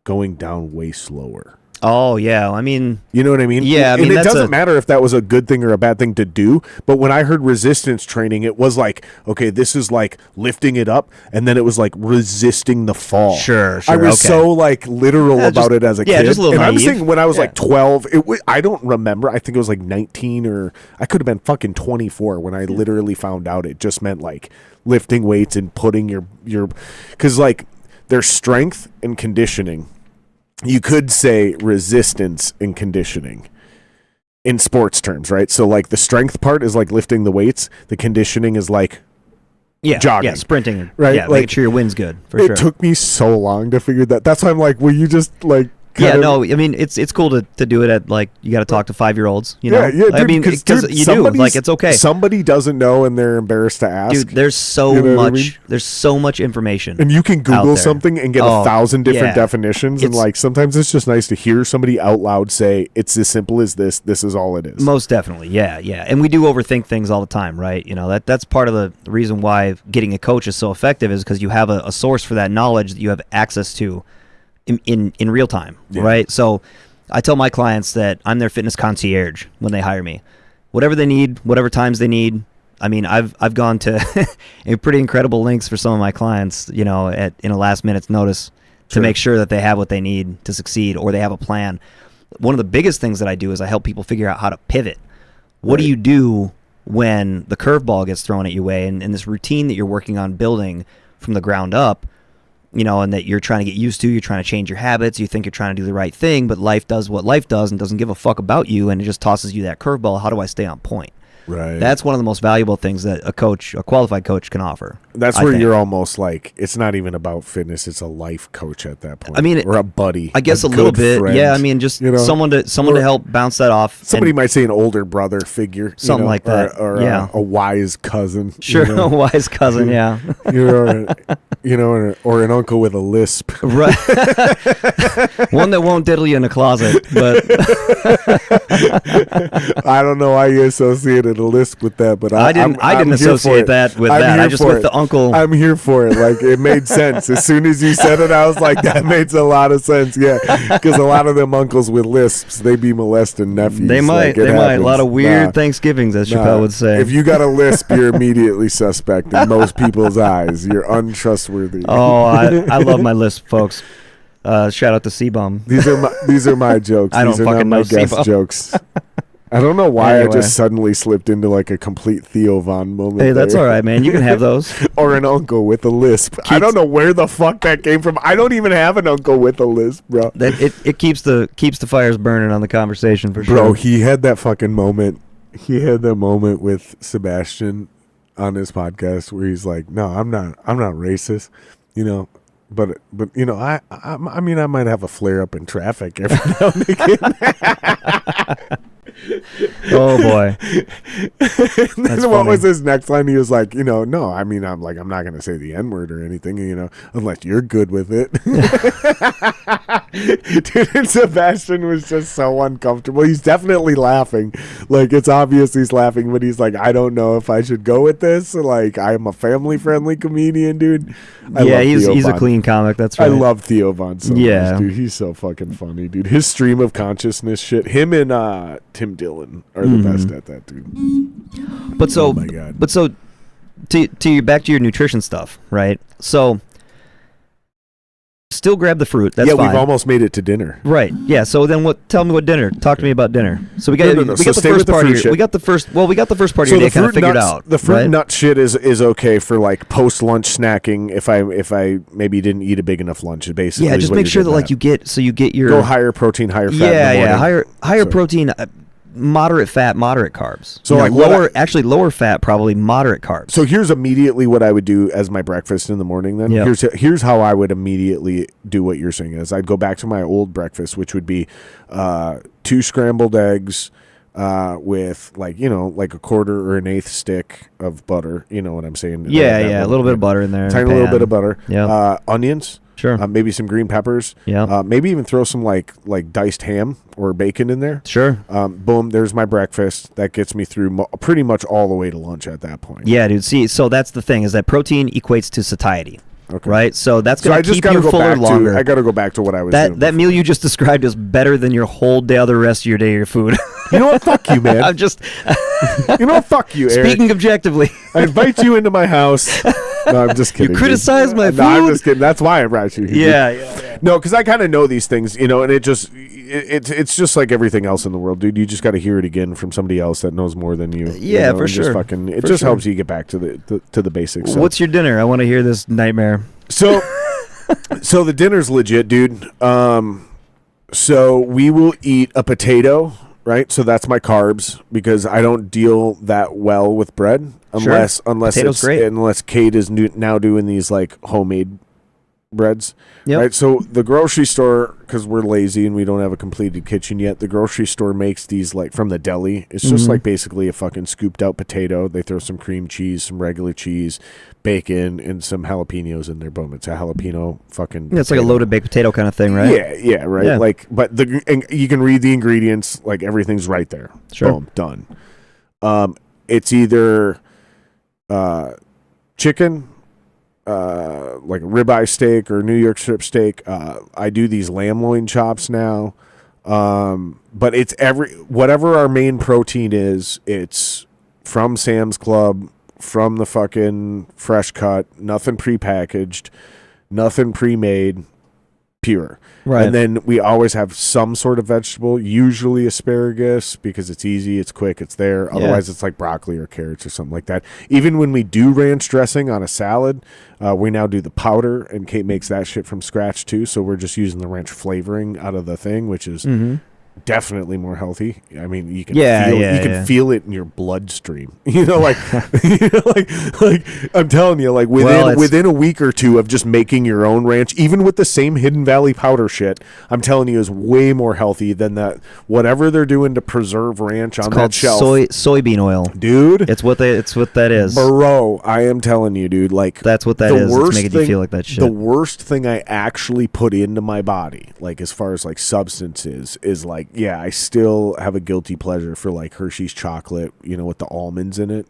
A: going down way slower.
B: Oh, yeah. I mean...
A: You know what I mean?
B: Yeah, I mean,
A: and it
B: that's
A: doesn't matter if that was a good thing or a bad thing to do, but when I heard resistance training, it was like, okay, this is like lifting it up, and then it was like resisting the fall.
B: Sure,
A: I was
B: okay.
A: so like literal about it as a kid.
B: just a little
A: and I was
B: naive.
A: thinking when I was
B: Yeah.
A: like 12, I don't remember. I think it was like 19, or I could have been fucking 24 when I literally found out it just meant like lifting weights and putting your because like there's strength and conditioning. You could say resistance and conditioning in sports terms, right? So like the strength part is like lifting the weights. The conditioning is like jogging.
B: Yeah, sprinting.
A: Right?
B: Yeah,
A: Like,
B: making sure your wind's good, for
A: it
B: sure.
A: took me so long to figure that. That's why I'm like, will you just like
B: Yeah, no, I mean, it's cool to do it at, like, you got to talk to 5-year-olds, you know?
A: Yeah, dude,
B: I mean,
A: because
B: you do, like, it's okay.
A: Somebody doesn't know and they're embarrassed to ask.
B: Dude, there's so
A: You know what I
B: much,
A: mean?
B: there's so much information.
A: And you can
B: out
A: Google
B: there.
A: something and get
B: Oh,
A: 1,000 different
B: yeah.
A: definitions. And
B: It's-
A: like sometimes it's just nice to hear somebody out loud say, it's as simple as this. This is all it is.
B: Most definitely, yeah. And we do overthink things all the time, right? You know, that's part of the reason why getting a coach is so effective, is because you have a source for that knowledge that you have access to in real time, right? So I tell my clients that I'm their fitness concierge when they hire me. Whatever they need, whatever times they need. I mean, I've gone to pretty incredible lengths for some of my clients, you know, in a last minute's notice to make sure that they have what they need to succeed, or they have a plan. One of the biggest things that I do is I help people figure out how to pivot. What do you do when the curveball gets thrown at your way, and this routine that you're working on building from the ground up, you know, and that you're trying to get used to, you're trying to change your habits, you think you're trying to do the right thing, but life does what life does and doesn't give a fuck about you, and it just tosses you that curveball. How do I stay on point?
A: Right.
B: That's one of the most valuable things that a qualified coach can offer.
A: That's
B: I
A: where
B: think.
A: you're almost like, it's not even about fitness. It's a life coach at that point.
B: I mean,
A: or a buddy.
B: I guess a little
A: good
B: bit.
A: friend,
B: Yeah, I mean, just
A: you know?
B: someone to
A: Or
B: help bounce that off.
A: Somebody
B: and-
A: might say an older brother figure.
B: Something like that,
A: Or
B: yeah.
A: a wise cousin.
B: Sure,
A: You know?
B: a wise cousin, yeah.
A: Or an uncle with a lisp.
B: Right. One that won't diddle you in a closet, but
A: I don't know why you associated a lisp with that, but
B: I didn't
A: I'm here
B: associate
A: for it.
B: that with
A: I'm
B: that. I
A: here
B: just
A: for
B: with
A: it.
B: the uncle.
A: I'm here for it. Like, it made sense. As soon as you said it, I was like, that makes a lot of sense. Yeah, because a lot of them uncles with lisps, they be molesting nephews.
B: They might.
A: Like, it
B: They might. A
A: happens.
B: lot of weird
A: Nah.
B: Thanksgivings, as
A: Nah.
B: Chappelle would say.
A: If you got a lisp, you're immediately suspect in most people's eyes. You're untrustworthy.
B: Oh, I love my lisp, folks. Shout out to C-Bum.
A: These are my jokes.
B: I don't
A: These are not
B: fucking
A: my
B: know
A: guest
B: Steve-O.
A: jokes. I don't know why I
B: Anyway.
A: just suddenly slipped into like a complete Theo Von moment.
B: Hey, that's
A: there.
B: all right, man. You can have those.
A: Or an uncle with a lisp. I don't know where the fuck that came from. I don't even have an uncle with a lisp, bro.
B: That it keeps the fires burning on the conversation for
A: Bro,
B: sure.
A: he had that fucking moment. He had that moment with Sebastian on his podcast where he's like, "No, I'm not racist. You know, But you know, I mean, I might have a flare up in traffic every now and again.
B: Oh boy.
A: And then what was his next line? He was like, you know, no, I mean, I'm not going to say the N word or anything, you know, unless you're good with it. Dude, and Sebastian was just so uncomfortable. He's definitely laughing. Like, it's obvious he's laughing, but he's like, I don't know if I should go with this. Like, I'm a family friendly comedian, dude.
B: He's a clean comic. That's right.
A: I love Theo Von so much, dude. He's so fucking funny, dude. His stream of consciousness shit. Him and Tim Dillon are the best at that, dude.
B: But so,
A: oh my God.
B: But so, to back to your nutrition stuff, right? So, still grab the fruit. That's fine.
A: We've almost made it to dinner.
B: Right. Yeah. So then, tell me what dinner? Talk to me about dinner. So we got
A: No.
B: we
A: So
B: got the
A: stay
B: first
A: with the
B: part of
A: fruit
B: your,
A: shit.
B: we got the first. Well, we got the first part of your day kind of figured out.
A: The fruit
B: right?
A: nut shit is okay for like post lunch snacking. If I maybe didn't eat a big enough lunch, basically.
B: Yeah. Just make sure that like you get your
A: go higher protein, higher fat.
B: higher protein. Moderate fat, moderate carbs.
A: So like
B: lower fat, probably moderate carbs.
A: So here's immediately what I would do as my breakfast in the morning. Then here's how I would immediately do what you're saying is I'd go back to my old breakfast, which would be 2 scrambled eggs with like a quarter or an eighth stick of butter. You know what I'm saying?
B: A little bit of butter in there.
A: Tiny little bit of butter.
B: Yeah.
A: Onions.
B: Sure.
A: Maybe some green peppers.
B: Yeah.
A: Maybe even throw some like diced ham or bacon in there.
B: Sure.
A: Boom. There's my breakfast. That gets me through pretty much all the way to lunch at that point.
B: Yeah, dude. See, so that's the thing is that protein equates to satiety.
A: Okay.
B: Right. So that's going to keep you fuller longer.
A: I got to go back to what I was doing.
B: That meal you just described is better than your whole day, the rest of your day, your food.
A: You know what? Fuck you, man.
B: I'm just.
A: You know what? Fuck you, Eric.
B: Speaking objectively.
A: I invite you into my house. No, I'm just kidding.
B: You criticize my food.
A: No, I'm just kidding. That's why I brought you here.
B: Yeah.
A: No, because I kind of know these things, and it's just like everything else in the world, dude. You just got to hear it again from somebody else that knows more than you.
B: Yeah, for sure.
A: It just helps you get back to the basics. So.
B: What's your dinner? I want to hear this nightmare.
A: So the dinner's legit, dude. So we will eat a potato, right? So that's my carbs because I don't deal that well with bread unless Kate is now doing these like homemade breads.
B: Yep.
A: Right. So the grocery store, because we're lazy and we don't have a completed kitchen yet, the grocery store makes these like from the deli. It's just like basically a fucking scooped out potato. They throw some cream cheese, some regular cheese, bacon, and some jalapenos in there. Boom. It's a jalapeno fucking
B: It's like a loaded baked potato kind of thing, right?
A: Yeah, right.
B: Yeah.
A: Like, but and you can read the ingredients, like everything's right there.
B: Sure.
A: Boom, done. It's either chicken, like a ribeye steak or New York strip steak. I do these lamb loin chops now. But it's whatever our main protein is, it's from Sam's Club, from the fucking fresh cut, nothing prepackaged, nothing pre-made, pure.
B: Right.
A: And then we always have some sort of vegetable, usually asparagus, because it's easy, it's quick, it's there. Otherwise, it's like broccoli or carrots or something like that. Even when we do ranch dressing on a salad, we now do the powder, and Kate makes that shit from scratch too. So we're just using the ranch flavoring out of the thing, which is definitely more healthy. I mean, you can feel it in your bloodstream. Like I'm telling you, like within a week or two of just making your own ranch, even with the same Hidden Valley powder shit, I'm telling you, is way more healthy than that whatever they're doing to preserve ranch on that shelf.
B: Soybean oil,
A: dude.
B: It's what that is,
A: bro. I am telling you, dude. Like
B: that's what that is. It's making you feel like that shit.
A: The worst thing I actually put into my body, like as far as like substances, is like. Yeah, I still have a guilty pleasure for like Hershey's chocolate, with the almonds in it,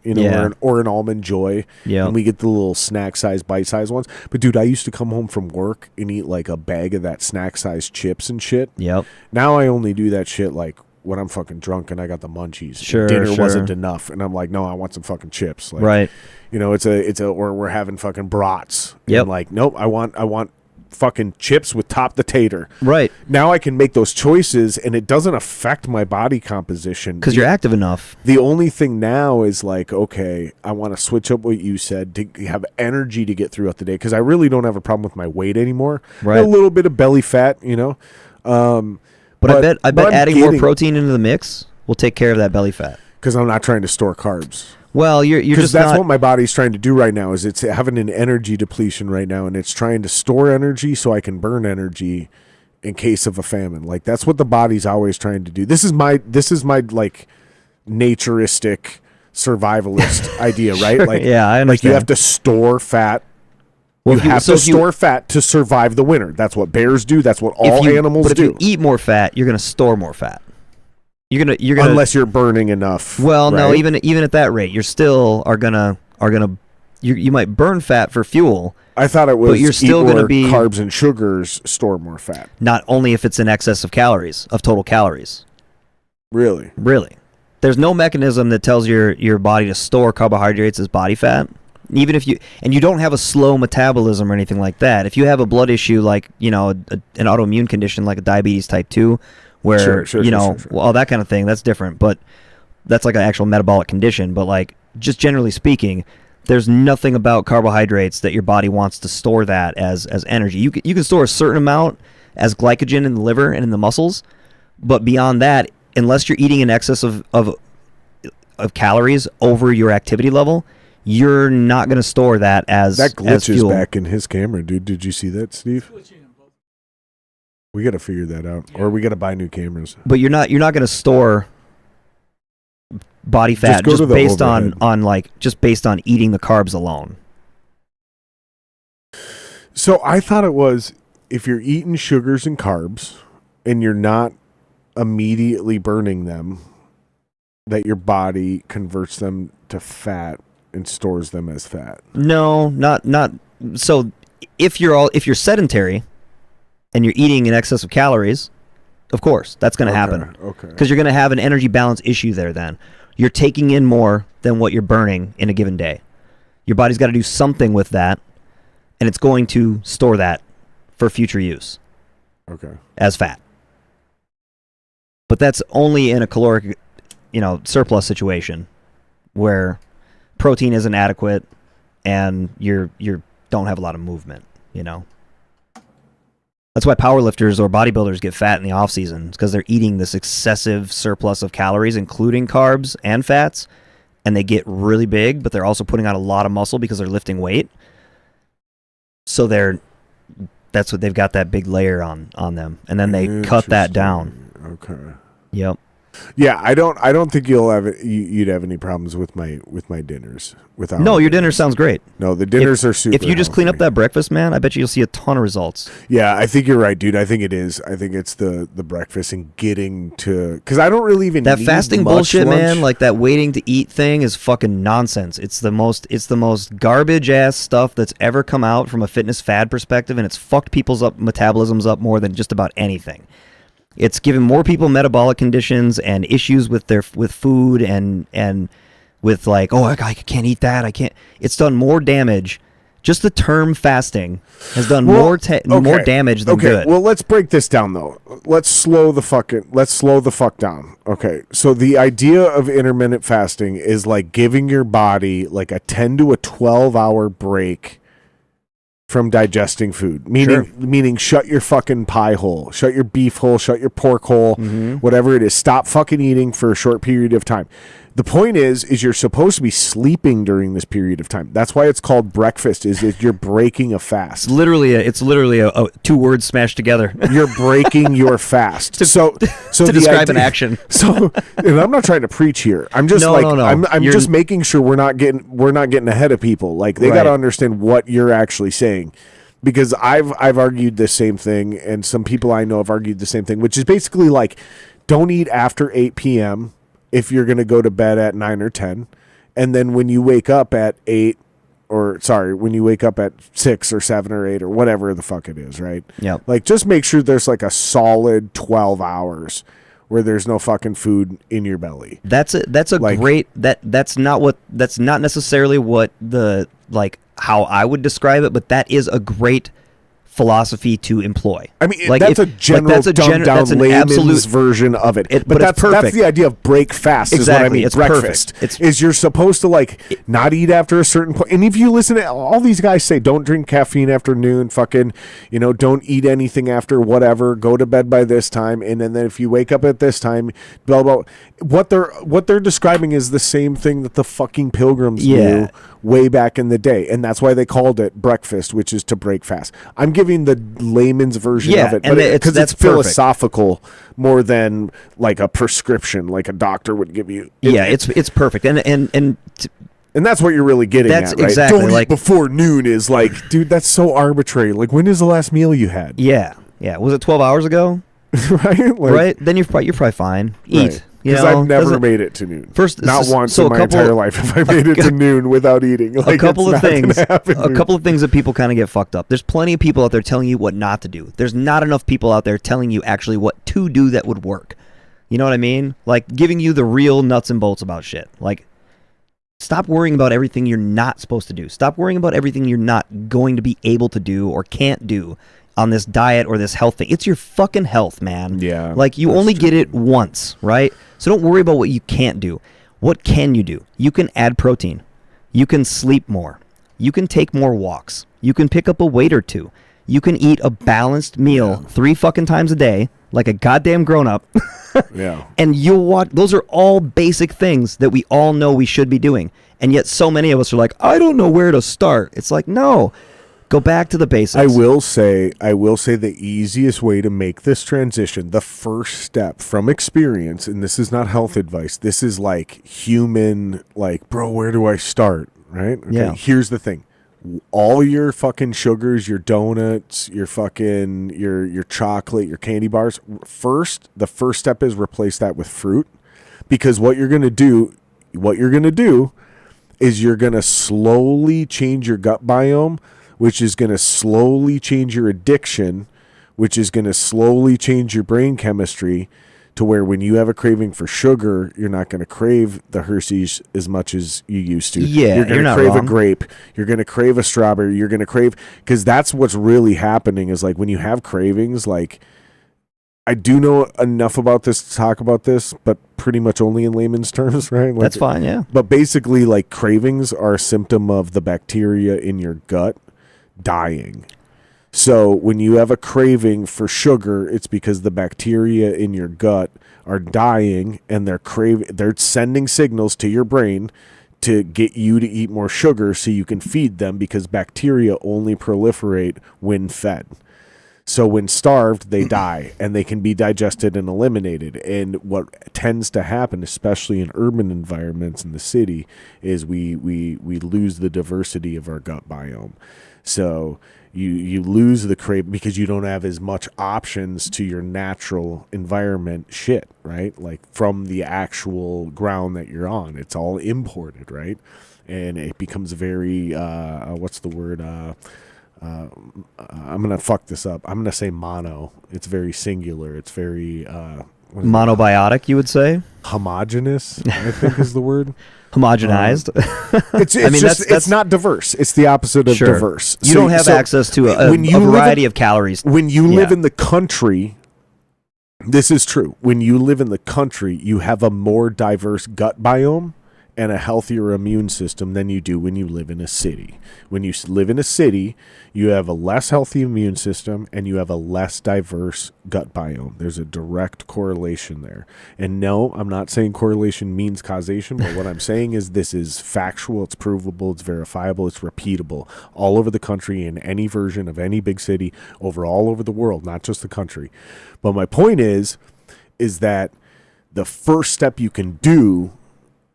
A: or an Almond Joy. Yeah. And we get the little snack size, bite size ones. But dude, I used to come home from work and eat like a bag of that snack size chips and shit.
B: Yep.
A: Now I only do that shit like when I'm fucking drunk and I got the munchies.
B: Sure.
A: Dinner wasn't enough, and I'm like, no, I want some fucking chips. Like,
B: right.
A: Or we're having fucking brats.
B: Yep.
A: And like, nope, I want fucking chips with top the tater.
B: Right.
A: Now I can make those choices and it doesn't affect my body composition.
B: Because you're active enough.
A: The only thing now is like, okay, I want to switch up what you said to have energy to get throughout the day because I really don't have a problem with my weight anymore.
B: Right.
A: A little bit of belly fat, But
B: I bet adding more protein into the mix will take care of that belly fat.
A: Because I'm not trying to store carbs.
B: Well, you're
A: because
B: just
A: that's
B: not.
A: what my body's trying to do right now. Is it's having an energy depletion right now, and it's trying to store energy so I can burn energy in case of a famine. Like that's what the body's always trying to do. This is my like naturistic survivalist idea, right?
B: Sure,
A: Like
B: yeah, I
A: like you
B: understand.
A: have to store fat.
B: Well,
A: You
B: if you-
A: have
B: so
A: to
B: if you-
A: store fat to survive the winter. That's what bears do. That's what all animals
B: But if
A: do.
B: you eat more fat, you're gonna store more fat. You're gonna
A: Unless you're burning enough.
B: Well, no,
A: right?
B: even at that rate, you're still are gonna you might burn fat for fuel.
A: I thought it was
B: you're still
A: eat
B: gonna
A: more
B: be-
A: carbs and sugars, store more fat.
B: Not only if it's in excess of calories, of total calories.
A: Really?
B: Really. There's no mechanism that tells your body to store carbohydrates as body fat. Even if you don't have a slow metabolism or anything like that. If you have a blood issue like, an autoimmune condition like a diabetes type 2 where,
A: Sure.
B: all that kind of thing, that's different, but that's like an actual metabolic condition, but like just generally speaking, there's nothing about carbohydrates that your body wants to store that as energy. You can store a certain amount as glycogen in the liver and in the muscles, but beyond that, unless you're eating in excess of calories over your activity level, you're not going to store that as
A: That glitch
B: as
A: is
B: fuel.
A: back in his camera, dude. Did you see that, Steve? We got to figure that out, or we got to buy new cameras.
B: But you're not going to store body fat
A: go
B: just
A: to the
B: based
A: overhead.
B: just based on eating the carbs alone.
A: So I thought it was if you're eating sugars and carbs and you're not immediately burning them, that your body converts them to fat and stores them as fat.
B: No, not so if you're sedentary and you're eating in excess of calories, of course, that's going to happen.
A: Okay.
B: Because you're going to have an energy balance issue there then. You're taking in more than what you're burning in a given day. Your body's got to do something with that, and it's going to store that for future use
A: Okay.
B: as fat. But that's only in a caloric, surplus situation where protein isn't adequate and you don't have a lot of movement, That's why powerlifters or bodybuilders get fat in the off season. It's because they're eating this excessive surplus of calories, including carbs and fats, and they get really big, but they're also putting on a lot of muscle because they're lifting weight. So that's what they've got, that big layer on them, and then they cut that down.
A: Okay.
B: Yep.
A: Yeah, I don't think you'd have any problems with my dinners.
B: No, your dinner sounds great.
A: No, the dinners are super.
B: If you just clean up
A: healthy.
B: that breakfast, man, I bet you'll see a ton of results.
A: Yeah, I think you're right, dude. I think it is. I think it's the breakfast and getting to, because I don't really even
B: That
A: need
B: fasting
A: much
B: bullshit,
A: lunch.
B: man, like that waiting to eat thing is fucking nonsense. It's the most garbage ass stuff that's ever come out from a fitness fad perspective, and it's fucked people's metabolisms up more than just about anything. It's given more people metabolic conditions and issues with food and with like, oh, I can't eat that. I can't. It's done more damage. Just the term fasting has done more damage than good.
A: Well, let's break this down though. Let's slow the fuck down. Okay. So the idea of intermittent fasting is like giving your body like a 10 to a 12-hour break from digesting food, meaning shut your fucking pie hole, shut your beef hole, shut your pork hole, whatever it is. Stop fucking eating for a short period of time. The point is you're supposed to be sleeping during this period of time. That's why it's called breakfast. Is you're breaking a fast.
B: It's literally a two words smashed together.
A: You're breaking your fast. So
B: to
A: the
B: describe an action.
A: So, and I'm not trying to preach here. I'm just
B: No.
A: I'm
B: You're-
A: just making sure we're not getting ahead of people. Like they got to
B: Right.
A: understand what you're actually saying, because I've argued the same thing, and some people I know have argued the same thing, which is basically like, don't eat after 8 p.m. if you're going to go to bed at 9 or 10, and then when you wake up at 6 or 7 or 8 or whatever the fuck it is, right?
B: Yep.
A: Like, just make sure there's like a solid 12 hours where there's no fucking food in your belly.
B: That's not necessarily what how I would describe it, but that is a great philosophy to employ.
A: I mean, that's a general dumbed down layman's version of it. But that's perfect. That's the idea of break fast.
B: Exactly.
A: Is what I mean.
B: It's
A: breakfast is you're supposed to like not eat after a certain point. And if you listen to all these guys say, don't drink caffeine after noon, fucking, don't eat anything after whatever, go to bed by this time, and then if you wake up at this time, blah blah. What they're describing is the same thing that the fucking pilgrims knew way back in the day, and that's why they called it breakfast, which is to break fast. I'm giving the layman's version of it, but because it's philosophical more than like a prescription, like a doctor would give you.
B: It's perfect, and
A: that's what you're really getting at, right?
B: Exactly,
A: don't eat before noon is like, dude, that's so arbitrary. Like, when is the last meal you had?
B: Yeah. Was it 12 hours ago?
A: Right?
B: Right. Then you're probably fine. Eat.
A: Right. Because I've never made it to noon. Not once in my entire life have I made it to noon without eating. Like,
B: a couple of things that people kind of get fucked up. There's plenty of people out there telling you what not to do. There's not enough people out there telling you actually what to do that would work. You know what I mean? Like, giving you the real nuts and bolts about shit. Like, stop worrying about everything you're not supposed to do. Stop worrying about everything you're not going to be able to do or can't do on this diet or this health thing. It's your fucking health, man.
A: Yeah.
B: Like, you only get it once, right? So don't worry about what you can't do. What can you do? You can add protein. You can sleep more. You can take more walks. You can pick up a weight or two. You can eat a balanced meal 3 fucking times a day, like a goddamn grown-up.
A: Yeah.
B: And you'll watch. Those are all basic things that we all know we should be doing. And yet so many of us are like, I don't know where to start. It's like, no. Go back to the basics.
A: I will say the easiest way to make this transition, the first step from experience, and this is not health advice, this is like human, like, bro, where do I start? Right? Okay,
B: yeah.
A: Here's the thing. All your fucking sugars, your donuts, your fucking, your chocolate, your candy bars, the first step is replace that with fruit. Because what you're going to do is you're going to slowly change your gut biome, which is going to slowly change your addiction, which is going to slowly change your brain chemistry to where when you have a craving for sugar, you're not going to crave the Hershey's as much as you used to.
B: Yeah,
A: you're going to crave a grape. You're going to crave a strawberry. You're going to crave, because that's what's really happening is like when you have cravings, like, I do know enough about this to talk about this, but pretty much only in layman's terms, right? Like,
B: that's fine, yeah.
A: But basically, like, cravings are a symptom of the bacteria in your gut dying. So when you have a craving for sugar, it's because the bacteria in your gut are dying, and they're sending signals to your brain to get you to eat more sugar so you can feed them, because bacteria only proliferate when fed. So when starved, they die, and they can be digested and eliminated. And what tends to happen, especially in urban environments in the city, is we lose the diversity of our gut biome. So you lose the crave because you don't have as much options to your natural environment shit, right? Like from the actual ground that you're on. It's all imported, right? And it becomes very, what's the word? I'm going to fuck this up. I'm going to say mono. It's very singular. It's very...
B: monobiotic, you would say?
A: Homogenous, I think is the word.
B: Homogenized.
A: It's not diverse. It's the opposite of diverse.
B: You don't have access to a variety of calories.
A: When you live in the country, this is true. When you live in the country, you have a more diverse gut biome and a healthier immune system than you do when you live in a city. When you live in a city, you have a less healthy immune system and you have a less diverse gut biome. There's a direct correlation there. And no, I'm not saying correlation means causation, but what I'm saying is this is factual, it's provable, it's verifiable, it's repeatable all over the country in any version of any big city, all over the world, not just the country. But my point is that the first step you can do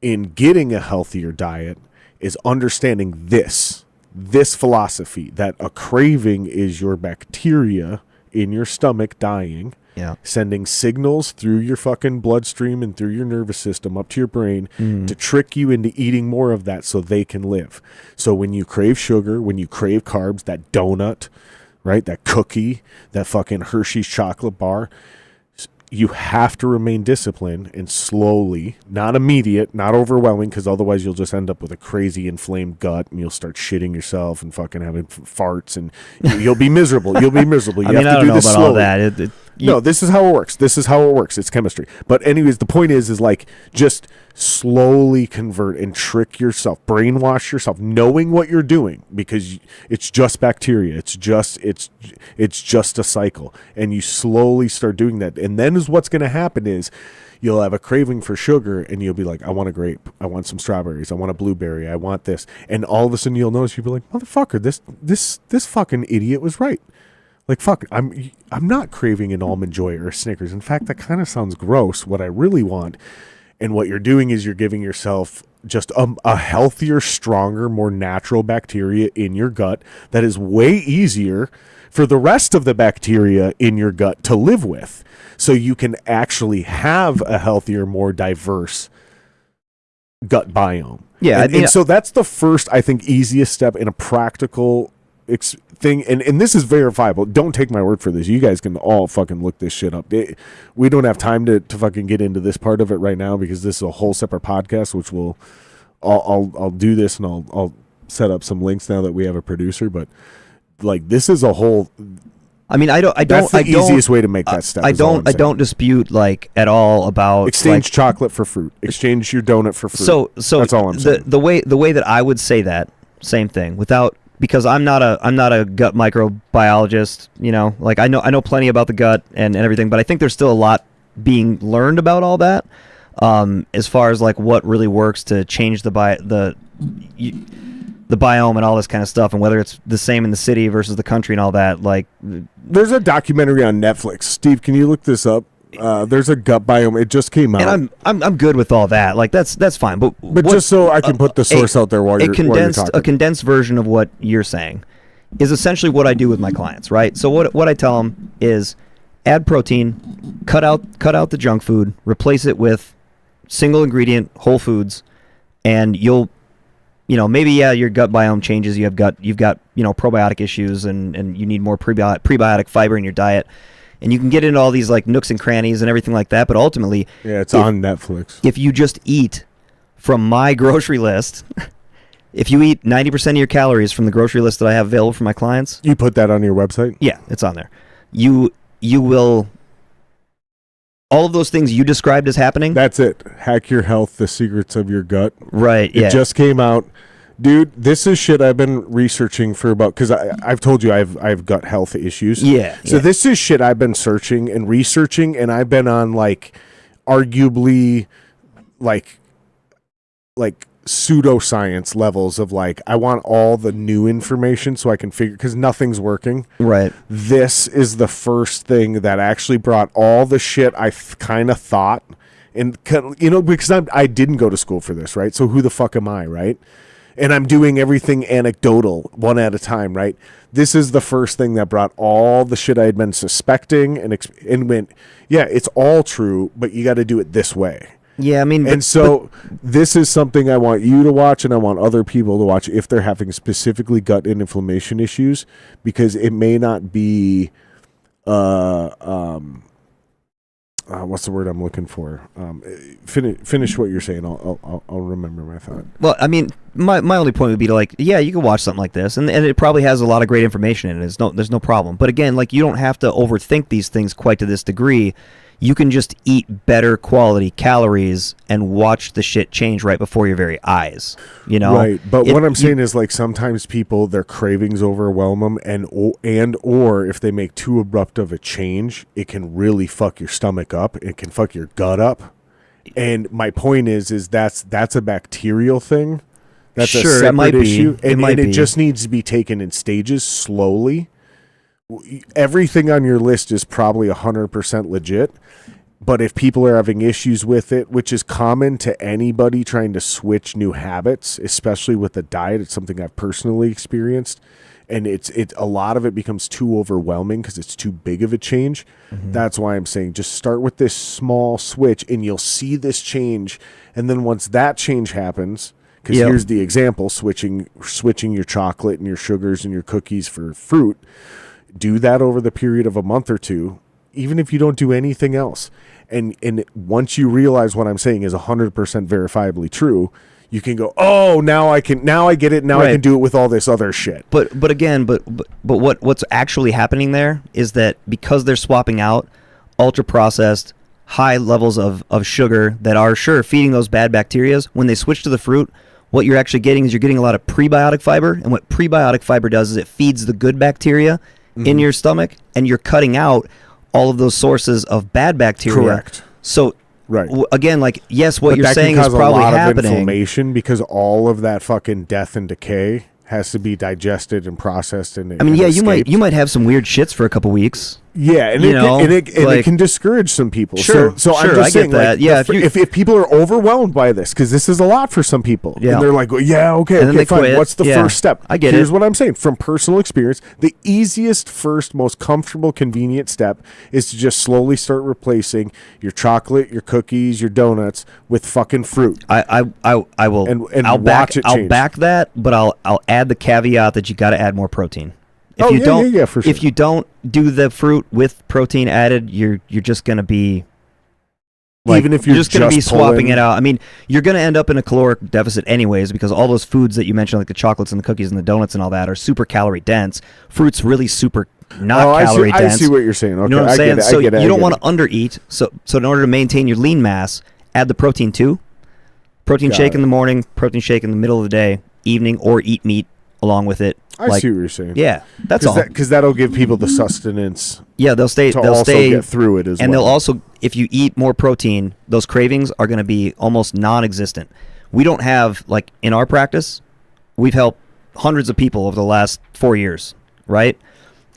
A: in getting a healthier diet is understanding this philosophy that a craving is your bacteria in your stomach dying, sending signals through your fucking bloodstream and through your nervous system up to your brain to trick you into eating more of that so they can live. So when you crave sugar, when you crave carbs, that donut, right, that cookie, that fucking Hershey's chocolate bar, you have to remain disciplined and slowly, not immediate, not overwhelming, because otherwise you'll just end up with a crazy inflamed gut and you'll start shitting yourself and fucking having farts and you'll be miserable. You'll be miserable. You
B: I mean,
A: have
B: I
A: to
B: don't
A: do
B: know
A: this
B: about
A: slowly.
B: all that.
A: No, this is how it works. This is how it works. It's chemistry. But anyways, the point is like just slowly convert and trick yourself, brainwash yourself, knowing what you're doing, because it's just bacteria. It's just a cycle, and you slowly start doing that. And then is what's going to happen is you'll have a craving for sugar, and you'll be like, I want a grape, I want some strawberries, I want a blueberry, I want this, and all of a sudden you'll notice you'll be like, motherfucker, this fucking idiot was right. Like, fuck, I'm not craving an Almond Joy or a Snickers. In fact, that kind of sounds gross. What I really want, and what you're doing is you're giving yourself just a healthier, stronger, more natural bacteria in your gut that is way easier for the rest of the bacteria in your gut to live with. So you can actually have a healthier, more diverse gut biome.
B: Yeah,
A: and so that's the first, I think, easiest step in a practical thing, and this is verifiable. Don't take my word for this. You guys can all fucking look this shit up. We don't have time to fucking get into this part of it right now because this is a whole separate podcast, which I'll do this, and I'll set up some links now that we have a producer. But like, this is a whole.
B: I mean,
A: That's the easiest way to make that step.
B: I don't dispute like at all about
A: exchange chocolate for fruit. Exchange your donut for fruit.
B: So
A: that's all I'm saying.
B: The way that I would say that same thing without. Because I'm not a gut microbiologist, you know. Like I know plenty about the gut and everything, but I think there's still a lot being learned about all that, as far as like what really works to change the biome and all this kind of stuff, and whether it's the same in the city versus the country and all that. Like,
A: there's a documentary on Netflix. Steve, can you look this up? There's a gut biome. It just came out,
B: and I'm good with all that. Like that's fine. But
A: just so I can put the source out there while you're talking.
B: A condensed version of what you're saying is essentially what I do with my clients, right? So what I tell them is add protein, cut out the junk food, replace it with single ingredient whole foods, and maybe your gut biome changes. You've got probiotic issues and you need more prebiotic fiber in your diet. And you can get into all these like nooks and crannies and everything like that, but ultimately,
A: it's on Netflix.
B: If you just eat from my grocery list, if you eat 90% of your calories from the grocery list that I have available for my clients,
A: you put that on your website?
B: Yeah, it's on there. You will, all of those things you described as happening.
A: That's it. Hack Your Health: The Secrets of Your Gut.
B: Right.
A: It just came out. Dude, this is shit I've been researching for about, because I've told you I've gut health issues.
B: Yeah.
A: So this is shit I've been searching and researching, and I've been on like arguably like pseudoscience levels of like, I want all the new information so I can figure, because nothing's working.
B: Right.
A: This is the first thing that actually brought all the shit I kind of thought, and because I didn't go to school for this, right? So who the fuck am I, right? And I'm doing everything anecdotal, one at a time, right? This is the first thing that brought all the shit I had been suspecting and went, yeah, it's all true, but you got to do it this way.
B: Yeah, I mean...
A: This is something I want you to watch, and I want other people to watch if they're having specifically gut and inflammation issues, because it may not be... what's the word I'm looking for? Finish what you're saying. I'll remember my thought.
B: Well, I mean, my only point would be to like, yeah, you can watch something like this, and it probably has a lot of great information in it. There's no problem. But again, like, you don't have to overthink these things quite to this degree. You can just eat better quality calories and watch the shit change right before your very eyes.
A: Right. But what I'm saying is, like, sometimes people, their cravings overwhelm them, or if they make too abrupt of a change, it can really fuck your stomach up. It can fuck your gut up. And my point is that's a bacterial thing. That's a separate issue. And it just needs to be taken in stages, slowly. Everything on your list is probably 100% legit, but if people are having issues with it, which is common to anybody trying to switch new habits, especially with the diet, it's something I've personally experienced, and a lot of it becomes too overwhelming because it's too big of a change. Mm-hmm. That's why I'm saying just start with this small switch, and you'll see this change, and then once that change happens, because here's the example: switching your chocolate and your sugars and your cookies for fruit. Do that over the period of a month or two, even if you don't do anything else, and once you realize what I'm saying is 100% verifiably true, you can go, oh, now I get it. Now I can do it with all this other shit.
B: But what's actually happening there is that because they're swapping out ultra processed high levels of sugar that are sure feeding those bad bacteria, when they switch to the fruit, what you're actually getting is you're getting a lot of prebiotic fiber, and what prebiotic fiber does is it feeds the good bacteria in your stomach, and you're cutting out all of those sources of bad bacteria.
A: Correct.
B: So
A: Right.
B: Again, like, yes, what
A: But
B: you're
A: that
B: saying
A: can
B: is
A: cause
B: probably
A: a lot
B: happening.
A: of inflammation because all of that fucking death and decay has to be digested and processed. And
B: I mean, yeah, you might have some weird shits for a couple weeks.
A: Yeah, and it can discourage some people.
B: Sure,
A: so I'm
B: sure,
A: just
B: I
A: saying,
B: get that.
A: like,
B: Yeah,
A: if people are overwhelmed by this, because this is a lot for some people,
B: Yeah.
A: and they're like, well, yeah,
B: And
A: okay,
B: then they
A: fine.
B: quit.
A: What's the
B: Yeah,
A: first step?
B: I get
A: Here's
B: it.
A: what I'm saying from personal experience: the easiest, first, most comfortable, convenient step is to just slowly start replacing your chocolate, your cookies, your donuts with fucking fruit.
B: I will.
A: And
B: I'll
A: watch it
B: I'll
A: change.
B: back that, but I'll add the caveat that you got to add more protein. If
A: Oh,
B: you
A: yeah,
B: don't,
A: yeah, for sure.
B: if you don't do the fruit with protein added, you're just gonna be. Like,
A: Even if you're
B: just going to be
A: just
B: swapping
A: pulling-
B: it out. I mean, you're going to end up in a caloric deficit anyways because all those foods that you mentioned, like the chocolates and the cookies and the donuts and all that, are super calorie dense. Fruit's really super not calorie dense.
A: I see what you're saying. Okay,
B: You know what I'm
A: I
B: saying?
A: get it.
B: So
A: I get it.
B: you don't want to undereat. So in order to maintain your lean mass, add the protein too. Protein
A: Got
B: shake
A: it.
B: in the morning, protein shake in the middle of the day, evening, or eat meat along with it.
A: I see what you're saying.
B: Yeah, that's all.
A: Because that'll give people the sustenance
B: Yeah, they'll stay.
A: to
B: They'll
A: also
B: stay
A: get through it as
B: and
A: well.
B: they'll also, if you eat more protein, those cravings are going to be almost non-existent. We don't have, like, in our practice, we've helped hundreds of people over the last 4 years, right?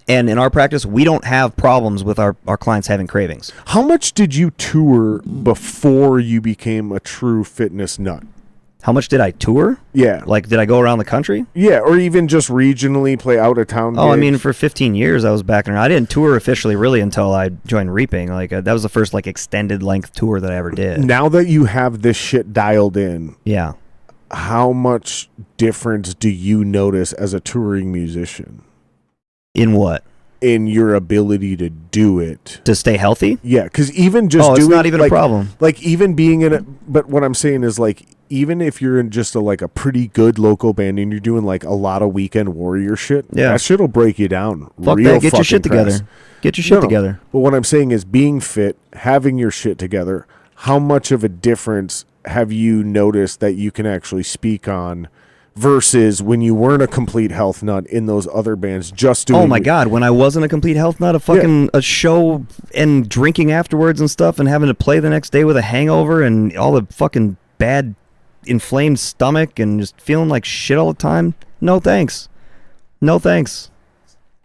B: And in our practice, we don't have problems with our clients having cravings.
A: How much did you tour before you became a true fitness nut?
B: How much did I tour?
A: Yeah.
B: Like, did I go around the country?
A: Yeah, or even just regionally play out of town.
B: Oh, I
A: gigs?
B: mean, for 15 years, I was back in. I didn't tour officially, really, until I joined Reaping. Like, that was the first, like, extended length tour that I ever did.
A: Now that you have this shit dialed in,
B: Yeah.
A: how much difference do you notice as a touring musician
B: In what?
A: in your ability to do it?
B: To stay healthy?
A: Yeah, because even just
B: Oh,
A: doing,
B: it's not even a
A: like,
B: problem.
A: Like even being in it, but what I'm saying is like even if you're in just a pretty good local band and you're doing like a lot of weekend warrior shit,
B: Yeah.
A: that shit'll break you down.
B: Fuck
A: real
B: that. Get your
A: fucking
B: shit together.
A: fast.
B: Get your shit together.
A: But what I'm saying is being fit, having your shit together. How much of a difference have you noticed that you can actually speak on? Versus when you weren't a complete health nut in those other bands, just doing.
B: Oh my God! When I wasn't a complete health nut, a show and drinking afterwards and stuff, and having to play the next day with a hangover and all the fucking bad, inflamed stomach and just feeling like shit all the time. No thanks. No thanks.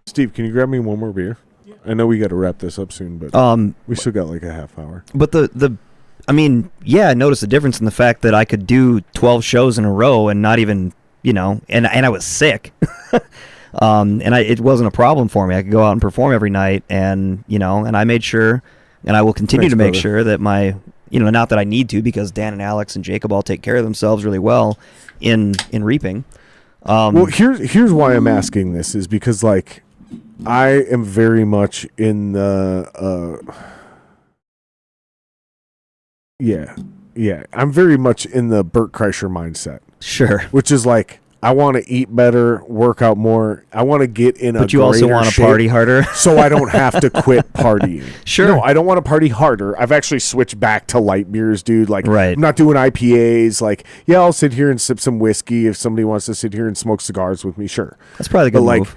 A: Steve, can you grab me one more beer? Yeah. I know we got to wrap this up soon, but we still got like a half hour.
B: But I mean, yeah, I noticed a difference in the fact that I could do 12 shows in a row and not even, and I was sick. It wasn't a problem for me. I could go out and perform every night and I made sure, and I will continue to make sure that my, not that I need to because Dan and Alex and Jacob all take care of themselves really well in Reaping.
A: Well, here's why I'm asking this is because like I am very much in the I'm very much in the Bert Kreischer mindset.
B: Sure.
A: Which is like I want to eat better, work out more. I want to get in a
B: But you also want to party harder.
A: so I don't have to quit partying.
B: Sure.
A: No, I don't want to party harder. I've actually switched back to light beers, dude. Like,
B: right.
A: I'm not doing IPAs. Like, yeah, I'll sit here and sip some whiskey if somebody wants to sit here and smoke cigars with me. Sure.
B: That's probably a good move.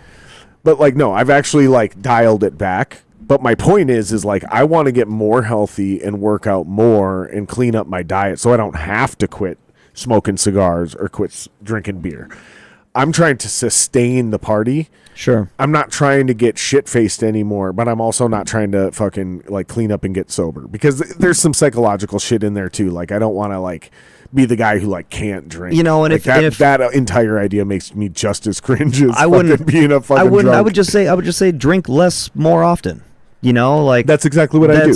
A: But like, no, I've actually like dialed it back. But my point is like, I want to get more healthy and work out more and clean up my diet so I don't have to quit smoking cigars or quit drinking beer. I'm trying to sustain the party.
B: Sure.
A: I'm not trying to get shit-faced anymore, but I'm also not trying to fucking like clean up and get sober because there's some psychological shit in there too. Like I don't want to like be the guy who like can't drink.
B: And
A: like,
B: if
A: that entire idea makes me just as cringe as
B: I wouldn't
A: being a fucking
B: I wouldn't.
A: drunk.
B: I would just say drink less more often. Like
A: that's exactly what I do.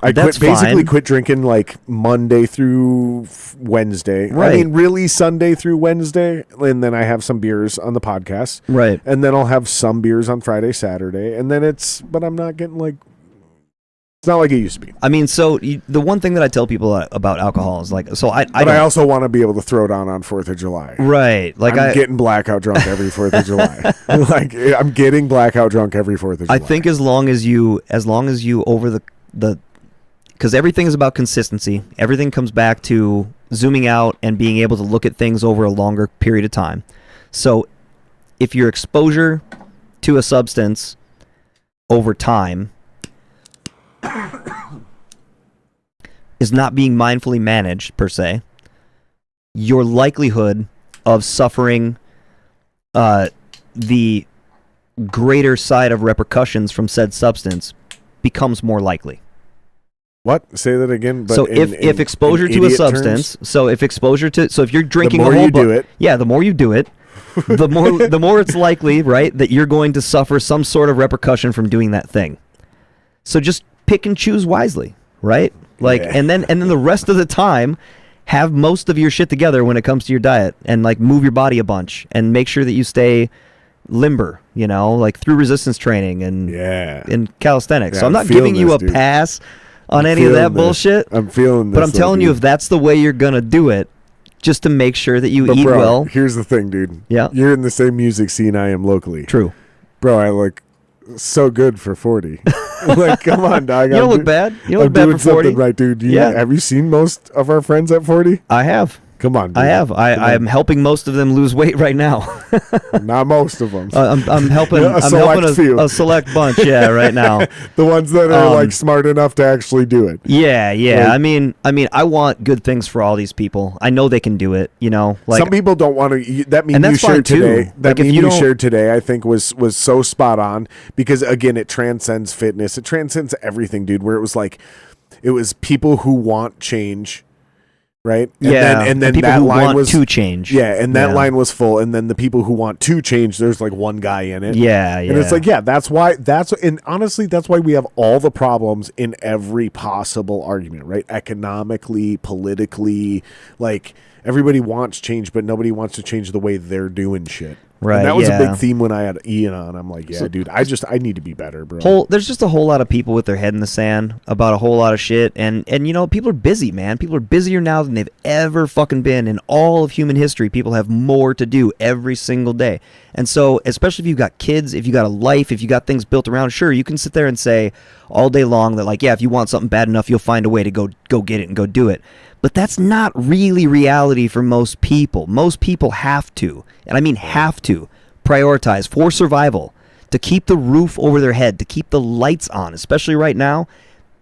A: I basically quit drinking like Monday through Wednesday.
B: Right.
A: I mean, really Sunday through Wednesday, and then I have some beers on the podcast.
B: Right.
A: And then I'll have some beers on Friday, Saturday, and then but I'm not getting like It's not like it used to be.
B: I mean, so the one thing that I tell people about alcohol is like, so
A: But I also want to be able to throw down on 4th of July.
B: right, like
A: I'm getting blackout drunk every 4th of July. Like I'm getting blackout drunk every 4th of July.
B: I think as long as you over the because everything is about consistency. Everything comes back to zooming out and being able to look at things over a longer period of time. So if your exposure to a substance over time is not being mindfully managed per se, your likelihood of suffering the greater side of repercussions from said substance becomes more likely.
A: What? Say that again. But
B: So if exposure to a substance, so if you're drinking
A: the more
B: a whole
A: you do it,
B: yeah, the more you do it, the more it's likely, right, that you're going to suffer some sort of repercussion from doing that thing. So just pick and choose wisely, right? Like,
A: Yeah.
B: and then the rest of the time, have most of your shit together when it comes to your diet, and like move your body a bunch, and make sure that you stay limber, you know, like through resistance training and calisthenics.
A: Yeah,
B: So I'm not
A: I'm feeling
B: giving you a
A: this, dude.
B: pass on any of that bullshit.
A: I'm feeling this.
B: But I'm telling you, if that's the way you're gonna do it, just to make sure that you eat
A: bro,
B: well.
A: here's the thing, dude.
B: Yeah.
A: You're in the same music scene I am locally.
B: True.
A: Bro, I look so good for 40. Like, come on, dog.
B: You don't look bad. You don't
A: I'm
B: look bad
A: doing
B: for 40.
A: something right, dude.
B: Yeah.
A: Have you seen most of our friends at 40?
B: I have.
A: Come on, dude.
B: I have. I'm helping most of them lose weight right now.
A: Not most of them.
B: I'm helping.
A: A
B: I'm
A: select
B: helping
A: few.
B: a select bunch. Yeah, right now.
A: The ones that are like smart enough to actually do it.
B: Yeah.
A: Like-
B: I mean, I want good things for all these people. I know they can do it. You know, like
A: some people don't want to. That meme
B: And
A: you
B: that's fine,
A: shared today.
B: too.
A: That
B: Like, if
A: meme
B: you
A: you
B: don't-
A: shared today, I think was so spot on because again, it transcends fitness. It transcends everything, dude. Where it was like, it was people who want change, right? And then
B: people
A: that
B: who
A: line
B: want
A: was
B: to change.
A: Yeah, and that
B: Yeah.
A: line was full. And then the people who want to change, there's like one guy in it.
B: Yeah,
A: And it's like, yeah, and honestly, that's why we have all the problems in every possible argument, right? Economically, politically, like everybody wants change, but nobody wants to change the way they're doing shit.
B: Right,
A: And that was a
B: yeah.
A: big theme when I had Ian on. I'm like, yeah, dude, I need to be better, bro.
B: There's just a whole lot of people with their head in the sand about a whole lot of shit, and you know, people are busy, man. People are busier now than they've ever fucking been in all of human history. People have more to do every single day, and so especially if you've got kids, if you got a life, if you got things built around, sure, you can sit there and say all day long that like, yeah, if you want something bad enough, you'll find a way to go get it and go do it. But that's not really reality for most people. Most people have to, and I mean have to, prioritize for survival, to keep the roof over their head, to keep the lights on, especially right now.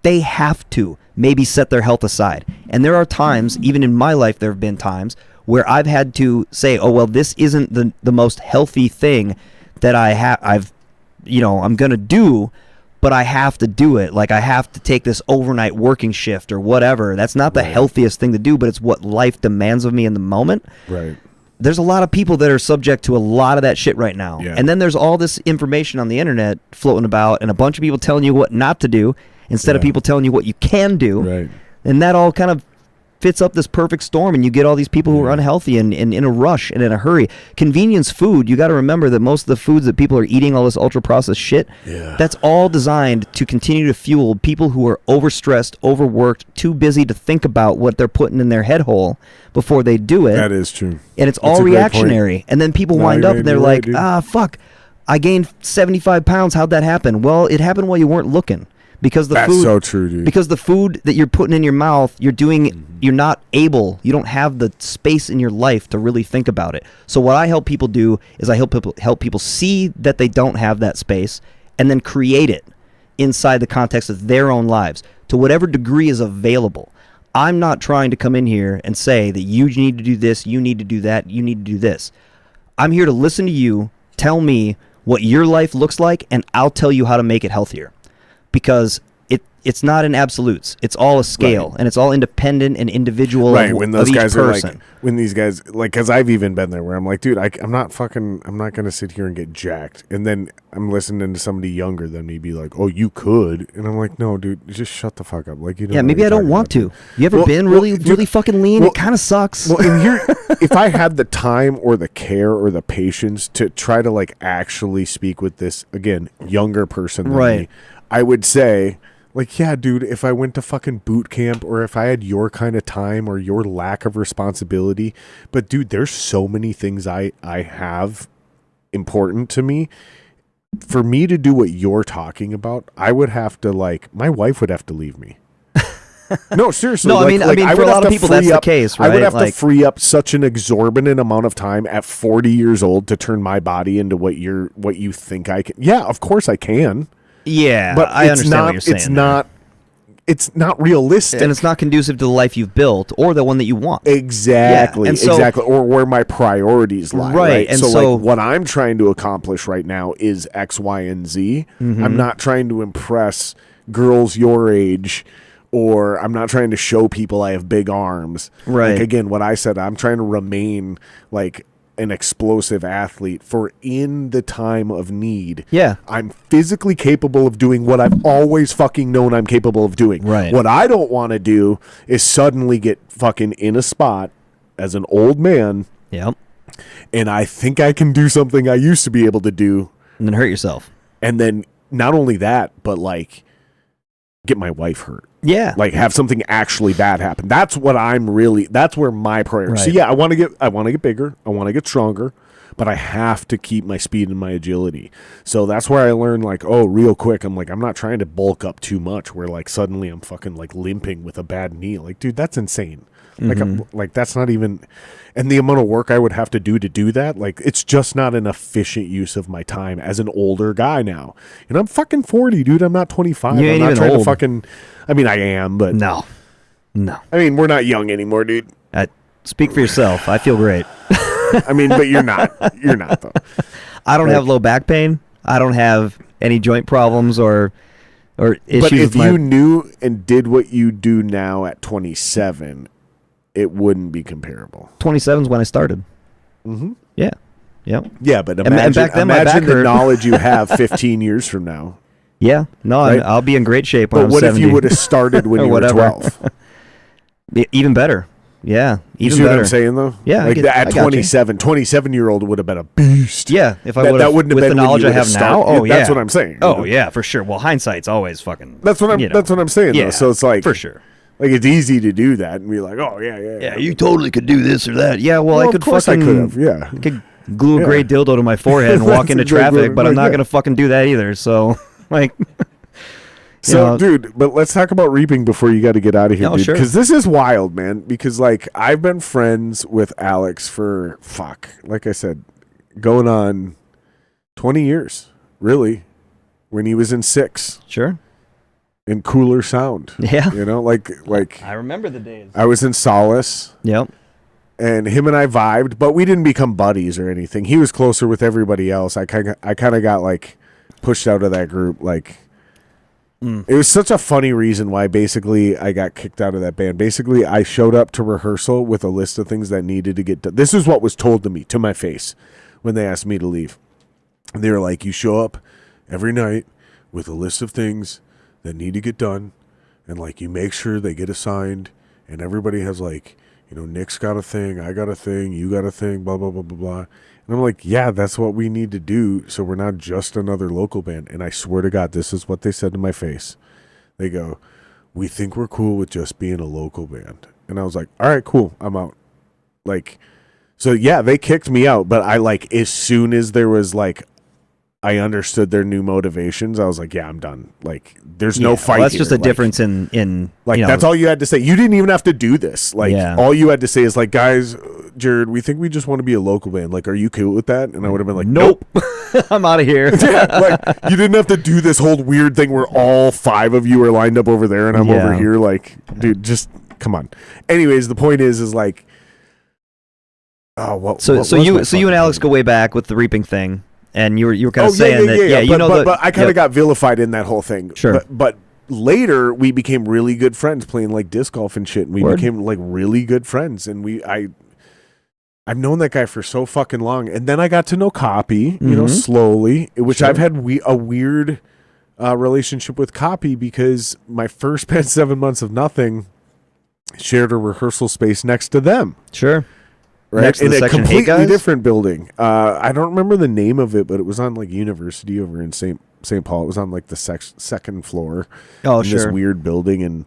B: They have to maybe set their health aside. And there are times, even in my life, there have been times where I've had to say, oh, well, this isn't the most healthy thing that I'm going to do, but I have to do it. Like, I have to take this overnight working shift or whatever. That's not the healthiest thing to do, but it's what life demands of me in the moment.
A: Right.
B: There's a lot of people that are subject to a lot of that shit right now.
A: Yeah.
B: And then there's all this information on the internet floating about and a bunch of people telling you what not to do instead of people telling you what you can do.
A: Right.
B: And that all kind of fits up this perfect storm, and you get all these people who are unhealthy and in a rush and in a hurry. Convenience food, you got to remember that most of the foods that people are eating, all this ultra-processed shit, that's all designed to continue to fuel people who are overstressed, overworked, too busy to think about what they're putting in their head hole before they do it.
A: That is true.
B: And it's
A: That's
B: all
A: a great
B: reactionary.
A: point.
B: And then people
A: No,
B: wind
A: you're
B: up
A: right,
B: and they're
A: you're
B: like,
A: right, dude.
B: fuck, I gained 75 pounds. How'd that happen? Well, it happened while you weren't looking. Because the
A: That's
B: food,
A: so true, dude.
B: Because the food that you're putting in your mouth, you're not able, you don't have the space in your life to really think about it. So what I help people do is I help people see that they don't have that space and then create it inside the context of their own lives to whatever degree is available. I'm not trying to come in here and say that you need to do this, you need to do that, you need to do this. I'm here to listen to you, tell me what your life looks like, and I'll tell you how to make it healthier. Because it's not in absolutes. It's all a scale, and it's all independent and individual
A: Right,
B: of,
A: when
B: of
A: those
B: each
A: guys are
B: person.
A: like, when these guys, like, because I've even been there where I'm like, dude, I'm not going to sit here and get jacked. And then I'm listening to somebody younger than me be like, oh, you could. And I'm like, no, dude, just shut the fuck up. Like, you don't
B: Yeah,
A: know
B: maybe
A: what
B: I
A: you're
B: don't
A: talking
B: want
A: about,
B: to. You ever
A: Well,
B: been
A: well,
B: really
A: dude,
B: fucking lean?
A: well-
B: It kind of sucks.
A: Well, and here, if I had the time or the care or the patience to try to, like, actually speak with this, again, younger person than
B: Right.
A: me, I would say, Like, yeah, dude, if I went to fucking boot camp or if I had your kind of time or your lack of responsibility, but dude, there's so many things I have important to me. For me to do what you're talking about, I would have to, like, my wife would have to leave me. No, seriously.
B: No,
A: like,
B: I mean,
A: I
B: for
A: would
B: a
A: have
B: lot of
A: to
B: people, that's
A: free
B: the
A: up-
B: case,
A: I would
B: right?
A: have to
B: Like-
A: free up such an exorbitant amount of time at 40 years old to turn my body into what you think I can. Yeah, of course I can.
B: Yeah,
A: But
B: I
A: it's
B: understand
A: not,
B: what you're saying.
A: It's
B: there.
A: not. It's not realistic.
B: And it's not conducive to the life you've built or the one that you want.
A: Exactly,
B: Yeah, and so-
A: exactly. Or where my priorities lie.
B: Right,
A: Right.
B: and
A: So,
B: so-
A: like, what I'm trying to accomplish right now is X, Y, and Z.
B: Mm-hmm.
A: I'm not trying to impress girls your age, or I'm not trying to show people I have big arms.
B: Right.
A: Like, again, what I said, I'm trying to remain like an explosive athlete for in the time of need.
B: Yeah.
A: I'm physically capable of doing what I've always fucking known I'm capable of doing.
B: Right.
A: What I don't want to do is suddenly get fucking in a spot as an old man
B: Yep.
A: and I think I can do something I used to be able to do,
B: And then hurt yourself.
A: and then not only that, but like get my wife hurt.
B: Yeah.
A: Like have something actually bad happen. That's what that's where my priority. So
B: Right.
A: yeah, I want to get bigger. I want to get stronger, but I have to keep my speed and my agility. So that's where I learned, like, oh, real quick, I'm like, I'm not trying to bulk up too much where like suddenly I'm fucking like limping with a bad knee. Like, dude, that's insane. Like, like that's not even, and the amount of work I would have to do that, like, it's just not an efficient use of my time as an older guy now. And I'm fucking 40, dude. I'm not 25.
B: You
A: I'm
B: ain't
A: not
B: even
A: trying
B: old.
A: to fucking, I mean, I am, but
B: No.
A: I mean, we're not young anymore, dude.
B: Speak for yourself. I feel great.
A: I mean, but you're not. You're not, though.
B: I don't
A: Like-
B: have low back pain. I don't have any joint problems or issues
A: But if
B: with my...
A: you knew and did what you do now at 27, it wouldn't be comparable.
B: 27 is when I started. Mm-hmm. Yeah. Yep.
A: Yeah, but
B: and
A: imagine,
B: back then my
A: imagine
B: back
A: the
B: hurt.
A: knowledge you have 15 years from now.
B: Yeah. No,
A: Right?
B: I'll be in great shape when
A: But
B: I'm
A: what
B: 70.
A: if you would have started when
B: Or
A: you were
B: whatever.
A: 12?
B: Even better. Yeah.
A: You
B: Even
A: see
B: better.
A: what I'm saying, though?
B: Yeah, I
A: Like,
B: get- I
A: at
B: got you.
A: 27, 27-year-old would have been a beast.
B: Yeah, if I
A: That-
B: would
A: that
B: have,
A: wouldn't have
B: with
A: been
B: the
A: when
B: knowledge
A: you
B: I have
A: would've
B: now.
A: started.
B: Oh yeah,
A: That's what I'm saying.
B: Oh yeah, for sure. Well, hindsight's always fucking.
A: That's what I'm.
B: you know.
A: That's what I'm saying.
B: Yeah,
A: Though. So it's like
B: for sure.
A: Like, it's easy to do that and be like, oh yeah.
B: Yeah, you totally could do this or that. Yeah, well, I
A: Well,
B: could
A: of course
B: fucking.
A: I could have. Yeah.
B: I could glue a
A: Yeah.
B: gray dildo to my forehead and walk
A: That's
B: into
A: exactly
B: traffic,
A: what-
B: but I'm not
A: yeah.
B: gonna fucking do that either. So, like.
A: So,
B: know-
A: dude, but let's talk about reaping before you got to get out of here,
B: Oh,
A: dude.
B: sure.
A: Because this is wild, man. Because, like, I've been friends with Alex for, like I said, going on 20 years, really, when he was in 6
B: Sure.
A: in Cooler Sound.
B: Yeah.
A: You know, like
B: I remember the days.
A: I was in Solace,
B: Yep.
A: and him and I vibed, but we didn't become buddies or anything. He was closer with everybody else. I kind of got, like, pushed out of that group, like. It was such a funny reason why basically I got kicked out of that band. Basically, I showed up to rehearsal with a list of things that needed to get done. This is what was told to me, to my face, when they asked me to leave. They were like, you show up every night with a list of things that need to get done, and, like, you make sure they get assigned, and everybody has, like, you know, Nick's got a thing, I got a thing, you got a thing, blah, blah, blah, blah, blah. And I'm like, yeah, that's what we need to do, so we're not just another local band. And I swear to God, this is what they said to my face. They go, we think we're cool with just being a local band. And I was like, all right, cool, I'm out. Like, so yeah, they kicked me out, but I, like, as soon as there was, like, I understood their new motivations, I was like, yeah, I'm done. Like, there's no fight.
B: Well, that's just
A: here.
B: a difference in
A: Like,
B: you know,
A: that's all you had to say. You didn't even have to do this. Like,
B: Yeah.
A: all you had to say is, like, guys, Jared, we think we just want to be a local band. Like, are you cool with that? And I would have been like, nope.
B: I'm out of here.
A: Yeah, like, you didn't have to do this whole weird thing where all 5 of you are lined up over there and I'm over
B: Yeah.
A: here. Like, dude, just come on. Anyways, the point is like, oh, what?
B: So
A: what
B: so
A: was
B: you
A: my
B: so you and
A: fucking
B: Alex
A: point?
B: go way back with the reaping thing, and you were kind
A: Oh,
B: of saying that you
A: but,
B: know
A: but I kind of
B: yep.
A: got vilified in that whole thing.
B: Sure.
A: But later we became really good friends playing like disc golf and shit. And we
B: Word.
A: became like really good friends. And I've known that guy for so fucking long. And then I got to know Copy, you know, slowly, which
B: Sure.
A: I've had a weird relationship with Copy because my first band, 7 Months of Nothing, shared a rehearsal space next to them.
B: Sure.
A: Right,
B: Next to
A: in
B: the
A: a
B: Section 8
A: completely
B: guys?
A: different building. I don't remember the name of it, but it was on like University over in St. St. Paul. It was on like the second floor.
B: Oh,
A: in this weird building, and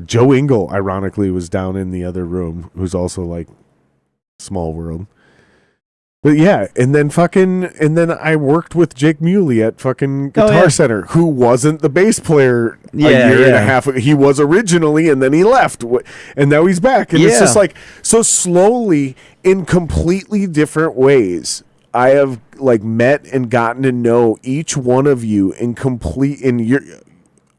A: Joe Engel, ironically, was down in the other room, who's also like Small World. But yeah, and then I worked with Jake Muley at fucking Guitar Center, who wasn't the bass player a year and a half ago. He was originally, and then he left, and now he's back. And it's just like, so slowly, in completely different ways, I have like met and gotten to know each one of you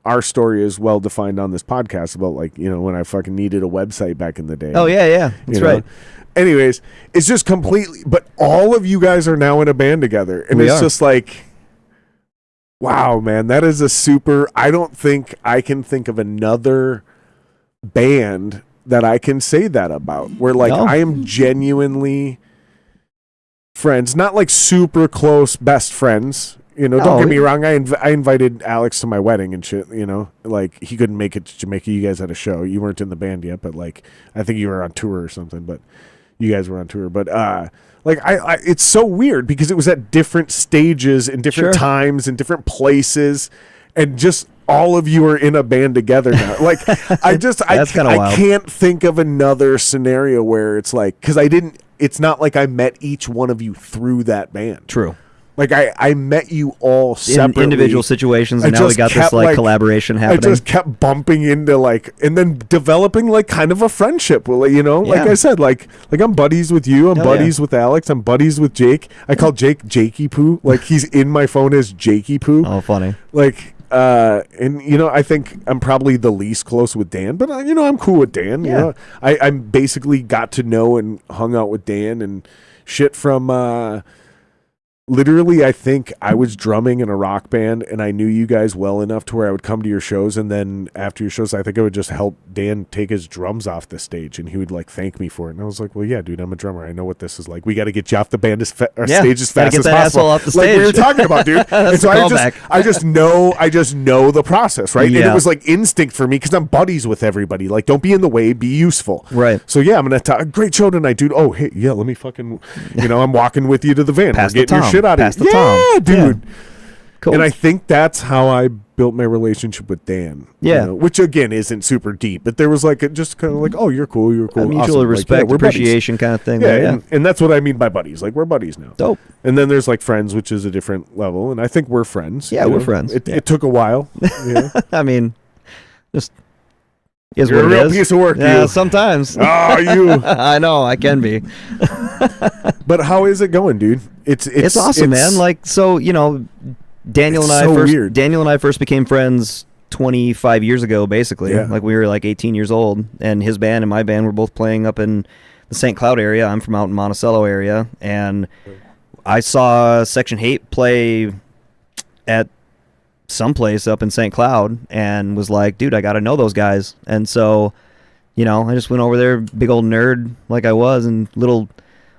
A: our story is well defined on this podcast about like, when I fucking needed a website back in the day.
B: Oh yeah. That's right.
A: Anyways, it's just completely, but all of you guys are now in a band together. And it's just like, wow, man, that is I don't think I can think of another band that I can say that about, where like I am genuinely friends, not like super close best friends. Don't get me wrong. I invited Alex to my wedding and shit. Like he couldn't make it to Jamaica. You guys had a show. You weren't in the band yet, but like I think you were on tour or something. But you guys were on tour. But like it's so weird because it was at different stages and different times and different places, and just all of you are in a band together now. Like I can't think of another scenario where it's like, because it's not like I met each one of you through that band.
B: True.
A: Like I met you all separately.
B: In individual situations, and now we got this like collaboration happening.
A: I just kept bumping into like, and then developing like kind of a friendship. Like I said, like I'm buddies with you. I'm buddies with Alex. I'm buddies with Jake. I call Jake Jakey Poo. Like he's in my phone as Jakey Poo.
B: Oh, funny.
A: Like, and I think I'm probably the least close with Dan, but I'm cool with Dan.
B: Yeah.
A: I'm basically got to know and hung out with Dan and shit from. Literally, I think I was drumming in a rock band, and I knew you guys well enough to where I would come to your shows, and then after your shows, I think I would just help Dan take his drums off the stage, and he would like thank me for it. And I was like, "Well, yeah, dude, I'm a drummer. I know what this is like. We got to get you off the band stage as fast as possible."
B: Off the
A: like
B: stage.
A: we were talking about, dude. And so I just know the process, right?
B: Yeah.
A: And it was like instinct for me because I'm buddies with everybody. Like, don't be in the way, be useful,
B: right?
A: So yeah, I'm gonna talk. Great show tonight, dude. Oh, hey, yeah, let me fucking, I'm walking with you to the van.
B: Pass
A: We're getting your shit out of here. Yeah, dude. Yeah.
B: Cool.
A: And I think that's how I built my relationship with Dan.
B: Yeah.
A: Which again isn't super deep, but there was like just kind of like, oh, you're cool.
B: A mutual
A: awesome.
B: respect,
A: like,
B: appreciation kind of thing.
A: Yeah, and that's what I mean by buddies. Like we're buddies now.
B: Dope.
A: And then there's like friends, which is a different level, and I think we're friends.
B: Yeah, we're friends.
A: It took a while. Yeah.
B: I mean, just is
A: You're
B: what
A: a real
B: it is.
A: piece of work.
B: Yeah,
A: you.
B: Sometimes.
A: Oh, you.
B: I know, I can be.
A: But how is it going, dude?
B: It's awesome, man. Like, so Daniel and I first became friends 25 years ago, basically.
A: Yeah.
B: Like we were like 18 years old, and his band and my band were both playing up in the St. Cloud area. I'm from out in Monticello area, and I saw Section 8 play at someplace up in St. Cloud and was like, dude, I got to know those guys. And so, I just went over there, big old nerd like I was, and little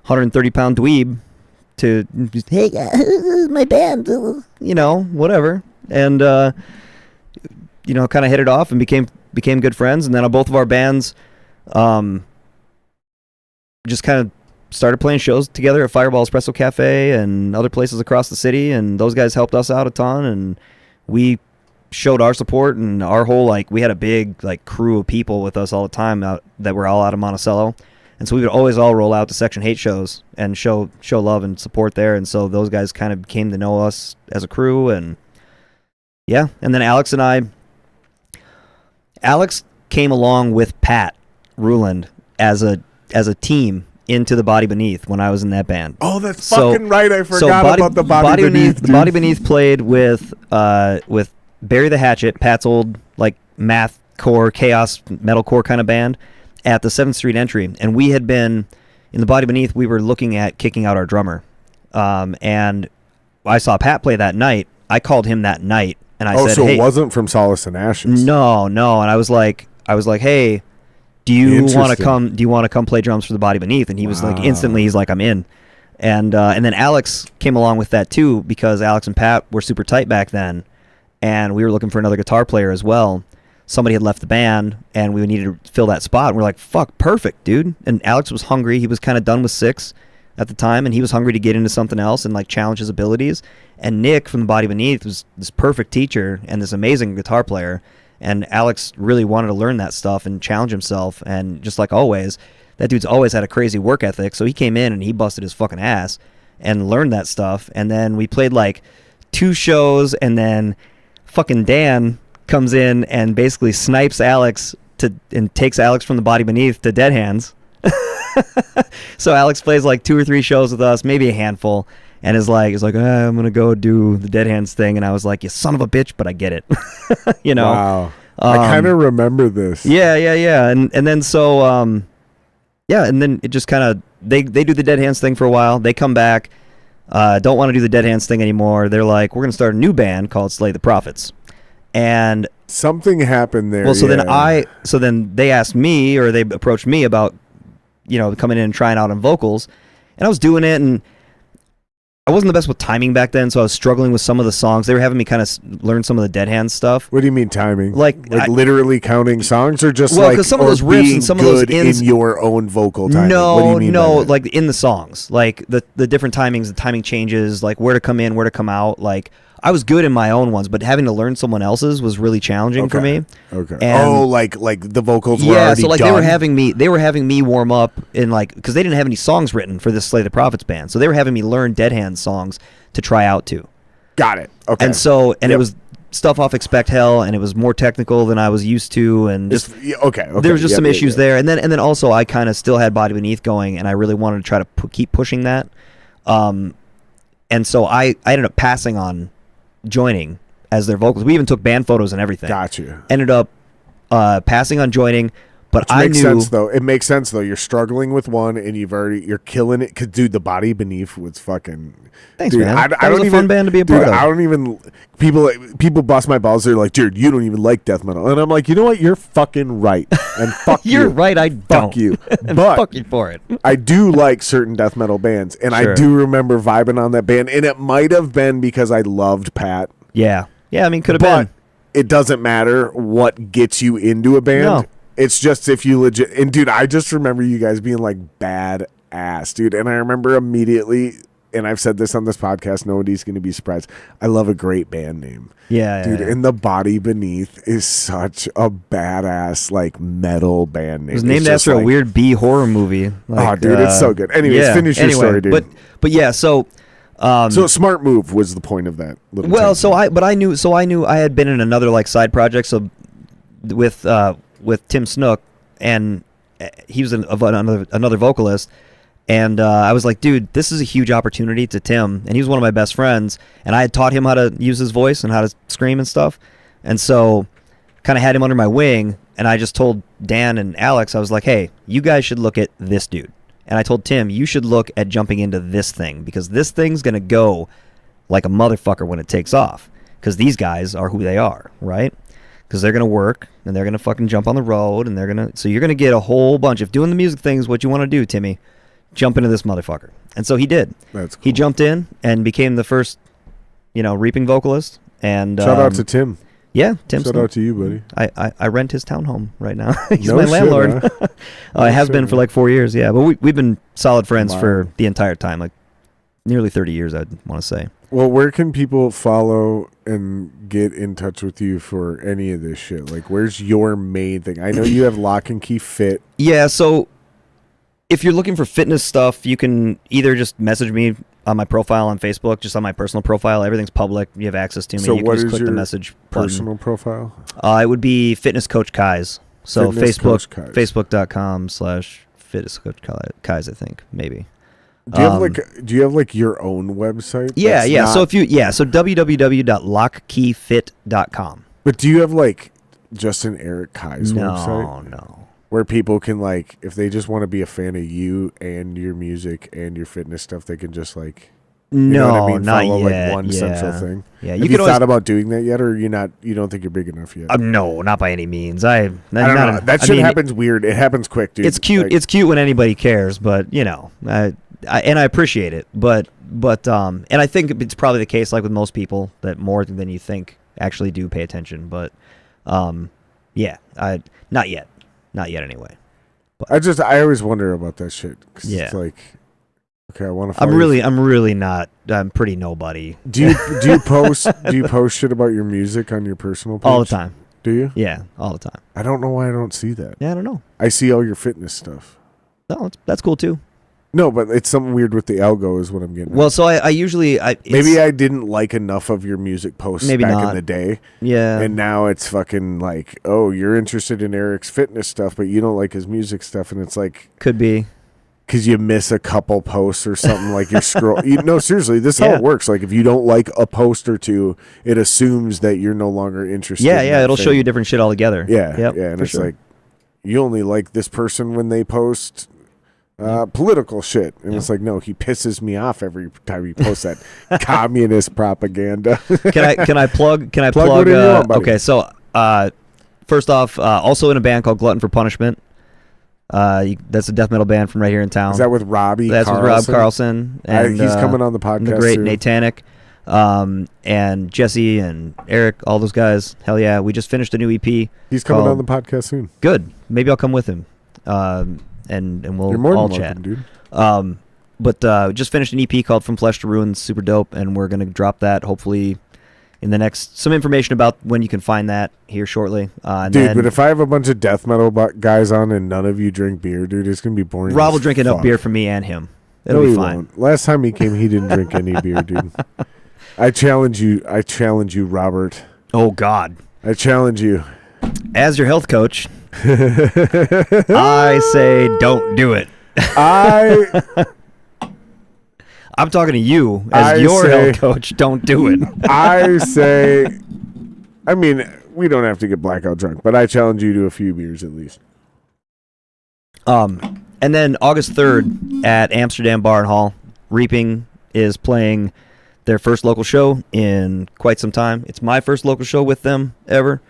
B: 130-pound dweeb, to just, hey guys, my band, whatever. And kind of hit it off and became good friends. And then both of our bands just kind of started playing shows together at Fireball Espresso Cafe and other places across the city, and those guys helped us out a ton, and we showed our support, and our whole we had a big crew of people with us all the time that were all out of Monticello. And so we would always all roll out to Section 8 shows and show love and support there. And so those guys kind of came to know us as a crew. And yeah, and then Alex came along with Pat Ruland as a team into the Body Beneath when I was in that band.
A: Oh, that's fucking right. I forgot about the Body Beneath.
B: The Body Beneath played with Barry the Hatchet, Pat's old math core, chaos metalcore kind of band, at the 7th Street entry. And we had been in the Body Beneath. We were looking at kicking out our drummer, and I saw Pat play that night. I called him that night, and I said,
A: so
B: hey,
A: it wasn't from Solace and Ashes.
B: No. And I was like, hey, do you want to come? Do you want to come play drums for the Body Beneath? And he was instantly, he's like, I'm in. And then Alex came along with that too, because Alex and Pat were super tight back then, and we were looking for another guitar player as well. Somebody had left the band, and we needed to fill that spot. And we're like, fuck, perfect, dude. And Alex was hungry. He was kind of done with 6. at the time, and he was hungry to get into something else and like challenge his abilities. And Nick from The Body Beneath was this perfect teacher and this amazing guitar player. And Alex really wanted to learn that stuff and challenge himself. And just like always, that dude's always had a crazy work ethic. So he came in and he busted his fucking ass and learned that stuff. And then we played like 2 shows, and then fucking Dan comes in and basically snipes Alex and takes Alex from The Body Beneath to Dead Hands. So Alex plays like 2 or 3 shows with us, maybe a handful, and is like, I'm gonna go do the Dead Hands thing. And I was like, you son of a bitch, but I get it. You know.
A: Wow. I kind of remember this.
B: Yeah. And then so and then it just kind of they do the Dead Hands thing for a while. They come back, don't want to do the Dead Hands thing anymore. They're like, we're gonna start a new band called Slay the Prophets. And
A: something happened there.
B: Well, so then they asked me, or they approached me about, coming in and trying out on vocals, and I was doing it, and I wasn't the best with timing back then, so I was struggling with some of the songs. They were having me kind of learn some of the Dead Hands stuff.
A: What do you mean timing?
B: Like
A: literally counting songs, or just
B: because some of those riffs and some of those
A: in your own vocal timing? What do you mean
B: no, like in the songs, like the different timings, the timing changes, like where to come in, where to come out. Like I was good in my own ones, but having to learn someone else's was really challenging for me.
A: Okay.
B: And
A: like the vocals were already
B: so like
A: done?
B: they were having me warm up in like, because they didn't have any songs written for this Slay the Prophets band, so they were having me learn Dead Hands songs to try out to.
A: Got it. Okay.
B: And so it was stuff off Expect Hell, and it was more technical than I was used to, and just
A: okay.
B: There was just some issues there, and then also I kind of still had Body Beneath going, and I really wanted to try to keep pushing that. And so I ended up passing on joining as their vocals. We even took band photos and everything.
A: Gotcha.
B: Ended up passing on joining, but
A: Which makes
B: knew
A: sense though. It makes sense though. You're struggling with one, and you're killing it. Cause dude, the Body Beneath was fucking.
B: Thanks,
A: dude,
B: man.
A: I
B: That
A: don't
B: was a
A: even,
B: fun band to be a
A: dude,
B: part of.
A: I don't even. People bust my balls. They're like, dude, you don't even like death metal, and I'm like, you know what? You're fucking right, and fuck you.
B: You're right. I don't.
A: Fuck you.
B: And
A: But
B: fuck you for it.
A: I do like certain death metal bands, and
B: Sure.
A: I do remember vibing on that band, and it might have been because I loved Pat.
B: Yeah. I mean, could have
A: But
B: been.
A: it doesn't matter what gets you into a band.
B: No.
A: It's just if you legit. And dude, I just remember you guys being like badass, dude. And I remember immediately, and I've said this on this podcast, nobody's going to be surprised. I love a great band name.
B: Yeah,
A: dude.
B: yeah.
A: And The Body Beneath is such a badass like metal band name.
B: It was named after a weird B horror movie.
A: Oh, dude, it's so good. Anyways, finish your story, dude.
B: But yeah, so.
A: So smart move was the point of that.
B: Well, I knew I had been in another like side project. So with Tim Snook, and he was another vocalist, and I was like, dude, this is a huge opportunity to Tim, and he was one of my best friends, and I had taught him how to use his voice and how to scream and stuff, and so kind of had him under my wing, and I just told Dan and Alex, I was like, hey, you guys should look at this dude. And I told Tim, you should look at jumping into this thing, because this thing's going to go like a motherfucker when it takes off, because these guys are who they are, right? Because they're going to work, and they're going to fucking jump on the road, and so you're going to get a whole bunch. If doing the music thing is what you want to do, Timmy, jump into this motherfucker. And so he did.
A: That's cool.
B: He jumped in and became the first, reaping vocalist. And
A: shout out to Tim.
B: Yeah, Tim.
A: Shout out to you, buddy.
B: I rent his townhome right now. He's
A: No
B: my
A: shit,
B: landlord.
A: huh?
B: It has been for like 4 years, yeah. But we've been solid friends
A: Wow.
B: for the entire time, like nearly 30 years, I'd want to say.
A: Well, where can people follow and get in touch with you for any of this shit? Like, where's your main thing? I know you have Lock and Key Fit.
B: Yeah, so if you're looking for fitness stuff, you can either just message me on my profile on Facebook, just on my personal profile. Everything's public. You have access to me.
A: So
B: you
A: what
B: can just
A: is
B: click the
A: your
B: message button.
A: personal profile?
B: It would be Fitness Coach Kais. So
A: Fitness Coach Kais.
B: Facebook.com/Fitness Coach Kais, I think, maybe.
A: Do you have like your own website?
B: Yeah,
A: that's
B: yeah.
A: not-
B: So www.lockkeyfit.com.
A: But do you have like just an Eric Kai's website?
B: No.
A: Where people can like, if they just want to be a fan of you and your music and your fitness stuff, they can just like, you know what I mean?
B: not
A: Follow
B: yet.
A: like one central thing.
B: Yeah,
A: Have you thought about doing that yet, or you don't think you're big enough yet?
B: No, not by any means.
A: I don't know. That shit happens weird. It happens quick, dude.
B: It's cute.
A: Like,
B: It's cute when anybody cares, but I appreciate it. But and I think it's probably the case, like with most people, that more than you think actually do pay attention. But not yet anyway.
A: I always wonder about that shit. 'Cause
B: Yeah.
A: it's like, Okay, I want to.
B: I'm really not. I'm pretty nobody.
A: Do you post shit about your music on your personal page?
B: All the time.
A: Do you?
B: Yeah, all the time.
A: I don't know why I don't see that.
B: Yeah, I don't know.
A: I see all your fitness stuff.
B: No, that's cool too.
A: No, but it's something weird with the algo is what I'm getting.
B: Well,
A: at.
B: so I usually
A: maybe I didn't like enough of your music posts
B: Maybe
A: back
B: not.
A: in the day.
B: Yeah.
A: And now it's fucking like, oh, you're interested in Eric's fitness stuff, but you don't like his music stuff, and it's like
B: could be.
A: because you miss a couple posts or something like you're scroll. No, seriously, this is how
B: Yeah.
A: it works. Like if you don't like a post or two, it assumes that you're no longer interested.
B: Yeah,
A: in
B: yeah.
A: that
B: It'll
A: thing.
B: show you different shit altogether.
A: Yeah,
B: Yep,
A: yeah, and
B: for
A: it's
B: sure.
A: like you only like this person when they post political shit, and it's like no, he pisses me off every time he posts that communist propaganda.
B: Can I plug? Can I
A: Plug
B: plug?
A: whatever you want, buddy.
B: Okay, so first off, also in a band called Glutton for Punishment. That's a death metal band from right here in town.
A: Is that with Robbie?
B: That's
A: Carlson?
B: with Rob Carlson, and
A: he's coming on the
B: and the
A: podcast
B: great
A: soon.
B: Nate Tannick, and Jesse and Eric, all those guys. Hell yeah, we just finished a new EP.
A: He's coming
B: called-
A: on the podcast soon.
B: Good. Maybe I'll come with him, and
A: You're
B: we'll
A: more
B: all
A: than
B: chat.
A: welcome, dude.
B: But just finished an EP called From Flesh to Ruin, super dope, and we're gonna drop that hopefully in the next. Some information about when you can find that here shortly. And
A: Dude,
B: then
A: but if I have a bunch of death metal guys on and none of you drink beer, dude, it's gonna be boring.
B: Rob
A: as
B: will drink enough
A: fuck.
B: beer for me and him. It'll
A: No,
B: be
A: he
B: fine.
A: won't. Last time he came, he didn't drink any beer, dude. I challenge you, Robert.
B: Oh God!
A: I challenge you.
B: As your health coach, I say don't do it. I'm talking to you as
A: I
B: your
A: say-
B: health coach. Don't do it.
A: I say, I mean, we don't have to get blackout drunk, but I challenge you to a few beers at least.
B: And then August 3rd at Amsterdam Bar and Hall, Reaping is playing their first local show in quite some time. It's my first local show with them ever,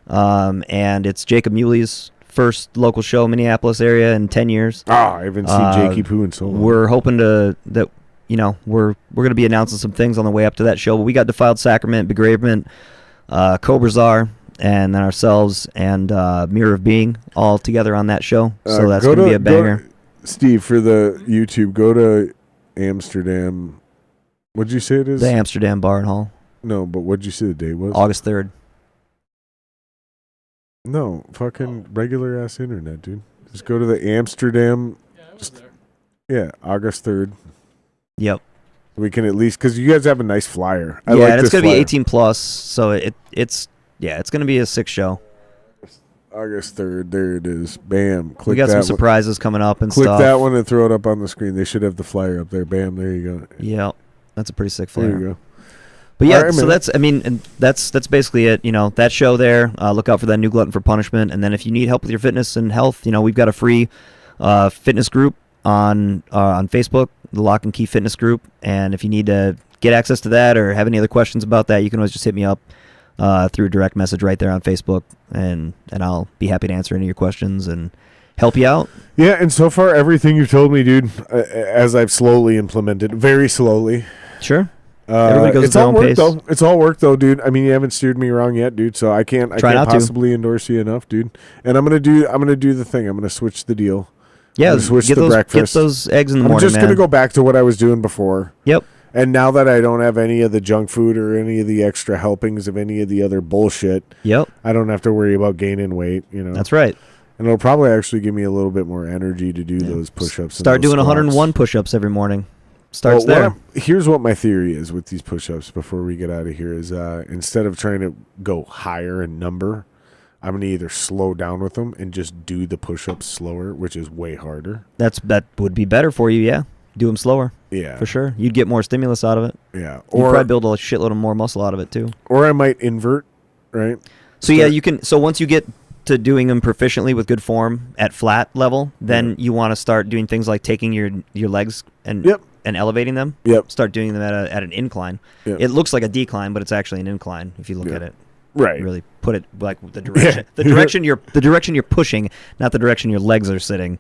B: and it's Jacob Muley's first local show in Minneapolis area in 10 years.
A: I haven't seen Jakey Poo in so long.
B: We're hoping we're going to be announcing some things on the way up to that show. But we got Defiled Sacrament, Begravement, Cobra Czar, and then ourselves and Mirror of Being all together on that show. So that's going to be a banger.
A: Steve, for the YouTube, go to Amsterdam. What'd you say it is?
B: The Amsterdam Bar and Hall,
A: No, but what'd you say the date was?
B: August 3rd.
A: No, fucking regular ass internet, dude. Just go to the Amsterdam.
D: Yeah, I was there.
A: Yeah, August 3rd.
B: Yep.
A: We can at least, because you guys have a nice flyer. I
B: yeah,
A: like
B: and it's
A: this
B: going to be
A: flyer.
B: 18 plus, so it's going to be a sick show.
A: August 3rd. There it is. Bam. Click
B: We got
A: that
B: some
A: one.
B: surprises coming up and
A: Click
B: stuff.
A: that one and throw it up on the screen. They should have the flyer up there. Bam. There you go.
B: Yep. That's a pretty sick
A: There
B: flyer.
A: you go.
B: But yeah,
A: All right,
B: so
A: man.
B: that's basically it. That show there. Look out for that new Glutton for Punishment, and then if you need help with your fitness and health, we've got a free fitness group on Facebook, the Lock and Key Fitness Group. And if you need to get access to that or have any other questions about that, you can always just hit me up through a direct message right there on Facebook, and I'll be happy to answer any of your questions and help you out.
A: Yeah, and so far, everything you've told me, dude, as I've slowly implemented, very slowly.
B: Sure. Everybody goes
A: it's
B: at their
A: all
B: own
A: work
B: pace.
A: though. It's all work though, dude. I mean, you haven't steered me wrong yet, dude. So I can't
B: Try not to.
A: possibly endorse you enough, dude. And I'm gonna do the thing. I'm gonna switch the deal.
B: Yeah,
A: I'm gonna switch
B: get
A: the
B: those
A: breakfast.
B: get those eggs in the
A: I'm
B: morning,
A: just
B: man.
A: gonna go back to what I was doing before.
B: Yep.
A: And now that I don't have any of the junk food or any of the extra helpings of any of the other bullshit,
B: Yep.
A: I don't have to worry about gaining weight.
B: That's right.
A: And it'll probably actually give me a little bit more energy to do those push-ups.
B: Start
A: and those
B: doing
A: squats.
B: 101 push-ups every morning. Starts
A: Well,
B: there.
A: Here's what my theory is with these push-ups before we get out of here is instead of trying to go higher in number, I'm going to either slow down with them and just do the push-ups slower, which is way harder.
B: That would be better for you, yeah. Do them slower,
A: Yeah.
B: for sure. You'd get more stimulus out of it.
A: Yeah.
B: You'd probably build a shitload of more muscle out of it, too.
A: Or I might invert, right?
B: So, yeah, you can. So, once you get to doing them proficiently with good form at flat level, then you want to start doing things like taking your legs and
A: Yep.
B: and elevating them.
A: Yep.
B: Start doing them at an incline.
A: Yep.
B: It looks like a decline, but it's actually an incline if you look
A: Yeah.
B: at it.
A: Right.
B: Really put it like the direction. The direction you're pushing, not the direction your legs are sitting.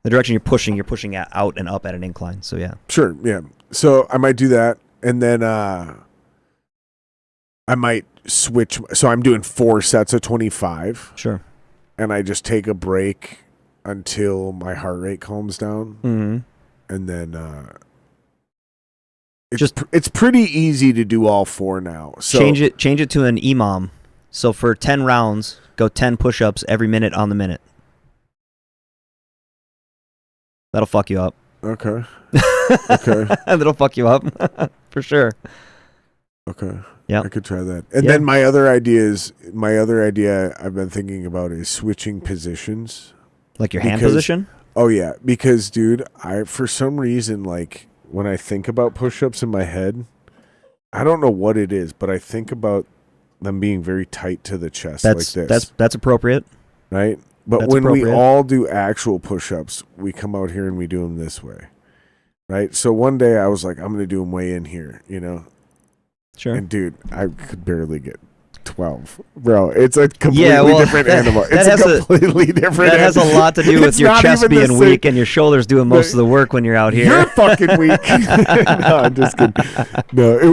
B: The direction you're pushing out and up at an incline. So yeah.
A: Sure, yeah. So I might do that, and then I might switch. So I'm doing 4 sets of 25,
B: Sure.
A: and I just take a break until my heart rate calms down,
B: Mm-hmm.
A: and then it's pretty easy to do all 4 now. So
B: change it to an EMOM. So for 10 rounds, go 10 push-ups every minute on the minute. That'll fuck you up.
A: Okay. Okay.
B: That'll fuck you up for sure.
A: Okay.
B: Yeah.
A: I could try that. And then my other idea I've been thinking about is switching positions.
B: Like your hand position?
A: Oh yeah, because dude, I for some reason like when I think about push-ups in my head, I don't know what it is, but I think about them being very tight to the chest like this.
B: That's appropriate.
A: Right? But
B: That's
A: when we
B: appropriate.
A: all do actual push-ups, we come out here and we do them this way. Right? So one day I was like, I'm going to do them way in here, you know?
B: Sure.
A: And dude, I could barely get 12. Bro, it's a completely different animal. It's a completely different
B: That has a lot to do with
A: It's
B: your
A: not
B: chest
A: even the
B: being
A: same.
B: weak and your shoulders doing most of the work when you're out here.
A: You're fucking weak. No, I'm just kidding. No, it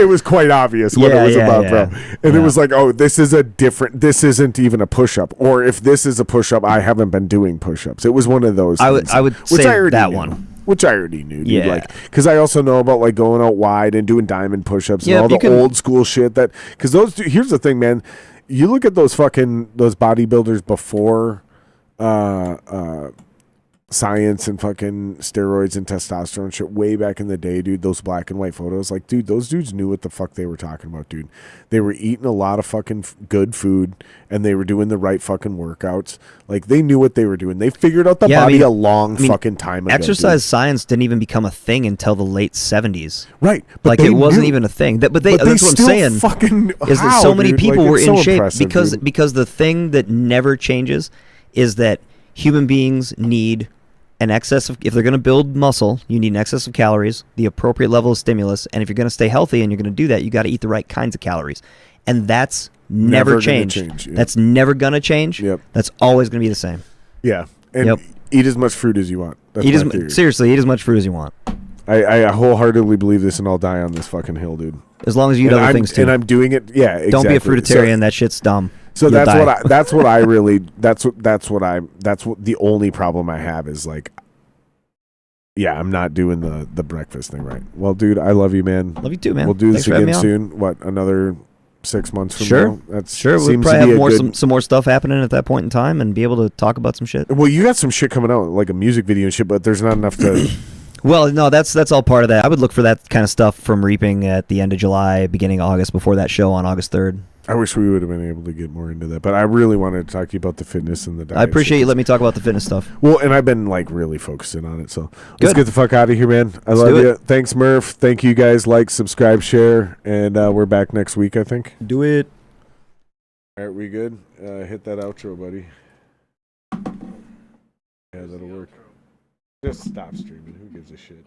A: was quite obvious what it was about, bro. And it was like, oh, this isn't even a push-up. Or if this is a push-up, I haven't been doing push-ups. It was one of those things.
B: I would
A: which
B: say
A: I already
B: that
A: knew.
B: one.
A: Which I already knew, dude.
B: Yeah.
A: Like, because I also know about like going out wide and doing diamond push-ups and all the old school shit that. Because here's the thing, man. You look at those bodybuilders before science and fucking steroids and testosterone shit way back in the day, dude. Those black and white photos, like, dude, those dudes knew what the fuck they were talking about, dude. They were eating a lot of fucking good food and they were doing the right fucking workouts. Like, they knew what they were doing. They figured out the body a long fucking time ago.
B: Exercise science didn't even become a thing until the late 70s.
A: Right.
B: But like, it wasn't even a thing. That's what I'm saying. Is that so many people were in shape because the thing that never changes is that human beings need an excess of, if they're going to build muscle, you need an excess of calories, the appropriate level of stimulus, and if you're going to stay healthy and you're going to do that, you got to eat the right kinds of calories. And that's never changed. That's never going to change.
A: Yep.
B: That's always going to be the same.
A: Yeah. And eat as much fruit as you want. That's
B: seriously, eat as much fruit as you want.
A: I wholeheartily believe this, and I'll die on this fucking hill, dude.
B: As long as you eat other things too.
A: And I'm doing it. Yeah, exactly.
B: Don't be a fruitarian. That shit's dumb.
A: So that's what the only problem I have is like, yeah, I'm not doing the breakfast thing right. Well, dude, I love you, man.
B: Love you too, man.
A: We'll do
B: Thanks
A: this again soon. What, another 6 months from now?
B: We'll probably have some more stuff happening at that point in time and be able to talk about some shit.
A: Well, you got some shit coming out, like a music video and shit, but there's not enough to.
B: Well, no, that's all part of that. I would look for that kind of stuff from Reaping at the end of July, beginning of August, before that show on August 3rd.
A: I wish we would have been able to get more into that, but I really wanted to talk to you about the fitness and the diet.
B: I appreciate you letting me talk about the fitness stuff.
A: Well, and I've been like really focusing on it, so let's get the fuck out of here, man. I love you. Thanks, Murph. Thank you guys. Like, subscribe, share, and we're back next week, I think.
B: Do it.
A: All right, we good? Hit that outro, buddy. Yeah, that'll work. Just stop streaming. Who gives a shit?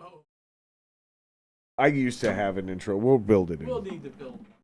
A: I used to have an intro. We'll build it in.
D: We'll need to build.